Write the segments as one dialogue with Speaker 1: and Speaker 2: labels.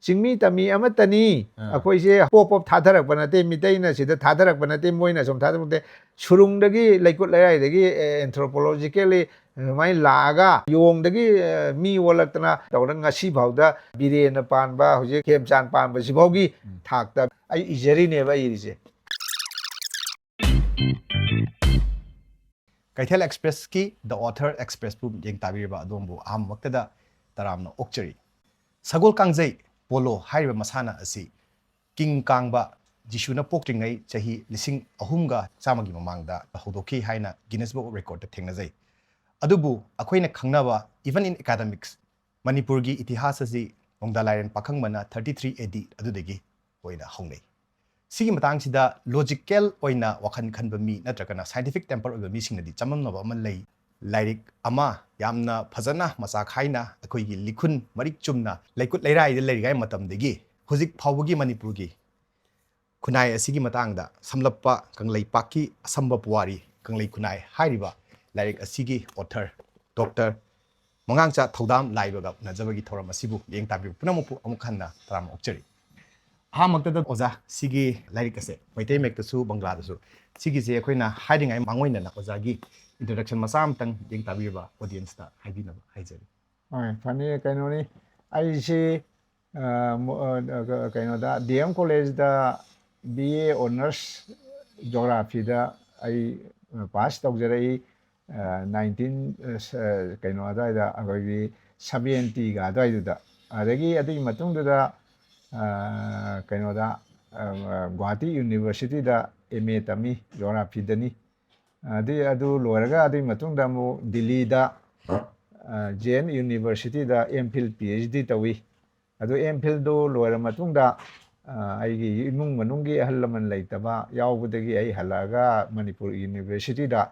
Speaker 1: Singmi tami amatani akoi se pop thatharak banate mitaina sida thatharak banate moina som thatharak surung dagi laikut lai dagi anthropologically mai laga yong dagi mi walaktana tawda ngasi bauda birena panba hoje khemchan panba sibaugi thakta ai ijeri ne ba irise
Speaker 2: Kaithel Express ki the author express pu jeng tabirba dombu am waktada taramna okchari Sagol Kangjai Polo haiba masana asi King Kangba Jishuna poktingai chahi lising ahumga samagi mamangda hodoki haina Guinness Book of Record thengnajai adubu akoina khangnaba even in academics Manipurgi itihasasi Nongdalairen pakhangmana 33 AD adudegi oina hongnei Sigi matangsida logical oina wakhan khanba mi natrakana scientific temper oiba mi singnadi chamamnaba ama lei Lairik ama yamna phajana macha khaina akoigi likhun marik chumna laikut leirai de leirigai matamdegi hozik phawgi manipurgi khunai asigi matangda samlappa kanglei paki asamba puwari kanglei khunai hairiba lairik asigi author Dr. Mangangcha Thodam laibaga najabagi thoram asibu yeng tabi punamupu amukhanna taram okchari ha maktada oza sigi lairik ase maitei mektasu bangla dasu sigi je akoina hairingai mangoina na ozagi introduction masam tang yeng tabiba audience ta haibina haijari
Speaker 1: funny kainoni ai se kaino da DM college da BA honors geography da ai pass tawjarai 19 kaino da agoi 70 ga da adagi adi matung da kaino da Guwahati University da MA tami geography dani adu loiraga adi matung da mo Delhi da JN University da MPhil PhD tawi adu MPhil do loira matung da aigi imung manunggi ahalaman laitaba yaubudagi ai halaga Manipur University da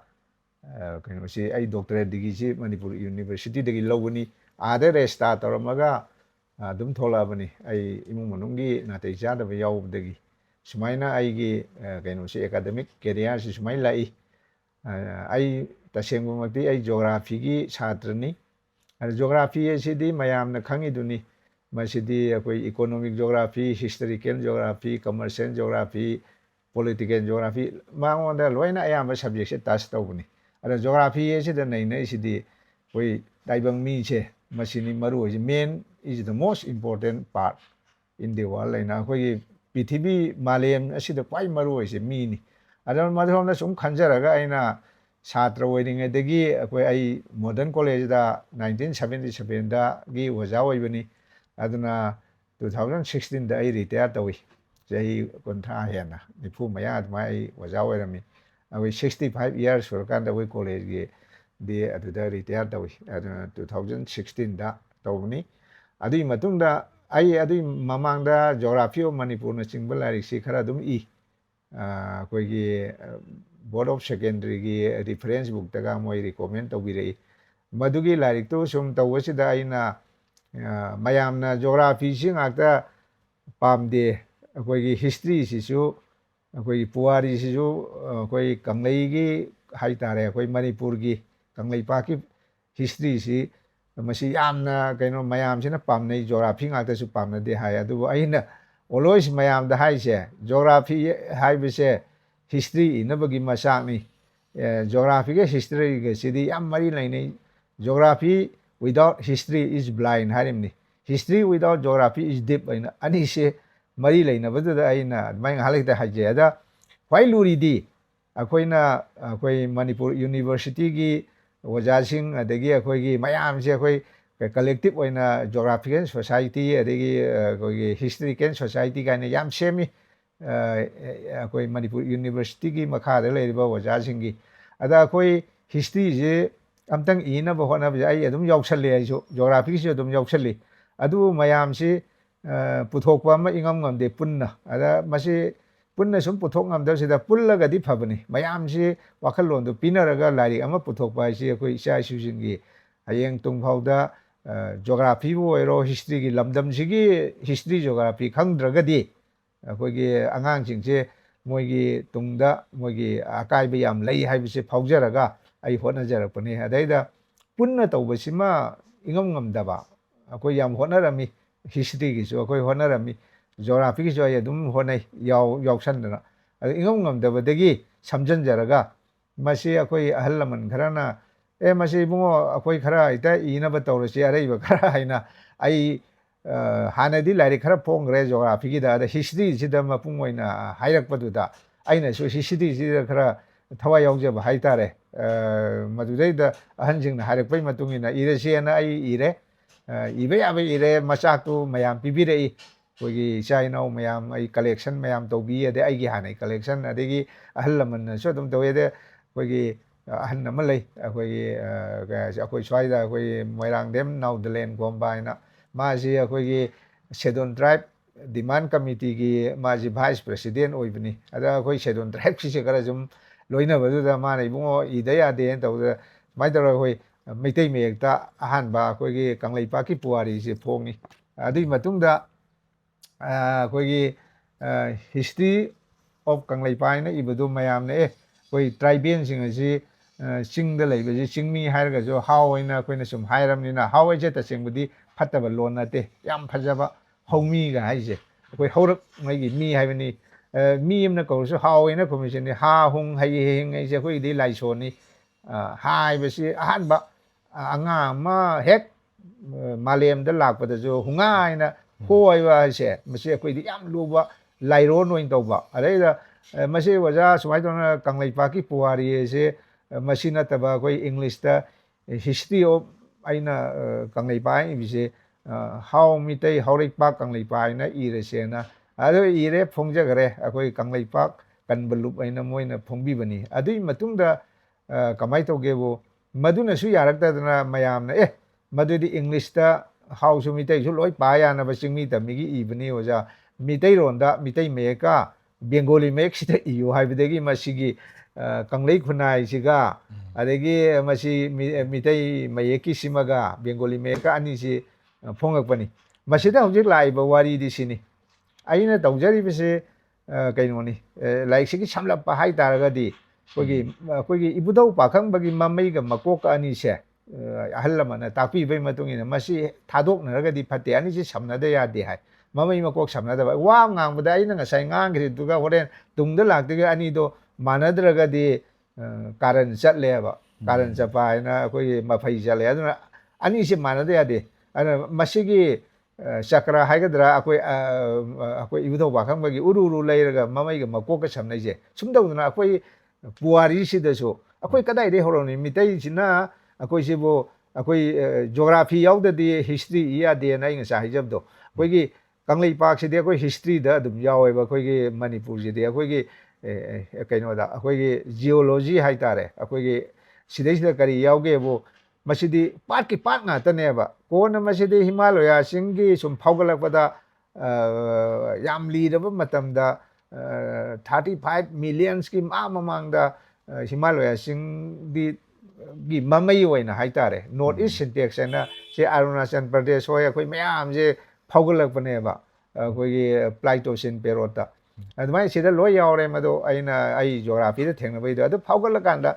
Speaker 1: kaino si ai doctorate digi si Manipur University dagi lawani ade resta taramaga dum thola bani ai imung manunggi natai jada ba yaubudagi sumaina aigi kaino si academic career si sumai lai ai tasengmati ai geography gi chatrani geography sidi mayamna khangiduni masidi akoi economic geography historical geography commercial geography political geography mangonda loina ayamba subject se touch tawbuni ada geography sida nei sidi koi daibang mi che masini maru main is the most important part in the world laina koi pithibi malem asida kwai maru se mi ni ada madhomna sum khanjaraga aina Satra wedding degi akoi ai modern college da 1977 da gi waja oibani aduna 2016 da ai retire tawi jahi kontha hena nipu maya mai waja oirami ai 65 years surkan da we college gi de aduda retire tawi aduna 2016 da tawni adi matung da ai adi mamang da geography of Manipur na chingbala si khara dum I koi gi Board of Secondary gi reference book taga moi recommend tawbirei madugi lairik tu sum tawasida aina mayamna geography singakta pamde akoi gi history sisu akoi puari sisu akoi kanglei gi haitare akoi Manipur gi kanglei pa ki history si masi yamna kaino mayam sina pamnei geography ngakta su pamna de hai adu aina always mayam da hai se geography hai bise history inabagi masak ni geography ke history ke sidi yam mari lainai geography without history is blind harimni history without geography is deaf aina ani se mari laina bada aina mai halak da haje ada wai luri di akoina akoi Manipur University gi wajasing adagi akoi gi mayam se akoi collective oina geographical society adagi akoi historical society kaina yam semi akoi Manipur University gi makha de leiba waja singi ada akoi history je amtang ina ba hona ba ai adum yaukshalle ai geography se adum yaukshalle adu mayam se puthokpa ma ingam ngam de punna ada masi punna sum puthok ngam da sida pullaga di phabani mayam se wakhallon du pinaraga lari ama puthokpa se akoi isa isu singi ayeng tung phauda geography bo ero history gi lamdam sigi history geography khangdraga di akoigi angang singse moigi tungda moigi akai ba yam lei haibise phaujaraga ai hona jarakpani adaida punna tawbasima ingam ngam daba akoi yam hona rami historyꯒꯤꯁꯨ ꯑꯩꯈꯣꯏ ꯍꯣꯠꯅꯔꯝꯃꯤ geographyꯒꯤꯁꯨ ꯑꯩ ꯑꯗꯨꯝ ꯍꯣꯠꯅꯩ ꯌꯥꯎꯁꯟꯗꯅ ꯑꯗꯨ ꯏꯉꯝ ꯉꯝꯗꯕꯗꯒꯤ ꯁꯝꯖꯟꯖꯔꯒ ꯃꯁꯤ ꯑꯩꯈꯣꯏ ꯑꯍꯜ ꯂꯃꯟ ꯈꯔꯅ ꯃꯁꯤ ꯏꯕꯨꯡꯉꯣ ꯑꯩꯈꯣꯏ ꯈꯔ ꯍꯦꯛꯇ ꯏꯅꯕ ꯇꯧꯔꯁꯤ ꯑꯔꯩꯕ ꯈꯔ ꯍꯥꯏꯅ ꯑꯩ ꯍꯥꯟꯅꯗꯤ ꯂꯥꯏꯔꯤꯛ ꯈꯔ ꯐꯣꯡꯈ꯭ꯔꯦ geographyꯒꯤꯗ ꯑꯗ historyꯁꯤꯗ ꯃꯄꯨꯡ ꯑꯣꯏꯅ ꯍꯥꯏꯔꯛꯄꯗꯨꯗ ꯑꯩꯅꯁꯨ historyꯁꯤꯗꯈꯔ ꯊꯋꯥꯏ ꯌꯥꯎꯖꯕ ꯍꯥꯏꯇꯥꯔꯦ ꯃꯗꯨꯗꯩꯗ ꯑꯍꯟꯁꯤꯡꯅ ꯍꯥꯏꯔꯛꯄꯩ ꯃꯇꯨꯡ 이나 이르시에나 ꯑꯩ ꯏꯔꯦ 이베 야베 이래 ꯃꯆꯥꯛꯇꯨ ꯃꯌꯥꯝ ꯄꯤꯕꯤꯔꯛꯏ ꯑꯩꯈꯣꯏꯒꯤ ꯏꯆꯥ ꯏꯅꯥꯎ ꯃꯌꯥꯝ ꯑꯩ ꯀꯂꯦꯛꯁꯟ ꯃꯌꯥꯝ ꯇꯧꯕꯤ ꯑꯗꯩ ꯑꯩꯒꯤ ꯍꯥꯟꯅꯩ ꯀꯂꯦꯛꯁꯟ ꯑꯗꯒꯤ ꯑꯍꯜ ꯂꯃꯟꯅꯁꯨ ꯑꯗꯨꯝ ꯇꯧꯋꯤ ꯑꯗꯩ ꯑꯩꯈꯣꯏꯒꯤ ꯑꯍꯟ ꯑꯃ ꯂꯩ ꯑꯩꯈꯣꯏ ꯁ꯭ꯋꯥꯏꯗ ꯑꯩꯈꯣꯏ ꯃꯣꯏꯔꯥꯡꯊꯦꯝ ꯅꯥꯎꯗꯂꯦꯟ ꯒꯣꯝꯕ ꯍꯥꯏꯅ ꯃꯥꯁꯤ ꯑꯩꯈꯣꯏꯒꯤ ꯁꯦꯗꯨꯜ ꯇ꯭ꯔꯥꯏꯕ ꯗꯤꯃꯥꯟ ꯀꯃꯤꯇꯤꯒꯤ ꯃꯥꯁꯤ ꯚꯥꯏꯁ ꯄ꯭ꯔꯦꯁꯤꯗꯦꯟ ꯑꯣꯏꯕꯅꯤ ꯑꯗ ꯑꯩꯈꯣꯏ ꯁꯦꯗꯨꯜ ꯇ꯭ꯔꯥꯏꯕꯁꯤꯁꯦ ꯈꯔ ꯁꯨꯝ ꯂꯣꯏꯅꯕꯗꯨꯗ ꯃꯥꯅ ꯏꯕꯨꯡꯉꯣ ꯏꯗ ꯌꯥꯗꯦꯅ ꯇꯧꯕꯗ ꯁꯨꯃꯥꯏꯅ ꯇꯧꯔꯒ ꯑꯩꯈꯣꯏ ꯃꯩꯇꯩ ꯃꯌꯦꯛꯇ ꯑꯍꯥꯟꯕ ꯑꯩꯈꯣꯏꯒꯤ ꯀꯪꯂꯩꯄꯥꯛꯀꯤ ꯄꯨꯋꯥꯔꯤꯁꯦ ꯐꯣꯡꯉꯤ ꯑꯗꯨꯒꯤ ꯃꯇꯨꯡꯗ ꯑꯩꯈꯣꯏꯒꯤ ꯍꯤꯁꯇ꯭ꯔꯤ ꯑꯣꯐ ꯀꯪꯂꯩꯄꯥꯛ ꯍꯥꯏꯅ ꯏꯕꯗꯨ ꯃꯌꯥꯝꯅ ꯑꯩꯈꯣꯏ ꯇ꯭ꯔꯥꯏꯕꯦꯜꯁꯤꯡ ꯑꯁꯤ ꯆꯤꯡꯗ ꯂꯩꯕꯁꯤ ꯆꯤꯡꯃꯤ ꯍꯥꯏꯔꯒꯁꯨ ꯍꯥꯎ ꯍꯥꯏꯅ ꯑꯩꯈꯣꯏꯅ ꯁꯨꯝ ꯍꯥꯏꯔꯕꯅꯤꯅ ꯍꯥꯎ ꯍꯥꯏꯁꯦ ꯇꯁꯦꯡꯕꯗꯤ ꯐꯠꯇꯕ ꯂꯣꯟ ꯅꯠꯇꯦ ꯌꯥꯝ ꯐꯖꯕ ꯍꯧꯃꯤꯒ ꯍꯥꯏꯁꯦ ꯑꯩꯈꯣꯏ ꯍꯧꯔꯛꯉꯩꯒꯤ ꯃꯤ ꯍꯥꯏꯕꯅꯤ ꯃꯤ ꯑꯃꯅ ꯀꯧꯔꯁꯨ ꯍꯥꯎ ꯍꯥꯏꯅ ꯈꯨꯝꯃꯤꯁꯤꯅꯤ ꯍꯥ ꯍꯨꯡ ꯍꯩ ꯍꯦꯡ ꯍꯥꯏꯁꯦ ꯑꯩꯈꯣꯏꯒꯤꯗꯤ ꯂꯥꯏꯁꯣꯟꯅꯤ ꯍꯥꯏꯕꯁꯤ ꯑꯍꯥꯟꯕ ꯑꯉꯥꯡ ꯑꯃ ꯍꯦꯛ ꯃꯥꯂꯦꯝꯗ ꯂꯥꯛꯄꯗꯁꯨ ꯍꯨꯡꯉꯥ ꯍꯥꯏꯅ ꯍꯣ ꯍꯥꯏꯕ ꯍꯥꯏꯁꯦ ꯃꯁꯤ ꯑꯩꯈꯣꯏꯗꯤ ꯌꯥꯝ ꯂꯨꯕ ꯂꯥꯏꯔꯣꯟ ꯑꯣꯏꯅ ꯇꯧꯕ ꯑꯗꯩꯗ ꯃꯁꯤ ꯑꯣꯖꯥ ꯁꯨꯃꯥꯏꯅ ꯇꯧꯅ ꯀꯪꯂꯩꯄꯥꯛꯀꯤ ꯄꯨꯋꯥꯔꯤ ꯑꯁꯦ ꯃꯁꯤ ꯅꯠꯇꯕ ꯑꯩꯈꯣꯏ ꯏꯪꯂꯤꯁꯇ ꯍꯤꯁꯇ꯭ரி ꯑꯣꯐ ꯑꯩꯅ ꯀꯪꯂꯩꯄꯥꯛ ꯏꯕꯁꯦ ꯍꯥꯎ ꯃꯤꯇꯩ ꯍꯥꯎꯔꯩꯄꯥꯛ ꯀꯪꯂꯩꯄꯥꯛ ꯍꯥꯏꯅ ꯏꯔꯁꯦꯅ ꯑꯗꯨ ꯏꯔꯦ ꯐꯣꯡꯖꯈꯔꯦ ꯑꯩꯈꯣꯏ ꯀꯪꯂꯩꯄꯥꯛ ꯀꯟꯕ ꯂꯨꯞ ꯍꯥꯏꯅ ꯃꯣꯏꯅ ꯐꯣꯡꯕꯤꯕꯅꯤ ꯑꯗꯨꯒꯤ ꯃꯇꯨꯡꯗ ꯀꯃꯥꯏꯅ ꯇꯧꯒꯦꯕꯨ ꯃꯗꯨꯅꯁꯨ ꯌꯥꯔꯛꯇꯗꯅ ꯃꯌꯥꯝꯅ ꯃꯗꯨꯗꯤ ꯏꯪꯂꯤꯁꯇ ꯍꯥꯎꯁꯨ ꯃꯤꯇꯩꯁꯨ ꯂꯣꯏ ꯄꯥ ꯌꯥꯅꯕ ꯆꯤꯡꯃꯤ ꯇꯝꯃꯤꯒꯤ ꯏꯕꯅꯤ ꯑꯣꯖꯥ ꯃꯤꯇꯩꯔꯣꯟꯗ ꯃꯤꯇꯩ ꯃꯌꯦꯛꯀ ꯕꯦꯡꯒꯣꯂꯤ ꯃꯌꯦꯛꯁꯤꯗ ꯏꯌꯨ ꯍꯥꯏꯕꯗꯒꯤ ꯃꯁꯤꯒꯤ ꯀꯪꯂꯩ ꯈꯨꯟꯅꯥꯏꯁꯤꯒ ꯑꯗꯒꯤ ꯃꯁꯤ ꯃꯤꯇꯩ ꯃꯌꯦꯛꯀꯤꯁꯤꯃꯒ ꯕꯦꯡꯒꯣꯂꯤ ꯃꯌꯦꯛꯀ ꯑꯅꯤꯁꯤ ꯐꯣꯡꯉꯛꯄꯅꯤ ꯃꯁꯤꯗ ꯍꯧꯖꯤꯛ ꯂꯥꯛꯏꯕ ꯋꯥꯔꯤꯗꯤ ꯁꯤꯅꯤ ꯑꯩꯅ ꯇꯧꯖꯔꯤꯕꯁꯤ ꯀꯩꯅꯣꯅꯤ ꯂꯥꯏꯔꯤꯛꯁꯤꯒꯤ ꯁꯝꯂꯞꯄ ꯍꯥꯏꯇꯥꯔꯒꯗꯤ ꯑꯩꯈꯣꯏꯒꯤ ꯏꯕꯨꯙꯧ ꯄꯥꯈꯪꯕꯒꯤ ꯃꯃꯩꯒ ꯃꯀꯣꯛꯀ ꯑꯅꯤꯁꯦ ꯑꯍꯜ ꯂꯃꯟꯅ ꯇꯥꯛꯄꯤꯕꯩ ꯃꯇꯨꯡ ꯏꯟꯅ ꯃꯁꯤ ꯊꯥꯗꯣꯛꯅꯔꯒꯗꯤ ꯐꯠꯇꯦ ꯑꯅꯤꯁꯤ ꯁꯝꯅꯗ ꯌꯥꯗꯦ ꯍꯥꯏ ꯃꯃꯩ ꯃꯀꯣꯛ ꯁꯝꯅꯗꯕ ꯋꯥ ꯉꯥꯡꯕꯗ ꯑꯩꯅ ꯉꯁꯥꯏ ꯉꯥꯡꯈ꯭ꯔꯤꯗꯨꯒ ꯍꯣꯔꯦन ꯇꯨꯡꯗ ꯂꯥꯛꯇꯣꯏꯒ ꯑꯅꯤꯗꯣ ꯃꯥꯟꯅꯗ꯭ꯔꯒꯗꯤ ꯀꯥꯔꯟ ꯆꯠꯂꯦꯕ ꯀꯥꯔꯟ ꯆꯠꯄ ꯍꯥꯏꯅ ꯑꯩꯈꯣꯏꯒꯤ ꯃꯐꯩ ꯆꯠꯂꯦ ꯑꯗꯨꯅ ꯑꯅꯤꯁꯤ ꯃꯥꯟꯅꯗ ꯌꯥꯗꯦ ꯑꯗꯨꯅ ꯃꯁꯤꯒꯤ ꯆꯀ꯭ꯔ ꯍꯥꯏꯒꯗ꯭ꯔꯥ ꯑꯩꯈꯣꯏ ꯏꯕꯨꯙꯧ ꯄꯥꯈꯪꯕꯒꯤ ꯎꯔꯨ ꯎꯔꯨ ꯂꯩꯔꯒ ꯃꯃꯩꯒ ꯃꯀꯣꯛꯀ ꯁꯝꯅꯩꯁꯦ ꯁꯨꯝ ꯇꯧꯗꯅ ꯑꯩꯈꯣꯏ ꯄꯨꯋꯥꯔꯤꯁꯤꯗꯁꯨ ꯑꯩꯈꯣꯏ ꯀꯗꯥꯏꯗꯒꯤ ꯍꯧꯔꯛꯅꯤ ꯃꯤꯇꯩꯁꯤꯅ ꯑꯩꯈꯣꯏꯁꯤꯕꯨ ꯑꯩꯈꯣꯏ ꯖꯣꯒ꯭ꯔꯥꯐꯤ ꯌꯥꯎꯗꯗꯤ ꯍꯤꯁꯇ꯭ꯔꯤ ꯏ ꯌꯥꯗꯦꯅ ꯑꯩ ꯉꯁꯥꯏ ꯍꯥꯏꯖꯕꯗꯣ ꯑꯩꯈꯣꯏꯒꯤ ꯀꯪꯂꯩꯄꯥꯛꯁꯤꯗꯤ ꯑꯩꯈꯣꯏ ꯍꯤꯁꯇ꯭ꯔꯤꯗ ꯑꯗꯨꯝ ꯌꯥꯎꯋꯦꯕ ꯑꯩꯈꯣꯏꯒꯤ ꯃꯅꯤꯄꯨꯔꯁꯤꯗꯤ ꯑꯩꯈꯣꯏꯒꯤ ꯀꯩꯅꯣꯗ ꯑꯩꯈꯣꯏꯒꯤ ꯖꯤꯑꯣꯂꯣꯖꯤ ꯍꯥꯏꯇꯥꯔꯦ ꯑꯩꯈꯣꯏꯒꯤ ꯁꯤꯗꯩꯁꯤꯗ ꯀꯔꯤ ꯌꯥꯎꯒꯦꯕꯨ ꯃꯁꯤꯗꯤ ꯄꯥꯠꯀꯤ ꯄꯥꯠ ꯉꯥꯛꯇꯅꯦꯕ ꯀꯣꯟꯅ ꯃꯁꯤꯗꯤ ꯍꯤꯃꯥꯂꯌꯥ ꯆꯤꯡꯒꯤ ꯁꯨꯝ ꯐꯥꯎꯒꯠꯂꯛꯄꯗ ꯌꯥꯝ ꯂꯤꯔꯕ ꯃꯇꯝꯗ 35 ꯃꯤꯂꯤꯌꯟꯁꯀꯤ ꯃꯃꯥꯡꯗ ꯍꯤꯃꯥꯂꯌꯥ ꯆꯤꯡꯗꯤ ꯒꯤ ꯃꯃꯩ ꯑꯣꯏꯅ ꯍꯥꯏꯇꯥꯔꯦ ꯅꯣꯔꯠ ꯏꯁ ꯁꯤꯟꯇꯦꯛꯁ ꯍꯥꯏꯅ ꯁꯤ ꯑꯔꯨꯅꯥꯆꯜ ꯄ꯭ꯔꯗꯦꯁ ꯍꯣꯏ ꯑꯩꯈꯣꯏ ꯃꯌꯥꯝꯁꯦ ꯐꯥꯎꯒꯠꯂꯛꯄꯅꯦꯕ ꯑꯩꯈꯣꯏꯒꯤ ꯄ꯭ꯂꯥꯏꯇꯣꯁꯤꯟ ꯄꯦꯔꯣꯠꯇ ꯑꯗꯨꯃꯥꯏꯅ ꯁꯤꯗ ꯂꯣꯏ ꯌꯥꯎꯔꯦ ꯃꯗꯨ ꯑꯩ ꯖꯣꯒ꯭ꯔꯥꯐꯤꯗ ꯊꯦꯡꯅꯕꯩꯗꯣ ꯑꯗꯨ ꯐꯥꯎꯒꯠꯂꯀꯥꯟꯗ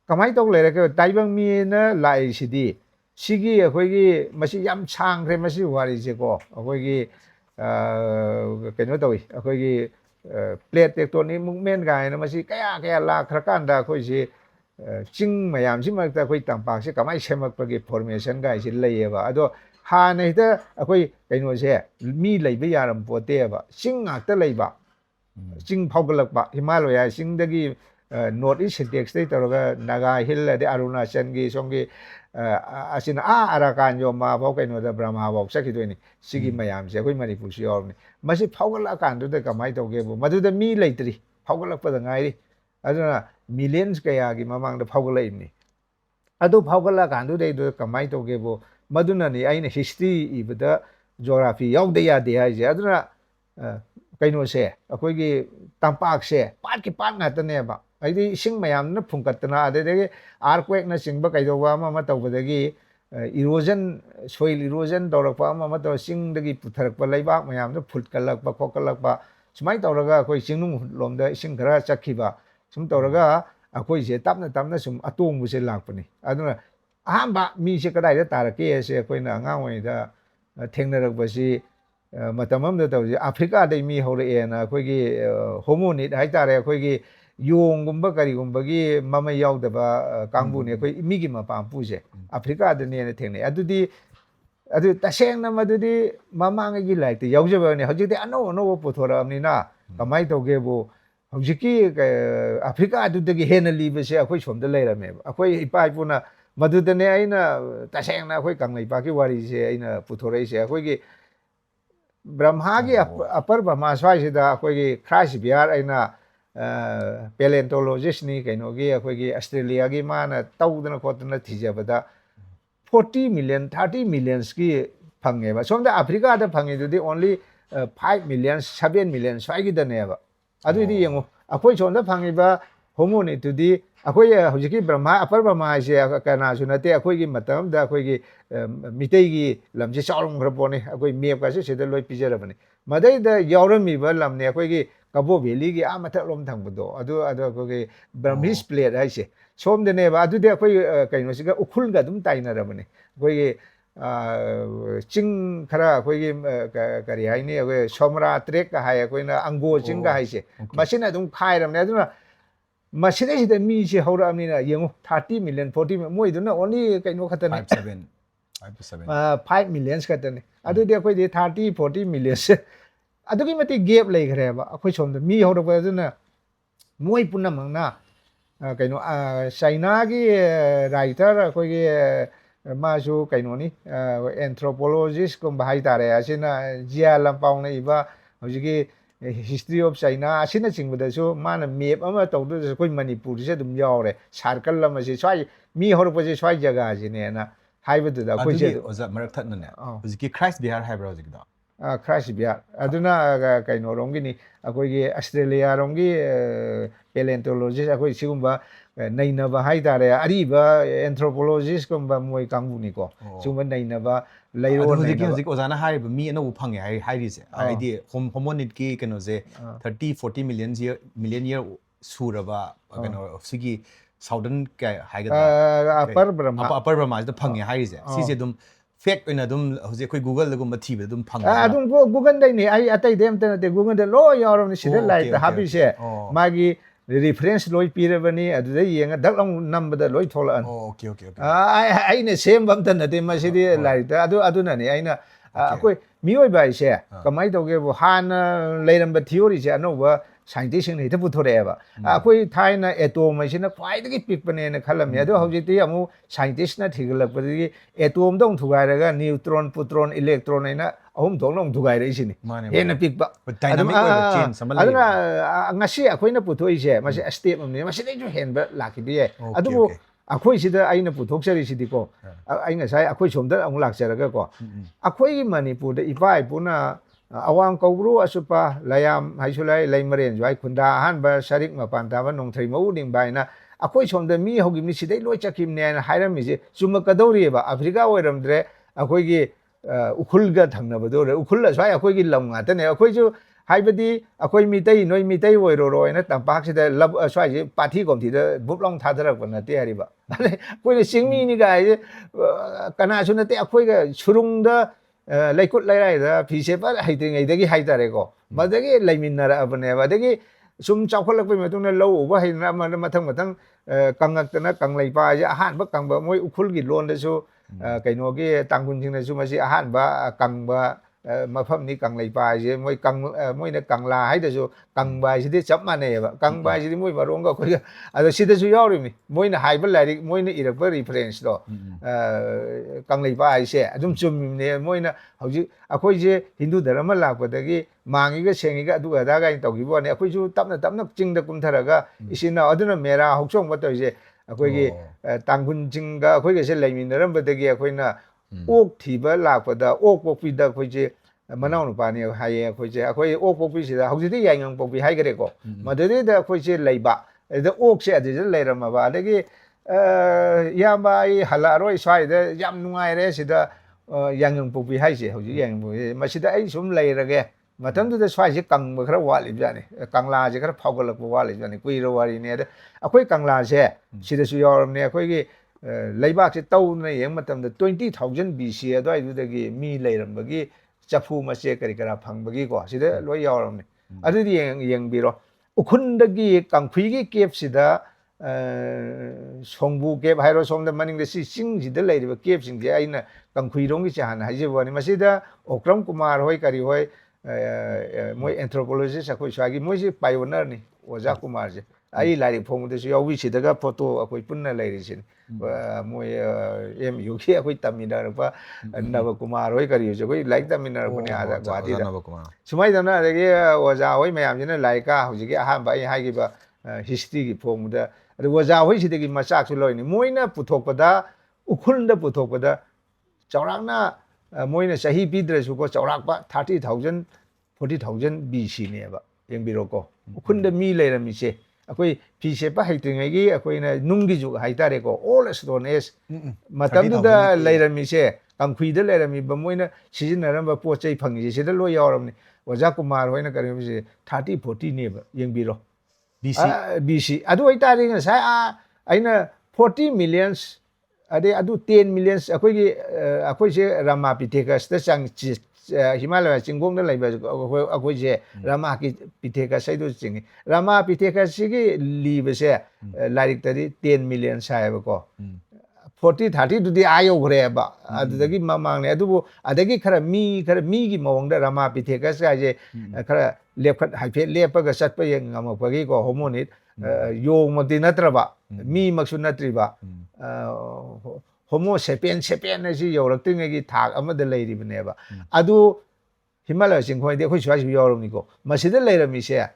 Speaker 1: ꯀꯃꯥꯏꯅ ꯇꯧ ꯂꯩꯔꯒ ꯇꯥꯏꯕꯪ ꯃꯤꯅ ꯂꯥꯛꯏꯁꯤꯗꯤ ꯁꯤꯒꯤ ꯑꯩꯈꯣꯏꯒꯤ ꯃꯁꯤ ꯌꯥꯝ ꯁꯥꯡꯈ꯭ರೆ ꯃꯁꯤ ꯋꯥꯔꯤꯁꯦꯀꯣ ꯑꯩꯈꯣꯏꯒꯤ ꯀꯩꯅꯣ ꯇꯧꯏ ꯑꯩꯈꯣꯏꯒꯤ ꯄ꯭ꯂꯦꯠ ꯇꯦꯛꯇꯣꯅꯤꯛ ꯃꯨꯚꯃꯦꯟ ꯀꯥꯏꯅ ꯃꯁꯤ ꯀꯌꯥ ꯂꯥꯛꯈ꯭ꯔꯀꯥꯟꯗ ꯑꯩꯈꯣꯏꯁꯤ ꯆꯤꯡ ꯃꯌꯥꯝꯁꯤ ꯃꯔꯛꯇ ꯑꯩꯈꯣꯏ ꯇꯝꯄꯥꯛꯁꯦ ꯀꯃꯥꯏꯅ ꯁꯦꯝꯃꯛꯄꯒꯤ ꯐꯣꯔꯃꯦꯁꯟ ꯒꯥꯏꯁꯤ ꯂꯩꯌꯦꯕ ꯑꯗꯣ ꯍꯥꯟꯅ ꯍꯦꯛꯇ ꯑꯩꯈꯣꯏ ꯀꯩꯅꯣꯁꯦ ꯃꯤ ꯂꯩꯕ ꯌꯥꯔꯝꯄꯣꯠꯇꯦꯕ ꯆꯤꯡ ꯉꯥꯛꯇ ꯂꯩꯕ ꯆꯤꯡ ꯐꯥꯎꯒꯠꯂꯛꯄ ꯍꯤꯃꯥꯂꯌꯥ ꯆꯤꯡꯗꯒꯤ ꯅꯣꯔꯠ ꯏꯁ ꯁꯤꯟꯇꯦꯛꯁꯇꯩ ꯇꯧꯔꯒ ꯅꯥꯒꯥ ꯍꯤꯜ ꯑꯗꯩ ꯑꯔꯨꯅꯥꯆꯜꯒꯤ ꯁꯣꯝꯒꯤ ꯑꯁꯤꯅ ꯑꯔꯥꯀꯥꯟ ꯌꯣꯝꯃꯥꯐꯥꯎ ꯀꯩꯅꯣꯗ ꯕ꯭ꯔꯍ꯭ꯃꯥꯐꯥꯎ ꯆꯠꯈꯤꯗꯣꯏꯅꯤ ꯁꯤꯒꯤ ꯃꯌꯥꯝꯁꯦ ꯑꯩꯈꯣꯏ ꯃꯅꯤꯄꯨꯔꯁꯨ ꯌꯥꯎꯔꯕꯅꯤ ꯃꯁꯤ ꯐꯥꯎꯒꯠꯂꯛꯑꯀꯥꯟꯗꯨꯗ ꯀꯃꯥꯏꯅ ꯇꯧꯒꯦꯕꯨ ꯃꯗꯨꯗ ꯃꯤ ꯂꯩꯇ꯭ꯔꯤ ꯐꯥꯎꯒꯠꯂꯛꯄꯗ ꯉꯥꯏꯔꯤ ꯑꯗꯨꯅ मिलियंस कयागी ममांग फाउगलाइबनी अदु फाउगलाकांदुदैदो कमाय तौगेबो मदुनानि आइना हिस्ट्री इबदा जियोग्राफी यावदे यादे हाइजे अदुना कइनोसे अखोइगी तंपाकसे पाटकी पाट नातनेबा आइदि इसिंग मयामना फुंकतना अदेदे आर्थक्वेक ना सिंगबा कइदोबा अमा तौबदगी इरोजन सोइल इरोजन तौरकपा अमा तौ सिंगदगी पुथरकपा लैबाक मयामना फुटकलकपा खोकलकपा सुमाय तौरगा अखोइ सिंगनु लोमदा इसिंग खरा चखिबा सुम तौरगा अखोइसे तपना तपना सुम अतोंबुसे लाकपनि अदुना अहंबा मीसे कदाइदा तारके से अखोइना अंगांग ओइदा เทงนรกบสิมาตามมันตัวแอฟริกาได้มีเขาเลยนะคุยกี่โฮโมนิดให้ตาเลยคุยกี่ยงกุมบการิกุมบกี้มาไม่ยาวแต่ว่ากังบุเนี่ยคุยมีกี่มาปามพูดเช่แอฟริกาเดี๋ยวนี้เทงเนี่ยಅದು ತಶೇಂಗ್ ನಮ್ಮದು ಮಮ್ಮಂಗಿ ಲೈತಿ ಯೌಜಬನೆ ಹೌಜಿದೆ ಅನ್ನೋ ಪುಥೋರ ಅಮ್ನಿನಾ ಕಮೈ ತೋಗೆಬು ಹೌಜಿಕಿ ಆಫ್ರಿಕಾ ಅದುದಗಿ ಹೇನಲ್ಲಿ ಬಸೆ ಅಖೋಯ್ ಸೊಂದ ಲೈರಮೆ ಅಖೋಯ್ ಇಪಾಯ್ ಪುನ ಮದುದನೆ ಐನ ತಶೇಂಗ್ ನ ಅಖೋಯ್ ಕಂಗ್ಲೈ ಪಾಕಿ ವಾರಿಸೆ ಐನ ಪುಥೋರೈಸೆ ಅಖೋಯ್ಗಿ ಬ್ರಹ್ಮಾಗಿ ಅಪರ್ ಬ್ರಹ್ಮ ಸ್ವಾಯಿಸಿದ ಅಖೋಯ್ಗಿ ಕ್ರಾಶ್ ಬಿಹಾರ್ ಐನ ಪೆಲೆಂಟೋಲೊಜಿಸ್ಟ್ ನಿ ಕೈನೋಗಿ ಅಖೋಯ್ಗಿ ಆಸ್ಟ್ರೇಲಿಯಾಗಿ ಮಾನ ತೌದನ ಖೋತನ ಥಿಜಬದ 40 million 30 million की फंगे बा सोमदा अफ्रीका दा फंगे दुदी only 5 million 7 million स्वाइगी दने बा अदुदी यंगो अखोय सोमदा फंगे बा होमोनि दुदी अखोय हुजिकी ब्रह्मा अपर ब्रह्मा से कना सुनते अखोय की मतम दा अखोय की मितै की लमजे चाउरम खरपोने अखोय मेप का से लोय पिजरबने मदै दा यावरमी बा लमने अखोय की कबो वैली की आ मथक लोम थंगबदो अदो अखोय की ब्रह्मिस प्लेट हाइसे सोमदने बा अदुदे अखोय कइनोसिगा उखुलगा दुम ताइनरबने अखोय चिंग खरा अखोय करी हाइने अखोय सोमरा ट्रेक का हाय अखोयना अंगो चिंग का हाइसे मसिना दुम खाइरमने अदुना मसिदैसिदा मीसे हौरामनिना यंगो 30 million 40 million मोइदुना ओनली कइनो खतने 5 million खतने अदुदे अखोय 30 40 million से अदुगी मति गैप लेखरेबा अखोय सोमदा मी हौरबदुना मोइ पुनमंगना कहीं चाइना की राइटर कोई मासु कहीं एंथ्रोपोलॉजिस्ट को बाहर तारे असीना जिया लंपाव ने इबा हौजिकी हिस्ट्री ऑफ चाइना असीना चिंगबदसु माना मैप अमा तौदु कोई मणिपुर से दुम यावरे सर्कल लम से स्वाई मी हरपजे स्वाई जगह जिने ना हाइबदुदा कोई से
Speaker 2: ओजा मरक थनने हौजिकी क्राइस्ट बिहार हाइब्रा हौजिकदा
Speaker 1: क्राइस्ट बिहार अदुना कहीं रोंगिनी अखोई ऑस्ट्रेलिया रोंगी पैलेंटोलॉजिस्ट अखोई सिगुम्बा नैनबा हाइतारे अरीबा एंथ्रोपोलॉजिस्ट कुम्बा मोय कांगबुनिको सिगुम्बा नैनबा लैरो
Speaker 2: हौजिक ओजाना हाइबा मी अनौ फंगे हाइरिसे आइदि होमोनिड की कनोजे 30 40 मिलियन ईयर सुरबा कनो सिगी साउदर्न का हाइगदा
Speaker 1: अपर ब्रह्मा
Speaker 2: द फंगे हाइरिसे सिजे दुम फेक ओइना दुम हौजे कोई गूगल लगुम थीबे दुम फंगे
Speaker 1: अदुम गूगल दैनि आई अतै देम तनते गूगल दे लो यावरमनि सिदे लाइट हाबिसे मागी रेफरेंस लोई पिरबनी अदुदे येंगा दक्लम नंबदा लोई थोलन
Speaker 2: ओके
Speaker 1: आइने सेम बम तनते मसिदि लाइट अदुनानि आइना अखोय मियोय बाइसे कमाइ तोगे बो हान लेरंबा थियोरी से अनोबा साइंटिस्ट ने हित पुथोरेबा अखोय थाइना एटोम मसिना ख्वाइदगी पिकपने ने खलमे अदो हौजिति अमु साइंटिस्ट ना थिगलकपदि एटोम दं थुगाइरगा न्यूट्रॉन प्रोटॉन इलेक्ट्रॉन हैना अहुम दोंग थुगाइरैसिनि हेना पिकबा
Speaker 2: डायनामिक चेंज समल
Speaker 1: अदुना ngasi अखोयना पुथोइसे मसे स्टेप अमने मसिदैजु हेनबा लाखिबिए अदुबो अखोय सिदा आइना पुथोक्सरि सिदिको आइ ngasai अखोय सोमदा अमु लाक्सरगा को अखोय मणिपुर इपा इपुना अवांग कौब्रु असुपा लयाम हाइसुलाई लैमरेन जवाई खुंदा अहानबा सरिक मपान ताबा नोंथै मौ निंबायना अखोय सोमदा मी होगिमनि सिदै लोय चकिमने हाइरमिजे चुमकदौरिबा अफ्रीका ओइरमद्रे अखोयगी उखुलगा थंगनबदो उखुल स्वाय अखोयगी लम गातने अखोयजु हाइबदी अखोय मितै नोय मितै ओइरोरोयना तंपाकसिदा लब स्वायजे पाथी गोमथिदा बुबलंग थादरक नते हरिबा कोइने सिंगमिनि गाय कनासु नते अखोयगा सुरुंगदा लैकुट लैराइदा फिसेपा हाइत्रिङैदगी हाइतारेको मदगी लैमिन्नरबनेबा दगी सुम चावखलकपै मतुंगना लौ उबा हाइना मथंग मथंग कंगक्तना कंगलैपा अहानबा कंबा मोय उखुलगी लोनदसु कइनोगी तांगुनजिंगनसु मसि अहानबा कंबा मफमनि कंगलैपा जे मोय कंग मोयना कंगला हाइदसु कंबा सिदि चप मानेबा कंबा सिदि मोय मरोंगा खोय अद सिदसु यावरिमि मोयना हाइबा लाइरिक मोयना इरकबा रेफरेंस दो कंगलैपा आइसे अदुम चुममिने मोयना हौजि अखोय जे हिंदू धर्म लापदगी मांगिगा सेंगिगा अदुगा दागा इन तौगिबोने अखोयजु तपना तपना चिंगदा कुमथरगा इसिना अदुना मेरा हौचोंग बतोइसे अखोयगी तांगुनजिंगा अखोयगसे लैमिनरमबदगी अखोयना ओक थीबा लापदा ओक पोपीदा अखोयजे मनाव नुपानी हाये अखोयजे अखोय ओक पोपीसिदा हौजिदि याइंगं पोपी हाइगरेको मददिदा अखोयजे लैबा एदा ओक से अदिजे लैरमबा अदगी याबा आई हलारोय स्वाइदा याम नुंगाइरे सिदा यांगं पोपी हाइसे हौजि यांगं पोपी मसिदा आई सुम लैरगे मतंदुदा स्वाइजे कंग खरा वालिब जाने कंगला जे खरा फावगलक वालिब जाने कुइरो वारिने अखोय कंगला से सिदसु यावरमने अखोयगी lấy bác sẽ tàu này em mà tầm 20,000 BC đó ai đó cái mi lấy làm bagi chấp phu mà sẽ cái phẳng bagi quá sẽ đấy lối giàu làm này ở đây yang bị rồi ukun đó cái càng phi cái kẹp sẽ đó song bu kẹp hay rồi song đó mình cái sinh gì đó lấy được kẹp sinh gì ai nè càng phi rong cái chán hay gì vậy mà sẽ đó Okram Kumar hoy cái hoy mỗi anthropologist aku suagi mỗi si pioneer ni Wajah Kumar je ai lai phong de yo wi si daga photo aku pun na lai sin mỗi em yu khi aku tamina pa Nava Kumar hoy kari jo koi like tamina ko ni ada Guwahati da sumai da na de Wajah hoy mayam jin lai ka hu ji ki aham ba hai ki ba history ki phong da Wajah hoy si de ki masak su loi ni moi na puthok pa da ukhul da puthok pa da chawrak na mỗi người sahi pidre su ko chawrak ba 30,000 40,000 BC ne ba yang biro ko khun da mi le ra mi che akoi phi se pa hai tingai gi akoi na nung gi ju hai ta re ko all stone age matam da le ra mi che kang khui da le ra mi ba moi na season na ba po chai phang ji se da lo yaw ram ni Wajah Kumar hoi na ka mi se 30 40 ne ba yang biro BC adu ai ta ri nga sai aina 40 millions ade adu 10 millions akoi se Ramapitheka sta sang Himalaya Chinggong da lai ba akoi se Rama ki Pitheka sai do ching Ramapitheka sigi li ba se larik tari 10 million sai ba ko 40 30 du di ayo gre ba adagi mamang ne adu adagi khara mi gi mawang da Ramapitheka sai je khara lepkhat hai phe lepa ga sat pa yang ngam pa gi ko homonit yong mati natra ba mi maksu natri ba homo sapiens na si yorak tinga gi thak amada lei ri bne ba adu Himalaya Chinghoi de khoi chwa si yoram ni ko masida lei ra mi se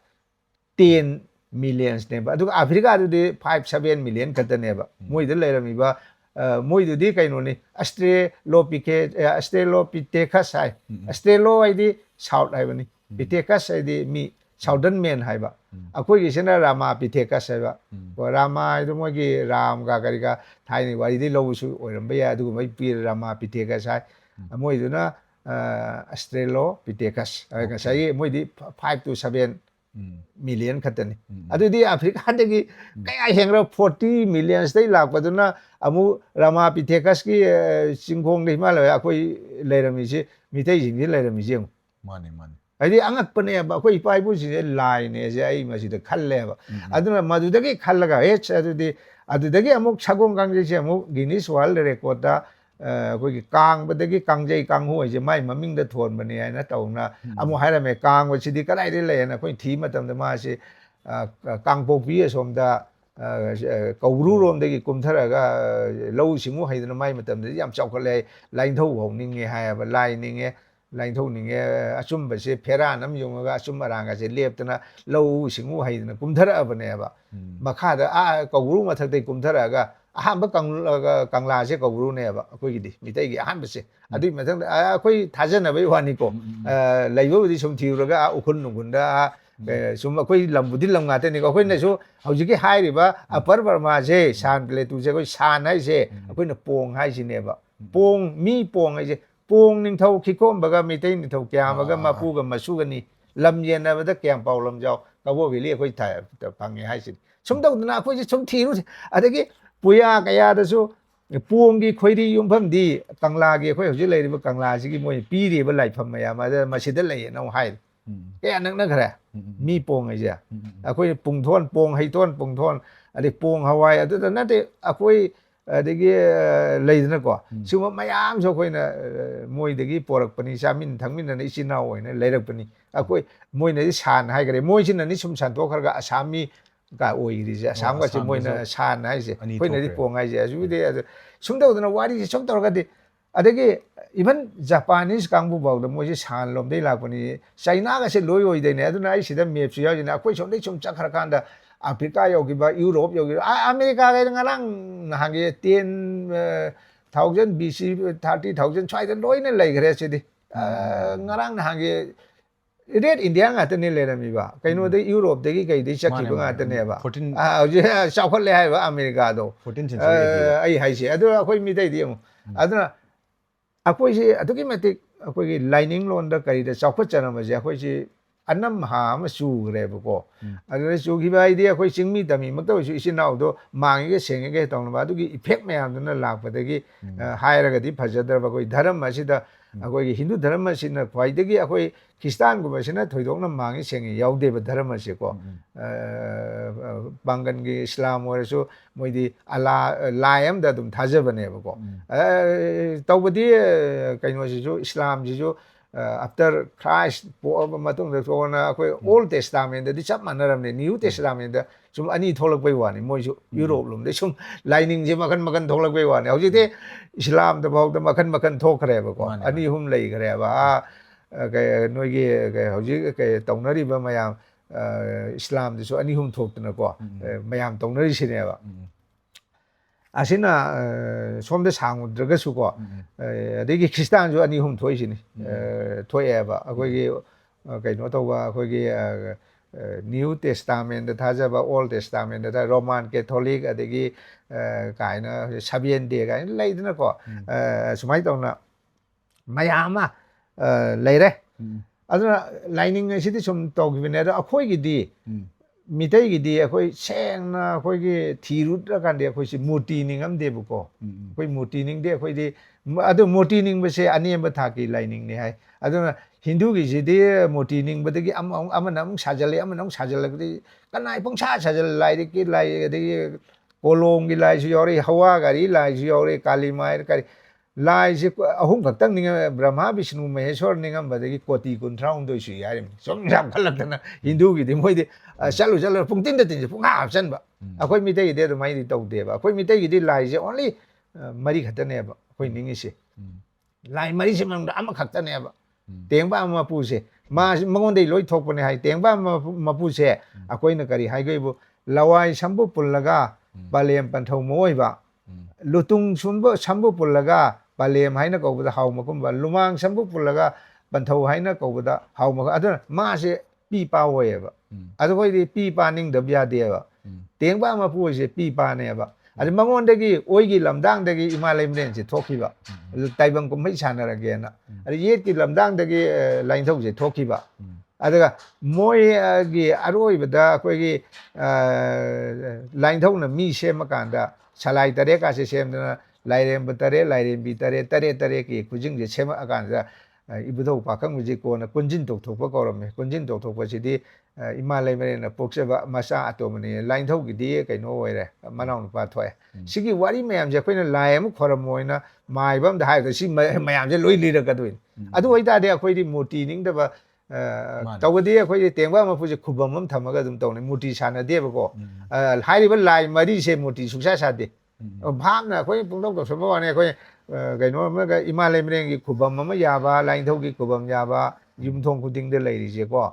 Speaker 1: 10 millions ne ba adu Africa adu de 5-7 million kata ne ba moi de lei ra mi ba moi du di kai no ni Australopithecus ai Australo ai di south ai ba ni Pithecus ai di mi southern man hai ba akoi gi sena Ramapithecus ai ba ko Rama ai do moi gi Ram ga kari ga thai ni wari di lo su oiram ba ya du mai pi Ramapithecus ai moi du na Australopithecus ga sai moi di 5 to 7 million khatani adu di Africa de gi kai hengra 40 millions dai lak pa du na amu Ramapithecus ki Chinghong de Himalaya akoi leirami si mitai jing di leirami jing
Speaker 2: mane
Speaker 1: ai di angak pa ne ba akoi pai bu si lai ne je ai ma si de khal le ba aduna madu de gi khal laga adu de gi amuk Sagong Kangje si amuk Guinness World Record da koi gi kang ba de gi kangjai kang hu ai je mai maming da thon ba ne ai na taw na amu hai ra me kang wa si di kadai de le na koi thi ma tam da ma si kang po pi som da Kauru rom de gi kum thara ga lo singu hai da mai ma tam de yam chau ka le lain tho hong ning nge hai ba lai ning nge lain tho ning nge asum ba se phera nam yong ga asum arang ga se lep tana lo singu hai na kum thara ba ne ba makha da Kauru ma thak de kum thara ga aham ba kangla se Kauru ne ba akoi gi di mitai gi aham ba se adi ma thang akoi thajana bai wani ko laibo di sum thiu ga ukhun nungun da sum akoi lambudi lam nga te ni ko akoi na so hauji ki hai ri ba Upper Burma se san Plateau se koi san hai se akoi na pong hai si ne ba pong mi pong ai se pong ning thau khi khom ba ga mitai ni thau kya ba ga ma pu ga ma su ga ni lam yen na ba da kyang pau lam jaw ka bo vi li akoi thai pang nge hai si sum dau na akoi sum thiu adagi puya kaya da so pong gi khoi ri yum pham di kangla gi khoi hauji lai ri ba kangla si gi moi pi ri ba lai pham ma ya ma da ma si da lai na hai ke nak na khara mi pong ai ja akoi pung thon pong hai ton pung thon adi pong Hawaii adu da na de akoi de gi lai na ko suma mayam so khoi na moi de gi porak pani samin thangmin na isin na oi na lai rak pani akoi moi na san hai gare moi sin na ni sum san to khar ga asami ga oi ri ja sam ga si moi na san hai se khoi na di pong ai ja ju de sum do na wari sum to ga de adagi even Japanese kangbu bau da moi san lom dei lak pani China ga se loi oi de ne adu na ai si da map su ya ji na akoi som dei sum chakhar kan da Africa yo gi ba Europe yo gi America ga ngarang hang ge 10,000 BC 30,000 chai da loi ne lai gre se di ngarang hang ge red India nga ta ne le na mi ba kai no de Europe de gi kai de chak ki ba nga ta ne ba je sao khat le hai ba America do
Speaker 2: 14 century
Speaker 1: ai hai se adu akoi mi dai di mu aduna akoi se adu ki matik akoi gi lining lon da kai da sao khat chana ma je akoi se อันนั้นหามาสู้กันเลยพวกอันนี้สู้กี่ใบเดียวค่อยชิงมีแต่มีมันต้องสู้ชินเอาตัวมังอีกเสียงอีกตรงนั้นว่าทุกอีเพ็กไม่เอาตัวนั้นหลักไปแต่กี้หายแล้วก็ที่พัฒนาไปค่อยธรรมมาสิตาค่อยฮินดูธรรมมาสินะค่อยแต่กี้ค่อยคริสเตียนก็มาสินะถอยตรงนั้นมังอีเสียงยาวเดียวธรรมมาสิก็บางกันกี้อิสลามว่าสู้มวยดีอัลลาลายมแต่ตุ่มท่าจะเป็นเนี่ยพวกตัวบดีกันว่าสิสู้อิสลามสิสู้after Christ พอมาต้องเรียกว่านะค่อย Old Testament ที่ชับมันอะไรเนี่ย New Testament ชุมอันนี้ทอลกไปว่านี่มวยยุโรปลุมได้ชุม Lining จะมากันทอลกไปว่านี่เอาจริงๆอิสลามแต่บอกแต่มากันทอคเรบกว่าอันนี้หุ่มเลยคเรบว่าแกหน่วยกี้แกเอาจริงแกตรงนั้นที่มายามอิสลามที่สุดอันนี้หุ่มทอกตัวนะกว่ามายามตรงนั้นที่สิเนี่ยว่าอาชินะสมเด็จช่างอุดรกสุกว่าเด็กคริสเตียนजोอันนี้หุ่มถอยสินี่ถอยแบบค่อยๆโน้ตว่าค่อยๆNew Testament ท่าจะว่า Old Testament ท่า Roman Catholic อะไรกี้กายนะชาเบียนเดียกายอะไรนั่นก็สมัยตอนนั้นมายามเลยเลยอันนั้น lining สิ่งที่ชมตอกอยู่เนี่ยค่อยๆดีมีแต่กี่ดีค่อยเช่นนะค่อยกี่ทีรุดแล้วกันเดียวค่อยสิมูตีนิ่งอันเดียวบุกค่อยมูตีนิ่งเดียวค่อยดีอันนั้นมูตีนิ่งไม่ใช่อันนี้มันทักกี่ไลนิ่งเนี่ยอันนั้นฮินดูกี่สิเดียมูตีนิ่งมันตะกี้มันน้องชาเจเลยมันน้องชาเจเลยกันไหนพงชาเจเลยไลตะกี้ไลตะกี้โคลงกี่ไลชิโอริฮาวาการีไลชิโอริกาลิมายการีไลชิหุ่มกับตั้งนี่บรามวิชนุมเหชวรนี่งั้นมันตะกี้โคติกุนทราอุนโดยสุยาริมสมจำกันละนะฮินดูกี่ที่มวยดีSelalu pung tinda tinja pung absen ba. Aku minta ide tu mai di tahu dia ba. Aku minta ide lai je only mari kata ne ba. Aku ningi se. Lai mari se mang ama kata ne ba. Tiang ba ama pu se. Ma mangon dei loi thok pone hai. Tiang ba ma pu se. Aku ina kari hai goi bu lawai sambu pullaga balem panthau moi ba. Lutung sumbu sambu pullaga balem hai na kau ba hau ma kum ba. Lumang sambu pullaga panthau hai na kau ba hau ma. Adun ma se pi pa wei ba. อันนี้ค่อยดีปีปานิ่งเดียบยาเดียวเตียงบ้ามาพูดสิปีปาเนี่ยบ่อันนี้บางคนเด็กกี้โอ้ยกี่ลำดังเด็กกี้อิมาลัยมันเนี่ยสิทอกขี้บ่ไต้บังก็ไม่ชันอะไรกันนะอันนี้เย็ดกี่ลำดังเด็กกี้ไลน์ทอกสิทอกขี้บ่อันนี้ก็มวยกี่อร่อยบ่ได้ค่อยกี่ไลน์ทอกน่ะมีเชมกันได้ชาไลตะเรกาเชมนะไลเรมบตะเรไลเรมบีตะเรตะเรตะเรกี่คุจิงจะเชมกันได้อีบุตรปากข้างมุจิโกนะกุนจินตกปะกอรมกุนจินตกปะสิดีอิมาลัยมันเนี่ยปกเสบมาซาอัตโตมันเนี่ยไลน์ทอกกี่ดีกันโน้ยเลยมันเอาปะถอยสิ่งที่วารีไม่ยามจะคุยนั่นไลน์มุขรมวยนะไม่บ้ามได้แต่สิ่งไม่ยามจะลุยลีระกันด้วยอันนี้ว่าได้คุยที่มูตีนิ่งแต่ว่าตัวดีคุยที่เตียงว่ามาพูดจะคุบมันทำมาก็ตรงนี้มูตีชานะเดียบก็หายที่เป็นไลน์มาดีเชมูตีสุขชาติดีภาพนะคุยปุ่งต้องกับสมมติว่าเนี่ยคุยกันโน้มันก็อิมาลัยมันเนี่ยคุบมันไม่ยาบาไลน์ทอกกี่คุบยาบายุมทงคุดิ้งเดลัยดิเจ้าก็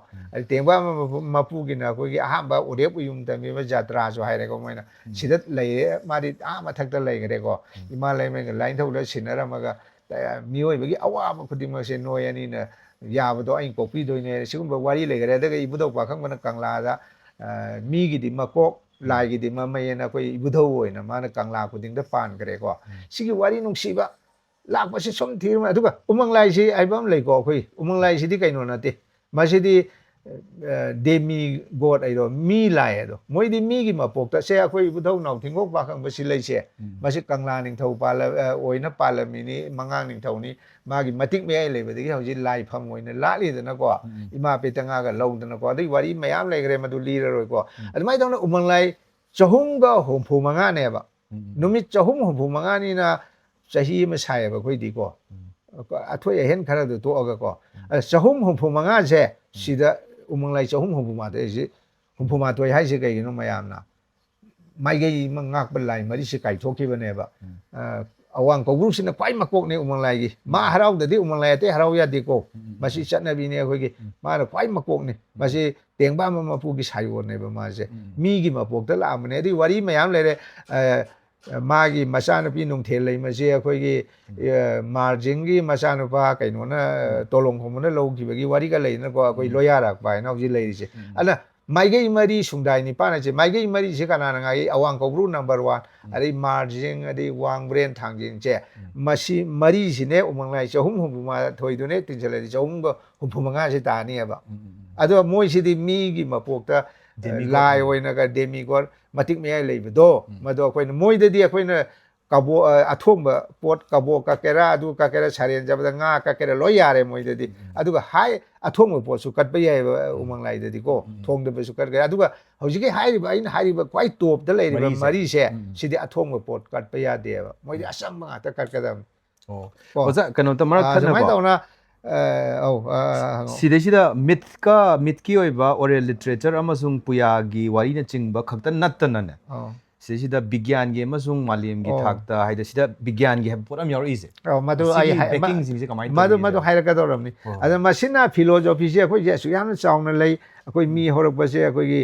Speaker 1: เตียงว่ามาพูดกันนะคุยอาหารแบบอุเดบยุมแต่มีว่าจัตราสวายอะไรก็ไม่นะสิทธิ์เลยมาดิมาทักแต่เลยกันเลยก็อิมาลัยมันก็ไลน์ทอกแล้วสินะเรามันก็แต่มีไว้เมื่อกี้เอาว่าคุดิ้งมาเซนโนยนี่เนี่ยยาบตัวไอ้ก๊อปปี้โดยเนี่ยสิ่งแบบวารีเลยกันเลยแต่ก็อีบุตรปากข้างมันกังลาจ้ะมีกี่ดิมาโคลายกี่ดิมาไม่นะคุยอีบุตรโวยนะมันกังลาคุดิ้งได้ปานกันเลยก็สิ่งวารีนุ่งชีบะลากมาสิสมทีมาทุกข์อุมังไลสิไอ้บ้ามเลยก็คุยอุมังไลสิที่กันโน่นนั่นทีมาสิที่เดมีกอดไอ้ดอกมีไลไอ้ดอกมวยที่มีกี่มาปกแต่เสียคุยบุตรหนาวทิ้งก็ปากข้างมาสิเลยเสียมาสิกังลาหนึ่งเท่าปาละโอ้ยนับปาละมีนี้มังงานหนึ่งเท่านี้มากี่มาติ๊กไม่ไอ้เลยแบบที่เขาสิไลพังมวยเนี่ยละลีแต่นะก็อีมาเป็นต่างกันลงแต่นะก็ที่วันนี้ไม่ยามเลยก็เลยมาดูลีเลยก็อันไม่ต้องนะอุมังไลจะหุ่มก็หุ่มผูมังงานเนี่ยบ่นุ่มจะหุ่มผูมังงานนี่นะจะฮีไม่ใช่แบบคุยดีกว่าอัฐวยเห็นขนาดตัวก็จะหุ่มผูมังงานเช่สิเดอุมังไลจะหุ่มผูมาแต่สิหุ่มผูมาตัวให้สิไก่น้องไม่ยามนะไม่ไก่มังงักเป็นไรมาดิสิไก่ทุกที่เป็นเนี่ยแบบเอาวางกบรูสินะไปมาโกกเนี่ยอุมังไลกี่มาฮาราแต่ที่อุมังไลแต่ฮารายาดีโกมาสิชัดนบีเนี่ยคุยกี่มาเราไปมาโกกเนี่ยมาสิเตียงบ้านมาพูดกี่ใช้วนเนี่ยประมาณสิมีกี่มาโกกแต่ละมันเนี่ยที่วันนี้ไม่ยามเลยมากี่มาชาณพี่นุ่งเทเลยมาเสียคุยกี่มาจิงกี่มาชาณป้าไก่หนูน่ะตัวลงของมันน่ะลงกี่แบบกี่วันนี้ก็เลยนะก็คุยลอยารักไปนอกจากเลยดิสิอันนั้นไม่กี่มาดีสุดได้นี่ป้าเนี่ยสิไม่กี่มาดีสิขนาดนั้นไงเอาวางกบรูนัมเบอร์วันอะไรมาจิงอะไรวางเบรนทางจิงเจ้มาสิมาดีสิเนี่ยอุมังไลจะหุ่มมาถอยตัวเนี่ยติดเฉลยจะหุ่มก็หุ่มมังงะสิตาเนี่ยแบบ ꯑꯗꯣ ꯃꯣꯏꯁꯤꯗꯤ ꯃꯤꯒꯤ ꯃꯄꯣꯛꯇ ꯂꯥꯏ ꯑꯣꯏꯅꯒ ꯗꯦꯃꯤꯒꯣꯠ ꯃꯇꯤꯛ ꯃꯌꯥꯏ ꯂꯩꯕꯗꯣ ꯃꯗꯣ ꯑꯩꯈꯣꯏꯅ ꯃꯣꯏꯗꯗꯤ ꯑꯩꯈꯣꯏꯅ ꯀꯕꯣ ꯑꯊꯣꯡꯕ ꯄꯣꯠ ꯀꯕꯣ ꯀꯛꯀꯦꯔꯥ ꯑꯗꯨ ꯀꯛꯀꯦꯔꯥ ꯁꯥꯔꯦꯟ ꯆꯠꯄꯗ ꯉꯥ ꯀꯛꯀꯦꯔꯥ ꯂꯣꯏ ꯌꯥꯔꯦ ꯃꯣꯏꯗꯗꯤ ꯑꯗꯨꯒ ꯍꯥꯏ ꯑꯊꯣꯡꯕ ꯄꯣꯠꯁꯨ ꯀꯠꯄ ꯌꯥꯏꯕ ꯎꯃꯪ ꯂꯥꯏꯗꯗꯤꯀꯣ ꯊꯣꯡꯗꯕꯁꯨ ꯀꯠꯀꯦ ꯑꯗꯨꯒ ꯍꯧꯖꯤꯛꯀꯤ ꯍꯥꯏꯔꯤꯕ ꯑꯩꯅ ꯍꯥꯏꯔꯤꯕ ꯈ꯭ꯋꯥꯏ ꯇꯣꯞꯇ ꯂꯩꯔꯤꯕ ꯃꯔꯤꯁꯦ ꯁꯤꯗꯤ ꯑꯊꯣꯡꯕ ꯄꯣꯠ ꯀꯠꯄ ꯌꯥꯗꯦꯕ ꯃꯣꯏꯗꯤ ꯑꯆꯝꯕ ꯉꯥꯛꯇ ꯀꯠꯀꯗꯕꯅꯤ
Speaker 2: ꯑꯣꯖꯥ ꯀꯩꯅꯣꯝꯇ ꯃꯔꯛ
Speaker 1: ꯁꯨꯃꯥꯏꯅ
Speaker 2: ꯊꯠꯅꯀꯣ
Speaker 1: ꯇꯧꯅ
Speaker 2: ꯁꯤꯗꯩꯁꯤꯗ ꯃꯤꯠꯀꯤ ꯑꯣꯏꯕ ꯑꯣꯔꯦꯜ ꯂꯤꯇꯔꯦꯆꯔ ꯑꯃꯁꯨꯡ ꯄꯨꯌꯥꯒꯤ ꯋꯥꯔꯤꯅꯆꯤꯡꯕ ꯈꯛꯇ ꯅꯠꯇꯅꯅꯦ ꯁꯤꯗꯩꯁꯤꯗ ꯕꯤꯒ꯭ꯌꯥꯟꯒꯤ ꯑꯃꯁꯨꯡ ꯃꯥꯂꯦꯝꯒꯤ ꯊꯥꯛꯇ ꯍꯥꯏꯗꯤ ꯁꯤꯗ ꯕꯤꯒ꯭ꯌꯥꯟꯒꯤ ꯍꯥꯏꯕ ꯄꯣꯠ ꯑꯃ ꯌꯥꯎꯔꯛꯏꯁꯦ
Speaker 1: ꯃꯗꯨ ꯑꯩ
Speaker 2: ꯕꯦꯀꯤꯡꯁꯤꯡꯁꯦ ꯀꯃꯥꯏꯅ
Speaker 1: ꯃꯗꯨ ꯍꯥꯏꯔꯛꯀꯗꯧꯔꯕꯅꯤ ꯑꯗ ꯃꯁꯤꯅ ꯐꯤꯂꯣꯖꯣꯐꯤꯁꯦ ꯑꯩꯈꯣꯏꯁꯦ ꯑꯁꯨꯛ ꯌꯥꯝꯅ ꯆꯥꯎꯅ ꯂꯩ ꯑꯩꯈꯣꯏ ꯃꯤ ꯍꯧꯔꯛꯄꯁꯦ ꯑꯩꯈꯣꯏꯒꯤ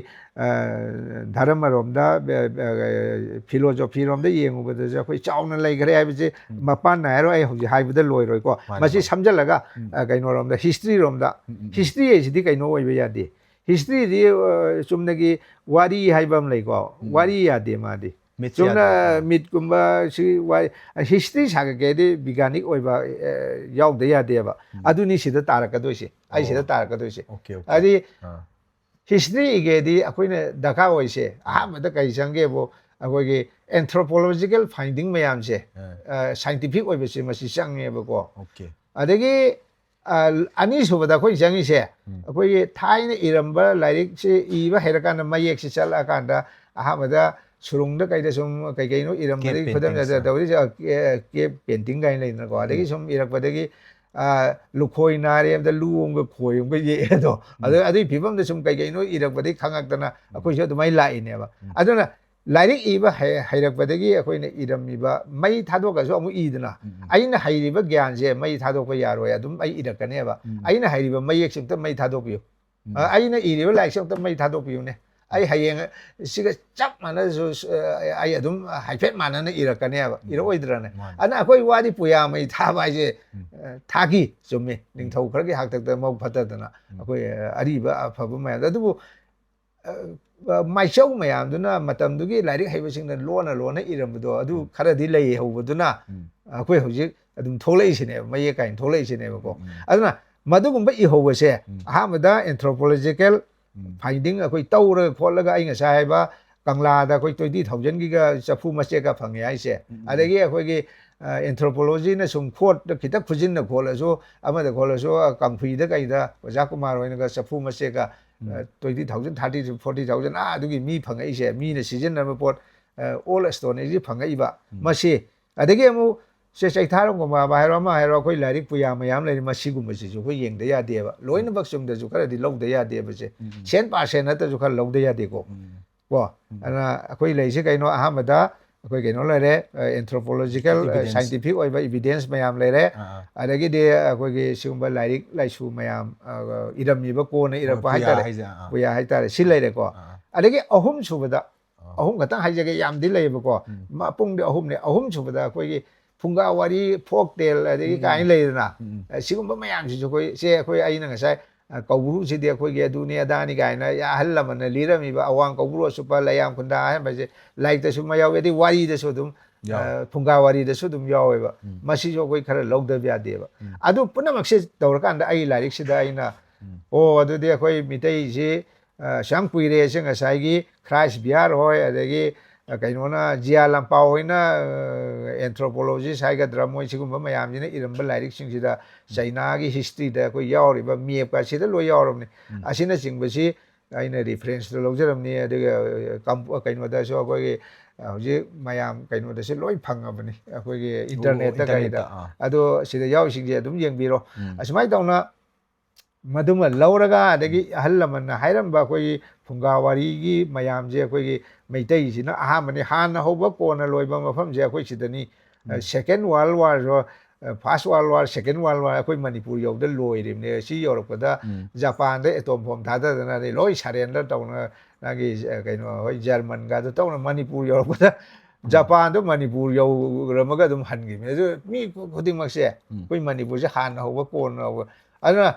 Speaker 1: ꯙꯔꯃꯔꯣꯝꯗ ꯐꯤꯂꯣꯖꯣꯐꯤꯔꯣꯝꯗ ꯌꯦꯡꯉꯨꯕꯗꯁꯨ ꯑꯩꯈꯣꯏ ꯆꯥꯎꯅ ꯂꯩꯈ꯭ꯔꯦ ꯍꯥꯏꯕꯁꯤ ꯃꯄꯥꯟ ꯅꯥꯏꯔꯣꯏ ꯑꯩ ꯍꯧꯖꯤꯛ ꯍꯥꯏꯕꯗ ꯂꯣꯏꯔꯣꯏꯀꯣ ꯃꯁꯤ ꯁꯝꯖꯜꯂꯒ ꯀꯩꯅꯣꯔꯣꯝꯗ ꯍꯤꯁꯇ꯭ꯔꯤꯔꯣꯝꯗ ꯍꯤꯁꯇ꯭ꯔꯤ ꯍꯥꯏꯁꯤꯗꯤ ꯀꯩꯅꯣ ꯑꯣꯏꯕ ꯌꯥꯗꯦ ꯍꯤꯁꯇ꯭ꯔꯤꯗꯤ ꯆꯨꯝꯅꯒꯤ ꯋꯥꯔꯤ ꯍꯥꯏꯕ ꯑꯃ ꯂꯩꯀꯣ ꯋꯥꯔꯤ ꯌꯥꯗꯦ ꯃꯥꯗꯤ ꯆꯨꯝꯅ ꯃꯤꯠꯀꯨꯝꯕ ꯁꯤ ꯍꯤꯁꯇ꯭ꯔꯤ ꯁꯥꯒꯠꯀꯦꯗꯤ ꯕꯤꯒ꯭ꯌꯥꯅꯤꯛ ꯑꯣꯏꯕ ꯌꯥꯎꯗ ꯌꯥꯗꯦꯕ ꯑꯗꯨꯅꯤ ꯁꯤꯗ ꯇꯥꯔꯛꯀꯗꯣꯏꯁꯦ ꯑꯩ ꯁꯤꯗ ꯇꯥꯔꯛꯀꯗꯣꯏꯁꯦ ꯍꯥꯏꯗꯤ ꯍꯤꯁꯇ꯭ꯔꯤ ꯏꯒꯦꯗꯤ ꯑꯩꯈꯣꯏꯅ ꯗꯔꯀꯥꯔ ꯑꯣꯏꯁꯦ ꯑꯍꯥꯟꯕꯗ ꯀꯔꯤ ꯆꯪꯒꯦꯕꯨ ꯑꯩꯈꯣꯏꯒꯤ ꯑꯦꯟꯊ꯭ꯔꯣꯄꯣꯂꯣꯖꯤꯀꯦल ꯐꯥꯏꯟꯗꯤꯡ ꯃꯌꯥꯝꯁꯦ ꯁꯥꯏꯟꯇꯤꯐꯤꯛ ꯑꯣꯏꯕꯁꯦ ꯃꯁꯤ ꯆꯪꯉꯦꯕꯀꯣ ꯑꯗꯒꯤ ꯑꯅꯤꯁꯨꯕꯗ ꯑꯩꯈꯣꯏ ꯆꯪꯉꯤꯁꯦ ꯑꯩꯈꯣꯏꯒꯤ ꯊꯥꯏꯅ ꯏꯔꯝꯕ ꯂꯥꯏꯔꯤꯛꯁꯦ ꯏꯕ ꯍꯩꯔꯀꯥꯟꯗ ꯃꯌꯦꯛꯁꯦ ꯆꯠꯂꯛꯑꯀꯥꯟda ꯑꯍꯥꯟꯕꯗ ꯁꯨꯔꯨꯡꯗ ꯀꯩꯗ ꯁꯨꯝ ꯀꯩꯀꯩꯅꯣ ꯏꯔꯝꯕꯗꯒꯤ ꯈꯨꯗꯝ ꯇꯧꯔꯤꯁꯦ ꯀꯦꯞ ꯄꯦꯟꯇꯤꯡ ꯀꯥꯏꯅ ꯂꯩꯗꯅꯀꯣ ꯑꯗꯒꯤ ꯁꯨꯝ ꯏꯔꯛꯄꯗꯒꯤ ꯂꯨꯈꯣꯏ ꯅꯥꯔꯦꯕꯗ ꯂꯨ ꯑꯃꯒ ꯈꯣꯏ ꯑꯃꯒ ꯌꯦꯛꯑꯦꯗꯣ ꯑꯗꯨꯒꯤ ꯐꯤꯕꯝꯗ ꯁꯨꯝ ꯀꯩꯀꯩꯅꯣ ꯏꯔꯛꯄꯗꯒꯤ ꯈꯪꯉꯛꯇꯅ ꯑꯩꯈꯣꯏꯁꯨ ꯑꯗꯨꯃꯥꯏꯅ ꯂꯥꯛꯏꯅꯦꯕ ꯑꯗꯨꯅ ꯂꯥꯏꯔꯤꯛ ꯏꯕ ꯍꯩꯔꯛꯄꯗꯒꯤ ꯑꯩꯈꯣꯏꯅ ꯏꯔꯝꯃꯤꯕ ꯃꯩ ꯊꯥꯗꯣꯛꯑꯒꯁꯨ ꯑꯃꯨꯛ ꯏꯗꯅ ꯑꯩꯅ ꯍꯩꯔꯤꯕ ꯒ꯭ꯌꯥꯟꯁꯦ ꯃꯩ ꯊꯥꯗꯣꯛꯄ ꯌꯥꯔꯣꯏ ꯑꯗꯨꯝ ꯑꯩ ꯏꯔꯛꯀꯅꯦꯕ ꯑꯩꯅ ꯍꯩꯔꯤꯕ ꯃꯌꯦꯛꯁꯦ ꯑꯝꯇ ꯃꯩ ꯊꯥꯗꯣꯛꯄꯤꯌꯨ ꯑꯩꯅ ꯏꯔꯤꯕ ꯂꯥꯏꯔꯤꯛꯁꯦ ꯑꯝꯇ ꯃꯩ ꯊꯥꯗꯣꯛꯄꯤꯌꯨꯅꯦ ꯑꯩ ꯍꯌꯦꯡ ꯁꯤꯒ ꯆꯞ ꯃꯥꯟꯅꯁꯨ ꯑꯩ ꯑꯗꯨꯝ ꯍꯥꯏꯐꯦꯠ ꯃꯥꯟꯅꯅ ꯏꯔꯛꯀꯅꯦꯕ ꯏꯔꯛꯑꯣꯏꯗ꯭ꯔꯅꯦ ꯑꯗꯨꯅ ꯑꯩꯈꯣꯏ ꯋꯥꯗꯤ ꯄꯨꯌꯥ ꯃꯩ ꯊꯥꯕ ꯍꯥꯏꯁꯦ ꯊꯥꯈꯤ ꯆꯨꯝꯃꯤ ꯅꯤꯡꯊꯧ ꯈꯔꯒꯤ ꯍꯥꯛꯇꯛꯇ ꯃꯧ ꯐꯠꯇꯗꯅ ꯑꯩꯈꯣꯏ ꯑꯔꯤꯕ ꯑꯐꯕ ꯃꯌꯥꯝꯗꯣ ꯑꯗꯨꯕꯨ ꯃꯥꯏꯆꯧ ꯃꯌꯥꯝꯗꯨꯅ ꯃꯇꯝꯗꯨꯒꯤ ꯂꯥꯏꯔꯤꯛ ꯍꯩꯕꯁꯤꯡꯅ ꯂꯣꯟꯅ ꯏꯔꯝꯕꯗꯣ ꯑꯗꯨ ꯈꯔꯗꯤ ꯂꯩꯍꯧꯕꯗꯨꯅ ꯑꯩꯈꯣꯏ ꯍꯧꯖꯤꯛ ꯑꯗꯨꯝ ꯊꯣꯛꯂꯛꯏꯁꯤꯅꯦꯕ ꯃꯌꯦꯛ ꯀꯥꯏꯅ ꯊꯣꯛꯂꯛꯏꯁꯤꯅꯦꯕꯀꯣ ꯑꯗꯨꯅ ꯃꯗꯨꯒꯨꯝꯕꯏꯍꯧꯕꯁꯦ ꯑꯍꯥꯟꯕꯗ ꯑꯦꯟꯊ꯭ꯔꯣꯄꯣꯂꯣꯖꯤꯀꯦꯜ ꯐꯥꯏꯟꯗꯤꯡ ꯑꯩꯈꯣꯏ ꯇꯧꯔꯒ ꯈꯣꯠꯂꯒ ꯑꯩ ꯉꯁꯥꯏ ꯍꯥꯏꯕ ꯀꯪꯂꯥꯗ ꯑꯩꯈꯣꯏ 20,000ꯒꯤꯒ ꯆꯐꯨ ꯃꯆꯦꯠꯀ ꯐꯪꯉꯦ ꯍꯥꯏꯁꯦ ꯑꯗꯒꯤ ꯑꯩꯈꯣꯏꯒꯤ ꯑꯦꯟꯊ꯭ꯔꯣꯄꯣꯂꯣꯖꯤꯅ ꯁꯨꯝ ꯈꯤꯇ ꯈꯨꯖꯤꯟꯅ ꯈꯣꯠꯂꯁꯨ ꯑꯃꯗ ꯈꯣꯠꯂꯁꯨ ꯀꯥꯡꯐꯨꯏꯗ ꯀꯩꯗ ꯑꯣꯖꯥ ꯀꯨꯃꯥꯔ ꯍꯣꯏꯅꯒ ꯆꯐꯨ ꯃꯆꯦꯠꯀ 20,000 30,000 40,000 ꯑꯗꯨꯒꯤ ꯃꯤ ꯐꯪꯉꯛꯏꯁꯦ ꯃꯤꯅ ꯁꯤꯖꯤꯟꯅꯕ ꯄꯣꯠ ꯑꯣꯜ ꯁ꯭ꯇꯣꯅꯦꯖꯤ ꯐꯪꯉꯛꯏꯕ ꯃꯁꯤ ꯑꯗꯒꯤ ꯑꯃꯨꯛ ꯆꯩꯊꯥꯔꯣꯟꯒꯨꯝꯕ ꯍꯥꯏꯔꯣ ꯑꯃ ꯍꯥꯏꯔꯣ ꯑꯩꯈꯣꯏ ꯂꯥꯏꯔꯤꯛ ꯄꯨꯌꯥ ꯃꯌꯥꯝ ꯂꯩꯔꯤ ꯃꯁꯤꯒꯨꯝꯕꯁꯤꯁꯨ ꯑꯩꯈꯣꯏ ꯌꯦꯡꯗ ꯌꯥꯗꯦꯕ ꯂꯣꯏꯅꯃꯛ ꯆꯨꯝꯗꯁꯨ ꯈꯔꯗꯤ ꯂꯧꯗ ꯌꯥꯗꯦꯕꯁꯦ 100% ꯅꯠꯇ꯭ꯔꯁꯨ ꯈꯔ ꯂꯧꯗ ꯌꯥꯗꯦꯀꯣ ꯑꯗꯨꯅ ꯑꯩꯈꯣই ꯂꯩꯔꯤꯁꯦ ꯀꯩꯅꯣ ꯑꯍꯥꯟꯕꯗ ꯑꯩꯈꯣꯏ ꯀꯩꯅꯣ ꯂꯩꯔꯦ ꯑꯦꯟꯊ꯭ꯔꯣꯄꯣꯂꯣꯖꯤꯀꯦꯜ ꯁꯥꯏꯟꯇꯤꯐꯤꯛ ꯑꯣꯏꯕ ꯏꯕꯤꯗꯦꯟꯁ ꯃꯌꯥꯝ ꯂꯩꯔꯦ ꯑꯗꯒꯤꯗꯤ ꯑꯩꯈꯣꯏꯒꯤ ꯁꯤꯒꯨꯝꯕ ꯂꯥꯏꯔꯤꯛ ꯂꯥꯏꯁꯨ ꯃꯌꯥꯝ ꯏꯔꯝꯃꯤꯕ ꯀꯣꯟꯅ ꯏꯔꯛꯄ ꯍꯥꯏꯇꯥꯔꯦ ꯄꯨꯌꯥ ꯍꯥꯏꯇꯥꯔꯦ ꯁꯤ ꯂꯩꯔꯦꯀꯣ ꯑꯗꯒꯤ ꯑꯍꯨꯝ ꯁꯨꯕꯗ ꯑꯍꯨꯝ ꯈꯛꯇꯪ ꯍꯥꯏꯖꯒꯦ ꯌꯥꯝꯗꯤ ꯂꯩꯌꯦꯕꯀꯣ ꯃꯄꯨꯡꯗꯤ ꯑꯍꯨꯝꯅꯦ ꯑꯍꯨꯝ ꯁꯨꯕꯗ ꯑꯩꯈꯣꯏꯒꯤ ꯐꯨꯡꯒꯥ ꯋꯥꯔꯤ ꯐꯣꯛ ꯇꯦꯜ ꯑꯗꯒꯤ ꯀꯥꯏꯅ ꯂꯩꯗꯅ ꯁꯤꯒꯨꯝꯕ ꯃꯌꯥꯝꯁꯤꯁꯨ ꯑꯩꯈꯣꯏ ꯑꯩꯅ ꯉꯁꯥꯏ ꯀꯧꯕ꯭ꯔꯨꯁꯤꯗꯤ ꯑꯩꯈꯣꯏꯒꯤ ꯑꯗꯨꯅꯤ ꯑꯗꯥꯅꯤ ꯀꯥꯏꯅ ꯑꯍꯜ ꯂꯃꯟꯅ ꯂꯤꯔꯝꯃꯤꯕ ꯑꯋꯥꯡ ꯀꯧꯕ꯭ꯔꯨ ꯑꯆꯨꯞꯄ ꯂꯩꯌꯥꯝ ꯈꯨꯟꯗꯥ ꯍꯥꯏꯕꯁꯦ ꯂꯥꯏꯔꯤꯛꯇꯁꯨ ꯌꯥꯎꯋꯤ ꯑꯗꯩ ꯋꯥꯔꯤꯗꯁꯨ ꯑꯗꯨꯝ ꯐꯨꯡꯒꯥ ꯋꯥꯔꯤꯗꯁꯨ ꯑꯗꯨꯝ ꯌꯥꯎꯋꯦꯕ ꯃꯁꯤꯁꯨ ꯑꯩꯈꯣꯏ ꯈꯔ ꯂꯧꯗꯕ ꯌꯥꯗꯦꯕ ꯑꯗꯨ ꯄꯨꯝꯅꯃꯛꯁꯦ ꯇꯧꯔꯀꯥꯟꯗ ꯑꯩ ꯂꯥꯏꯔꯤꯛꯁꯤꯗ ꯑꯩꯅ ꯑꯗꯨꯗꯤ ꯑꯩꯈꯣꯏ ꯃꯤꯇꯩꯁꯤ ꯁꯨꯝ ꯀꯨꯏꯔꯦꯁꯦ ꯉꯁꯥꯏꯒꯤ ꯈ꯭ꯔꯥꯏꯁ ꯕꯤꯍꯥꯔ ꯍꯣꯏ ꯑꯗꯒꯤ ꯀꯩꯅꯣꯅ ꯖꯤꯌꯥ ꯂꯝꯄꯥꯎ ꯍꯣꯏꯅ ꯑꯦꯟꯊ꯭ꯔꯣꯄꯣꯂꯣꯖꯤꯁ ꯍꯥꯏꯒꯗ꯭ꯔꯥ ꯃꯣꯏ ꯁꯤꯒꯨꯝꯕ ꯃꯌꯥꯝꯁꯤꯅ ꯏꯔꯝꯕ ꯂꯥꯏꯔꯤꯛꯁꯤꯡꯁꯤꯗ ꯆꯩꯅꯥꯒꯤ ꯍꯤꯁꯇ꯭ꯔꯤꯗ ꯑꯩꯈꯣই ꯌꯥꯎꯔꯤꯕ ꯃꯦꯞꯀ ꯁꯤꯗ ꯂꯣꯏ ꯌꯥꯎꯔꯕꯅꯤ ꯑꯁꯤꯅꯆꯤꯡꯕꯁꯤ ꯑꯩꯅ ꯔꯤꯐꯔꯦꯟꯁꯇ ꯂꯧꯖꯔꯝꯅꯤ ꯑꯗꯨꯒ ꯀꯩꯅꯣꯗꯁꯨ ꯑꯩꯈꯣꯏꯒꯤ ꯍꯧꯖꯤꯛ ꯃꯌꯥꯝ ꯀꯩꯅꯣꯗꯁꯨ ꯂꯣꯏ ꯐꯪꯉꯕꯅꯤ ꯑꯩꯈꯣꯏꯒꯤ ꯏꯟꯇꯔꯅꯦꯠꯇ ꯀꯩꯗ ꯑꯗꯣ ꯁꯤꯗ ꯌꯥꯎꯔꯤꯁꯤꯡꯁꯦ ꯑꯗꯨꯝ ꯌꯦꯡꯕꯤꯔꯣ ꯑꯁꯨꯃꯥꯏꯅ ꯇꯧꯅ ꯃꯗꯨꯃ ꯂꯧꯔꯒ ꯑꯗꯒꯤ ꯑꯍꯜ ꯂꯃꯟꯅ ꯍꯥꯏꯔꯝꯕ ꯑꯩꯈꯣꯏꯒꯤ ꯐꯨꯡꯒꯥ ꯋꯥꯔꯤꯒꯤ ꯃꯌꯥꯝꯁꯦ ꯑꯩꯈꯣꯏꯒꯤ ꯃꯩꯇꯩꯁꯤꯅ ꯑꯍꯥꯟꯕꯅꯤ ꯍꯥꯟꯅ ꯍꯧꯕ ꯀꯣꯟꯅ ꯂꯣꯏꯕ ꯃꯐꯝꯁꯦ ꯑꯩꯈꯣꯏ ꯁꯤꯗꯅꯤ ꯁꯦꯀꯦꯟ ꯋꯥꯔꯜ ꯋꯥꯔꯁꯨ ꯐꯥꯔꯁ ꯋꯥꯔꯜ ꯋꯥꯔ ꯁꯦꯀꯦꯟ ꯋꯥꯔꯜ ꯋꯥꯔ ꯑꯩꯈꯣꯏ ꯃꯅꯤꯄꯨꯔ ꯌꯧꯗ ꯂꯣꯏꯔꯤꯕꯅꯦ ꯁꯤ ꯌꯧꯔꯛꯄꯗ ꯖꯄꯥꯟꯗ ꯑꯦꯇꯣꯝ ꯕꯣꯝ ꯊꯥꯗꯗꯅ ꯂꯣꯏ ꯁꯔꯦꯟꯗꯔ ꯇꯧꯅ ꯀꯩꯅꯣ ꯍꯣꯏ ꯖꯔꯃꯟꯒꯗꯣ ꯇꯧꯅ ꯃꯅꯤꯄꯨꯔ ꯌꯧꯔꯛꯄꯗ ꯖꯄꯥꯟꯗꯣ ꯃꯅꯤꯄꯨꯔ ꯌꯧꯔꯝꯃꯒ ꯑꯗꯨꯝ ꯍꯟꯈꯤꯕꯅꯦ ꯑꯗꯨ ꯃꯤ ꯈꯨꯗꯤꯡꯃꯛꯁꯦ ꯑꯩꯈꯣই ꯃꯅꯤꯄꯨꯔꯁꯦ ꯍꯥꯟꯅ ꯍꯧꯕ ꯀꯣꯟꯅ ꯍꯧꯕ ꯑꯗꯨꯅ